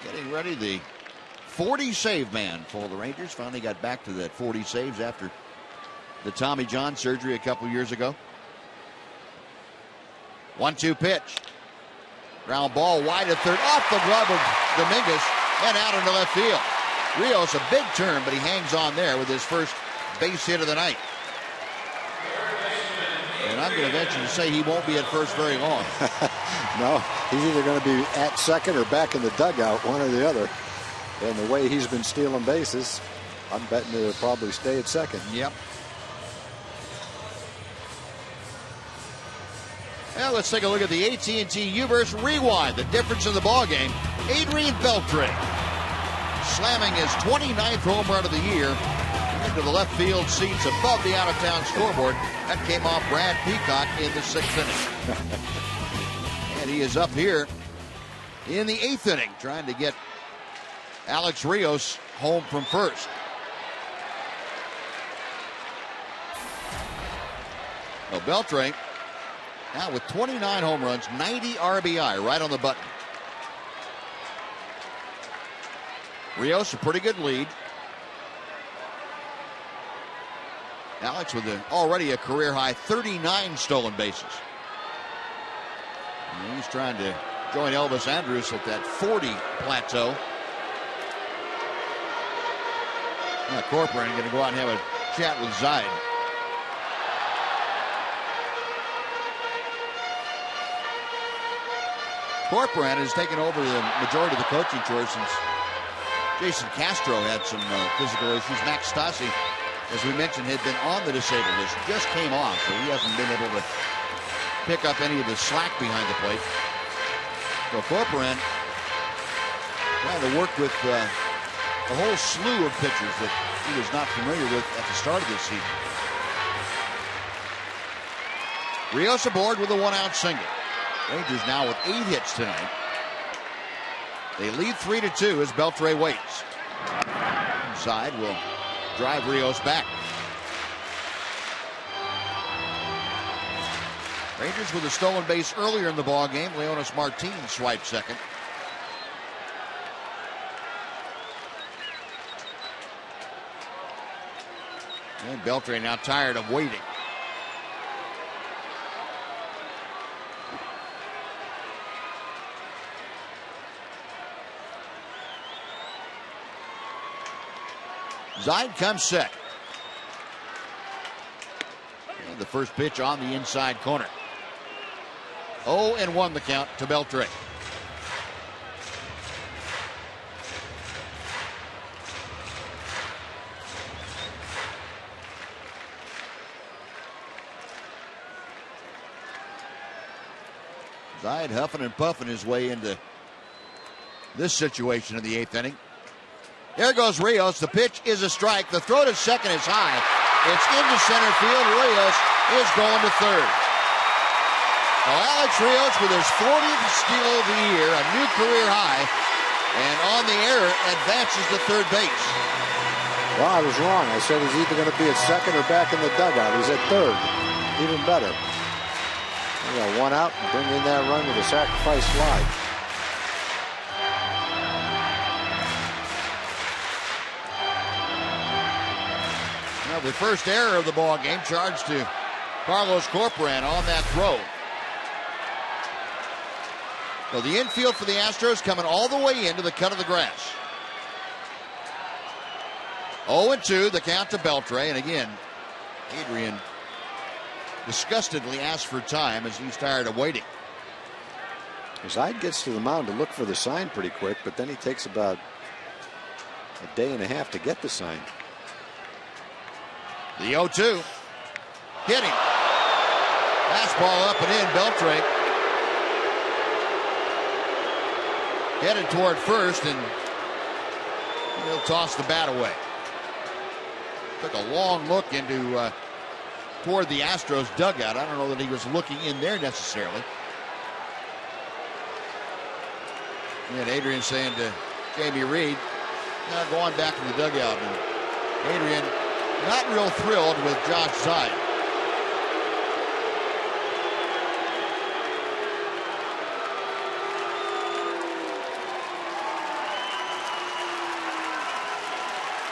getting ready, the 40 save man for the Rangers. Finally got back to that 40 saves after the Tommy John surgery a couple years ago. 1-2 pitch. Ground ball wide at third, off the glove of Dominguez and out into left field. Rios a big turn, but he hangs on there with his first base hit of the night. And I'm going to venture to say he won't be at first very long. No, he's either going to be at second or back in the dugout, one or the other. And the way he's been stealing bases, I'm betting he'll probably stay at second. Yep. Well, let's take a look at the AT&T U-verse rewind. The difference in the ballgame. Adrian Beltre slamming his 29th home run of the year into the left field seats above the out-of-town scoreboard. That came off Brad Peacock in the 6th inning. And he is up here in the 8th inning trying to get Alex Rios home from first. Well, Beltre now with 29 home runs, 90 RBI, right on the button. Rios a pretty good lead. Alex with already a career-high 39 stolen bases. And he's trying to join Elvis Andrus at that 40 plateau. Now Corcoran going to go out and have a chat with Zeid. Corcoran has taken over the majority of the coaching chores since Jason Castro had some physical issues. Max Stassi as we mentioned, had been on the disabled list, just came off, so he hasn't been able to pick up any of the slack behind the plate. So Corcoran trying to work with a whole slew of pitchers that he was not familiar with at the start of this season. Rios aboard with a one-out single. Rangers now with 8 hits tonight. They lead 3-2 as Beltre waits. Inside will drive Rios back. Rangers with a stolen base earlier in the ball game. Leonis Martin swiped second. And Beltre now tired of waiting. Zide comes set. And the first pitch on the inside corner. 0-1 the count to Beltre. Zide huffing and puffing his way into this situation in the 8th inning. There goes Rios. The pitch is a strike. The throw to second is high. It's into center field. Rios is going to third. Now Alex Rios with his 40th steal of the year, a new career high, and on the error advances to third base. Well, I was wrong. I said he's either going to be at second or back in the dugout. He's at third. Even better. We got one out and bring in that run with a sacrifice fly. The first error of the ball game charged to Carlos Corcoran on that throw. So the infield for the Astros coming all the way into the cut of the grass. 0-2 the count to Beltre, and again Adrian disgustedly asked for time as he's tired of waiting. Zide gets to the mound to look for the sign pretty quick, but then he takes about a day and a half to get the sign. The 0-2. Hit him. Fastball up and in. Beltre headed toward first, and he'll toss the bat away. Took a long look into toward the Astros dugout. I don't know that he was looking in there necessarily. And Adrian saying to Jamie Reed, go on back to the dugout. And Adrian not real thrilled with Josh Zide.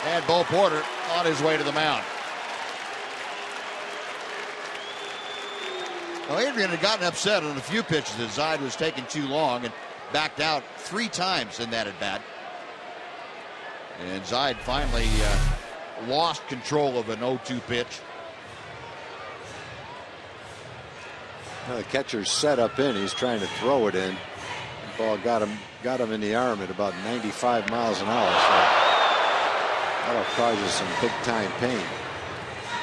And Bo Porter on his way to the mound. Well, Adrian had gotten upset on a few pitches as Zide was taking too long and backed out 3 times in that at bat. And Zide finally lost control of an 0-2 pitch. Now the catcher's set up in. He's trying to throw it in. The ball got him in the arm at about 95 miles an hour. So that'll cause you some big time pain.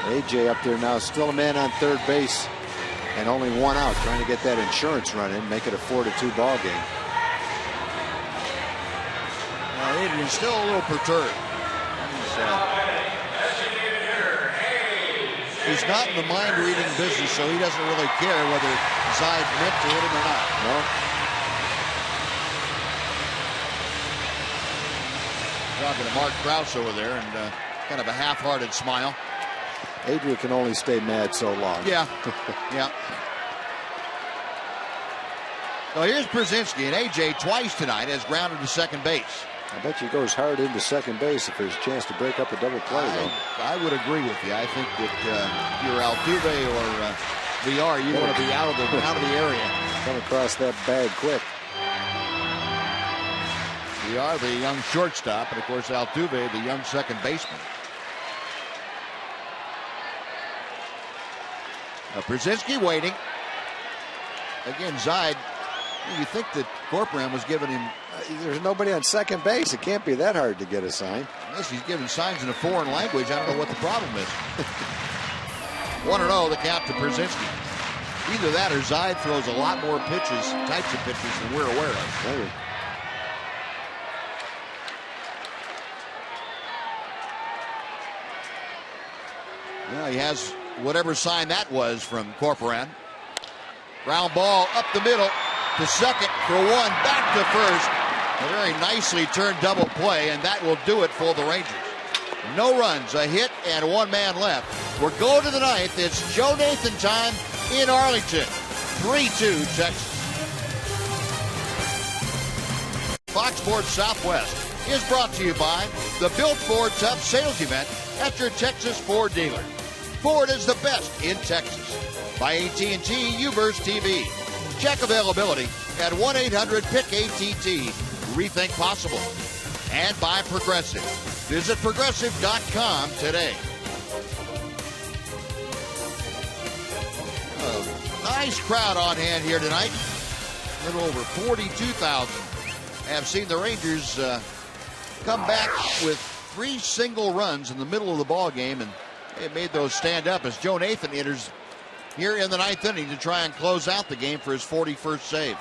AJ up there now, still a man on third base, and only 1 out, trying to get that insurance run in, make it a 4-2 ball game. Now Adrian's still a little perturbed. He's not in the mind-reading business, so he doesn't really care whether Zide meant to hit him or not. No. Talking to Mark Krause over there, and kind of a half-hearted smile. Adrian can only stay mad so long. Yeah, yeah. So here's Brzezinski, and AJ twice tonight has grounded to second base. I bet you goes hard into second base if there's a chance to break up a double play, though. I would agree with you. I think that if you're Altuve or VR, you want to be out of the area. Come across that bag quick. VR, the young shortstop, and of course Altuve, the young second baseman. Brzezinski waiting. Again, Zide, you think that Corcoran was giving him there's nobody on second base. It can't be that hard to get a sign. Unless he's giving signs in a foreign language, I don't know what the problem is. 1-0 the count to Brzezinski. Either that or Zide throws a lot more pitches, types of pitches than we're aware of. Maybe. Well, he has whatever sign that was from Corcoran. Ground ball up the middle to second for one, back to first. A very nicely turned double play, and that will do it for the Rangers. No runs, a hit, and one man left. We're going to the ninth. It's Joe Nathan time in Arlington. 3-2 Texas. Fox Sports Southwest is brought to you by the Built Ford Tough Sales Event at your Texas Ford dealer. Ford is the best in Texas. By AT&T U-verse TV. Check availability at 1-800-PICK-ATT. Rethink possible. And by Progressive. Visit Progressive.com today. Nice crowd on hand here tonight. A little over 42,000 have seen the Rangers come back with 3 single runs in the middle of the ball game, and they made those stand up as Joe Nathan enters here in the 9th inning to try and close out the game for his 41st save.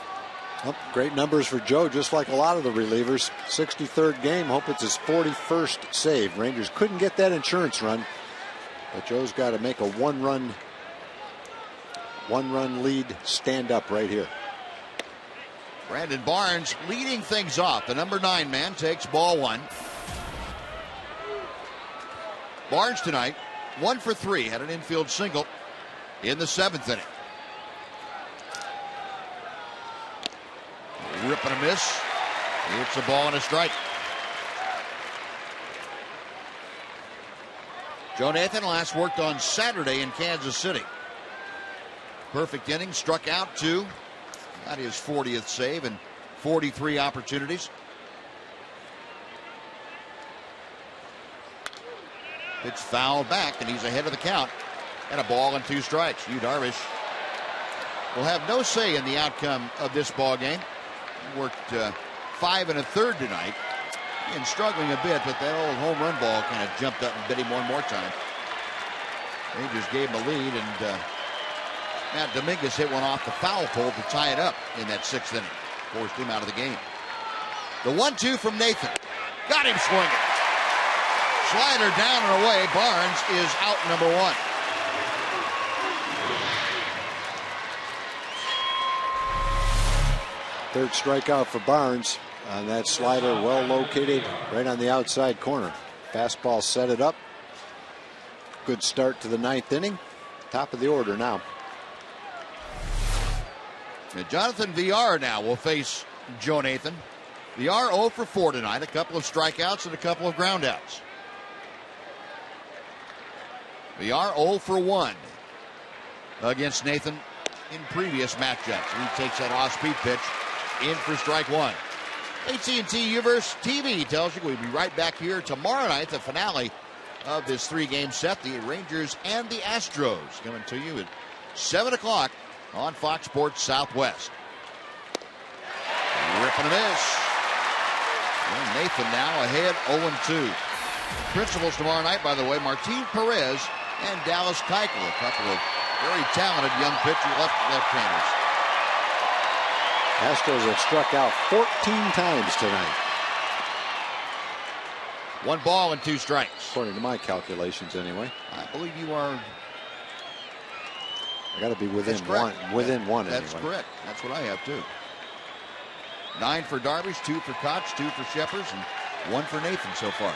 Well, great numbers for Joe, just like a lot of the relievers. 63rd game. Hope it's his 41st save. Rangers couldn't get that insurance run, but Joe's got to make a one-run lead stand up right here. Brandon Barnes leading things off. The number 9 man takes ball 1. Barnes tonight 1 for 3, had an infield single in the 7th inning. Rip and a miss. It's a ball and a strike. Joe Nathan last worked on Saturday in Kansas City. Perfect inning, struck out 2. Got his 40th save and 43 opportunities. Pitch fouled back, and he's ahead of the count. And a ball and 2 strikes. Yu Darvish will have no say in the outcome of this ball game. Worked 5 1/3 tonight, and struggling a bit, but that old home run ball kind of jumped up and bit him one more time. Rangers gave him a lead, and Matt Dominguez hit one off the foul pole to tie it up in that 6th inning. Forced him out of the game. The 1-2 from Nathan. Got him swinging. Slider down and away. Barnes is out number 1. Third strikeout for Barnes on that slider, well located right on the outside corner. Fastball set it up. Good start to the 9th inning. Top of the order now. And Jonathan Villar now will face Joe Nathan. Villar 0 for 4 tonight. A couple of strikeouts and a couple of groundouts. Villar 0 for 1 against Nathan in previous matchups. He takes that off-speed pitch in for strike 1. AT&T U-verse TV tells you we'll be right back here tomorrow night, the finale of this 3-game set. The Rangers and the Astros coming to you at 7 o'clock on Fox Sports Southwest. Rip and a miss. And Nathan now ahead 0-2. Principals tomorrow night, by the way, Martin Perez and Dallas Keuchel, a couple of very talented young pitcher left-handers. Astros have struck out 14 times tonight. 1 ball and 2 strikes. According to my calculations, anyway. I believe you are. I got to be within one. Within one. That's anyway. correct. That's what I have too. 9 for Darvish, 2 for Koch, 2 for Sheppers, and 1 for Nathan so far.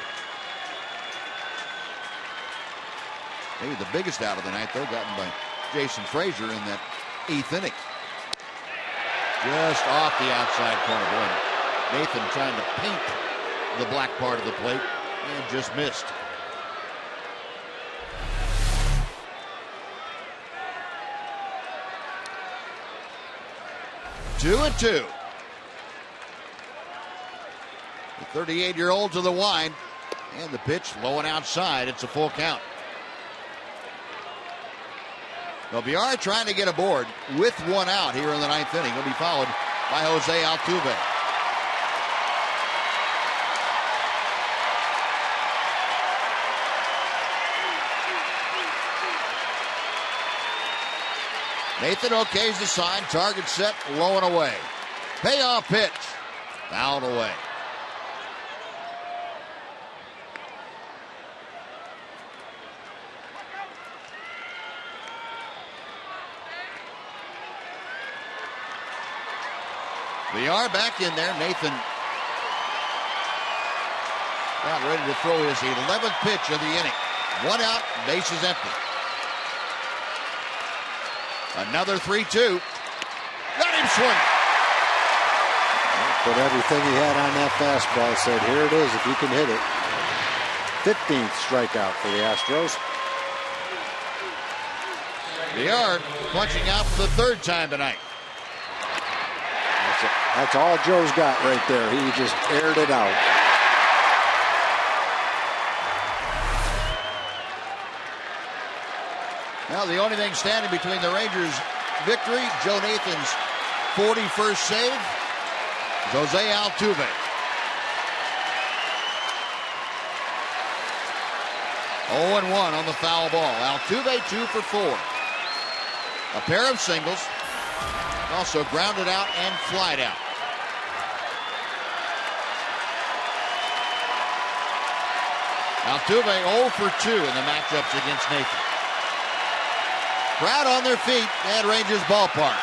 Maybe the biggest out of the night, though, gotten by Jason Frazier in that 8th inning. Just off the outside corner. Boy, Nathan trying to paint the black part of the plate and just missed. Two and 2. The 38-year-old to the wind, and the pitch low and outside. It's a full count. Well, Villar trying to get aboard with 1 out here in the 9th inning. He'll be followed by Jose Altuve. Nathan okays the sign. Target set, low and away. Payoff pitch. Fouled away. We are back in there. Nathan got ready to throw his 11th pitch of the inning. 1 out, bases empty. Another 3-2. Got him swinging. Put everything he had on that fastball. Said, here it is if you can hit it. 15th strikeout for the Astros. They are punching out for the 3rd time tonight. That's all Joe's got right there. He just aired it out. Now the only thing standing between the Rangers' victory, Joe Nathan's 41st save, Jose Altuve. Oh, 1 on the foul ball. Altuve 2 for 4. A pair of singles. Also grounded out and flied out. Altuve 0 for 2 in the matchups against Nathan. Crowd on their feet at Rangers ballpark.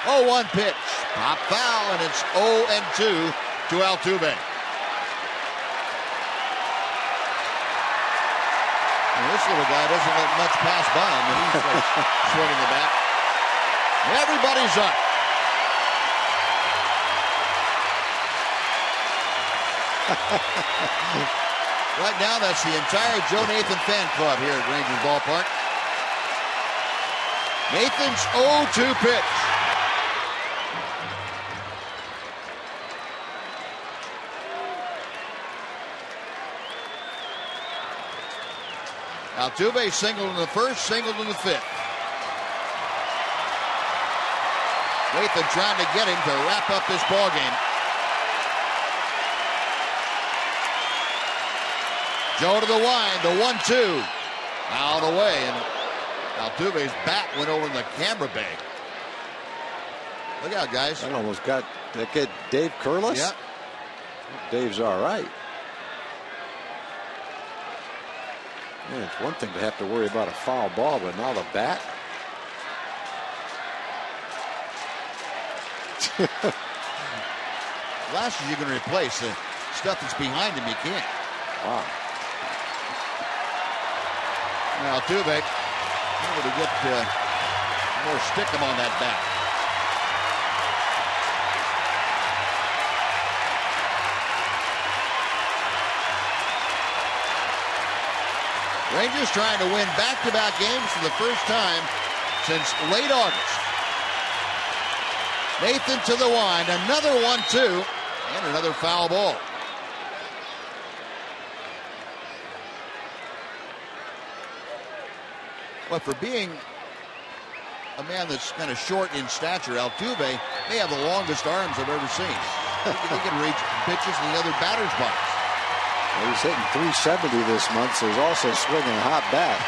0-1 pitch. Pop foul, and it's 0-2 to Altuve. And this little guy doesn't let much pass by him when he's swinging the bat. Everybody's up. Right now, that's the entire Joe Nathan fan club here at Rangers ballpark. Nathan's 0-2 pitch. Altuve singled in the 1st, singled in the 5th. Nathan trying to get him to wrap up this ball game. Joe to the wind, the 1-2. Out of the way, and Altuve's bat went over in the camera bag. Look out, guys. That almost got that kid Dave Curlis. Yeah. Dave's all right. Man, it's one thing to have to worry about a foul ball, but now the bat. Glasses you can replace. The stuff that's behind him, you can't. Wow. Now, Altuve able to get more stickum on that bat. Rangers trying to win back-to-back games for the first time since late August. Nathan to the wind, another 1-2, and another foul ball. But for being a man that's kind of short in stature, Altuve may have the longest arms I've ever seen. He can reach pitches in the other batter's box. Well, he's hitting 370 this month, so he's also swinging a hot bat.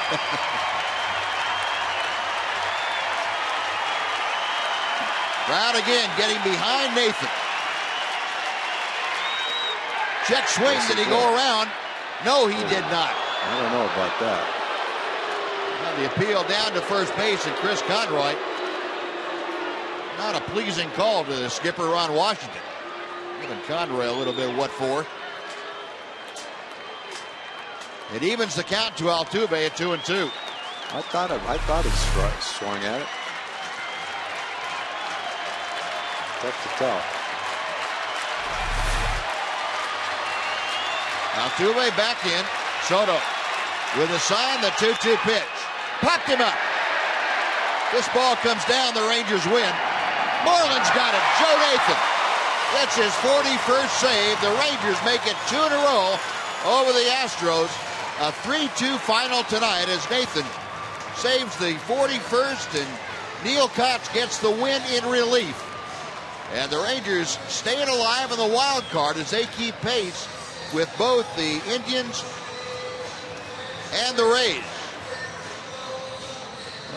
Crowd again getting behind Nathan. Check swing. Yes, did he go around? No, he did not. I don't know about that. Now the appeal down to first base, and Chris Conroy. Not a pleasing call to the skipper, Ron Washington. Giving Conroy a little bit of what for. It evens the count to Altuve at 2-2. I thought he swung at it. Tough to tell. Altuve back in. Soto with a sign, the 2-2 pitch. Popped him up. This ball comes down. The Rangers win. Moreland's got it. Joe Nathan. That's his 41st save. The Rangers make it 2 in a row over the Astros. A 3-2 final tonight as Nathan saves the 41st and Neil Kotz gets the win in relief. And the Rangers staying alive in the wild card as they keep pace with both the Indians and the Rays.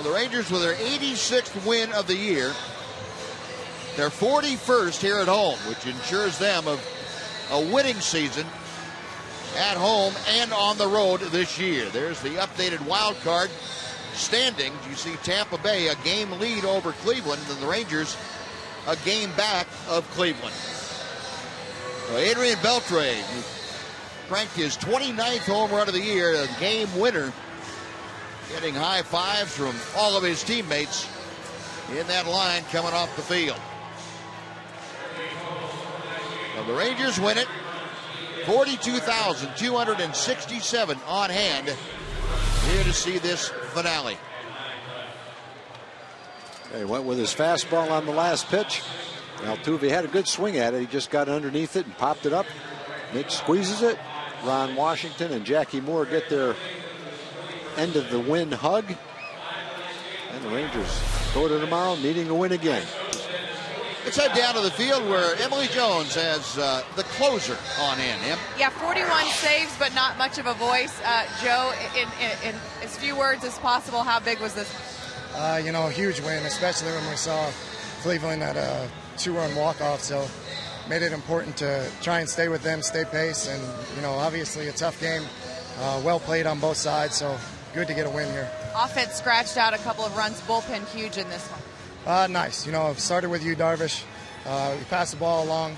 Well, the Rangers with their 86th win of the year. Their 41st here at home, which ensures them of a winning season at home and on the road this year. There's the updated wild card standings. You see Tampa Bay a game lead over Cleveland, and the Rangers a game back of Cleveland. So Adrian Beltre cranked his 29th home run of the year, a game winner, getting high fives from all of his teammates in that line coming off the field. Now the Rangers win it. 42,267 on hand here to see this finale. He went with his fastball on the last pitch. Altuve had a good swing at it. He just got underneath it and popped it up. Nick squeezes it. Ron Washington and Jackie Moore get their end of the win hug. And the Rangers go to tomorrow needing to win again. Let's head down to the field where Emily Jones has the closer on hand. Yeah, 41 saves, but not much of a voice. Joe, in as few words as possible, how big was this? A huge win, especially when we saw Cleveland at a 2-run walk-off. So made it important to try and stay with them, stay pace, and obviously a tough game. Well played on both sides, so good to get a win here. Offense scratched out a couple of runs, bullpen huge in this one. Nice. Started with you, Darvish. We passed the ball along.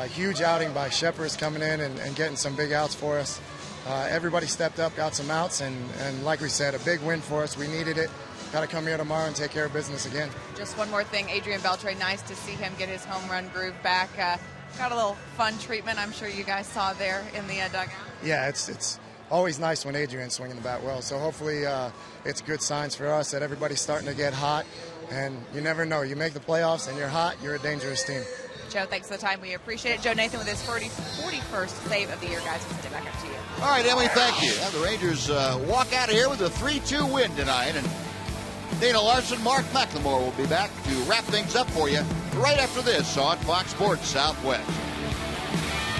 Huge outing by Sheppers coming in and getting some big outs for us. Everybody stepped up, got some outs, and like we said, a big win for us. We needed it. Got to come here tomorrow and take care of business again. Just one more thing, Adrian Beltre, nice to see him get his home run groove back. Got a little fun treatment I'm sure you guys saw there in the dugout. Yeah, it's always nice when Adrian's swinging the bat well. So hopefully it's good signs for us that everybody's starting to get hot. And you never know. You make the playoffs and you're hot, you're a dangerous team. Joe, thanks for the time. We appreciate it. Joe Nathan with his 41st save of the year, guys. We'll send it back up to you. All right, Emily, thank you. And the Rangers walk out of here with a 3-2 win tonight. And Dana Larson, Mark McLemore will be back to wrap things up for you right after this on Fox Sports Southwest.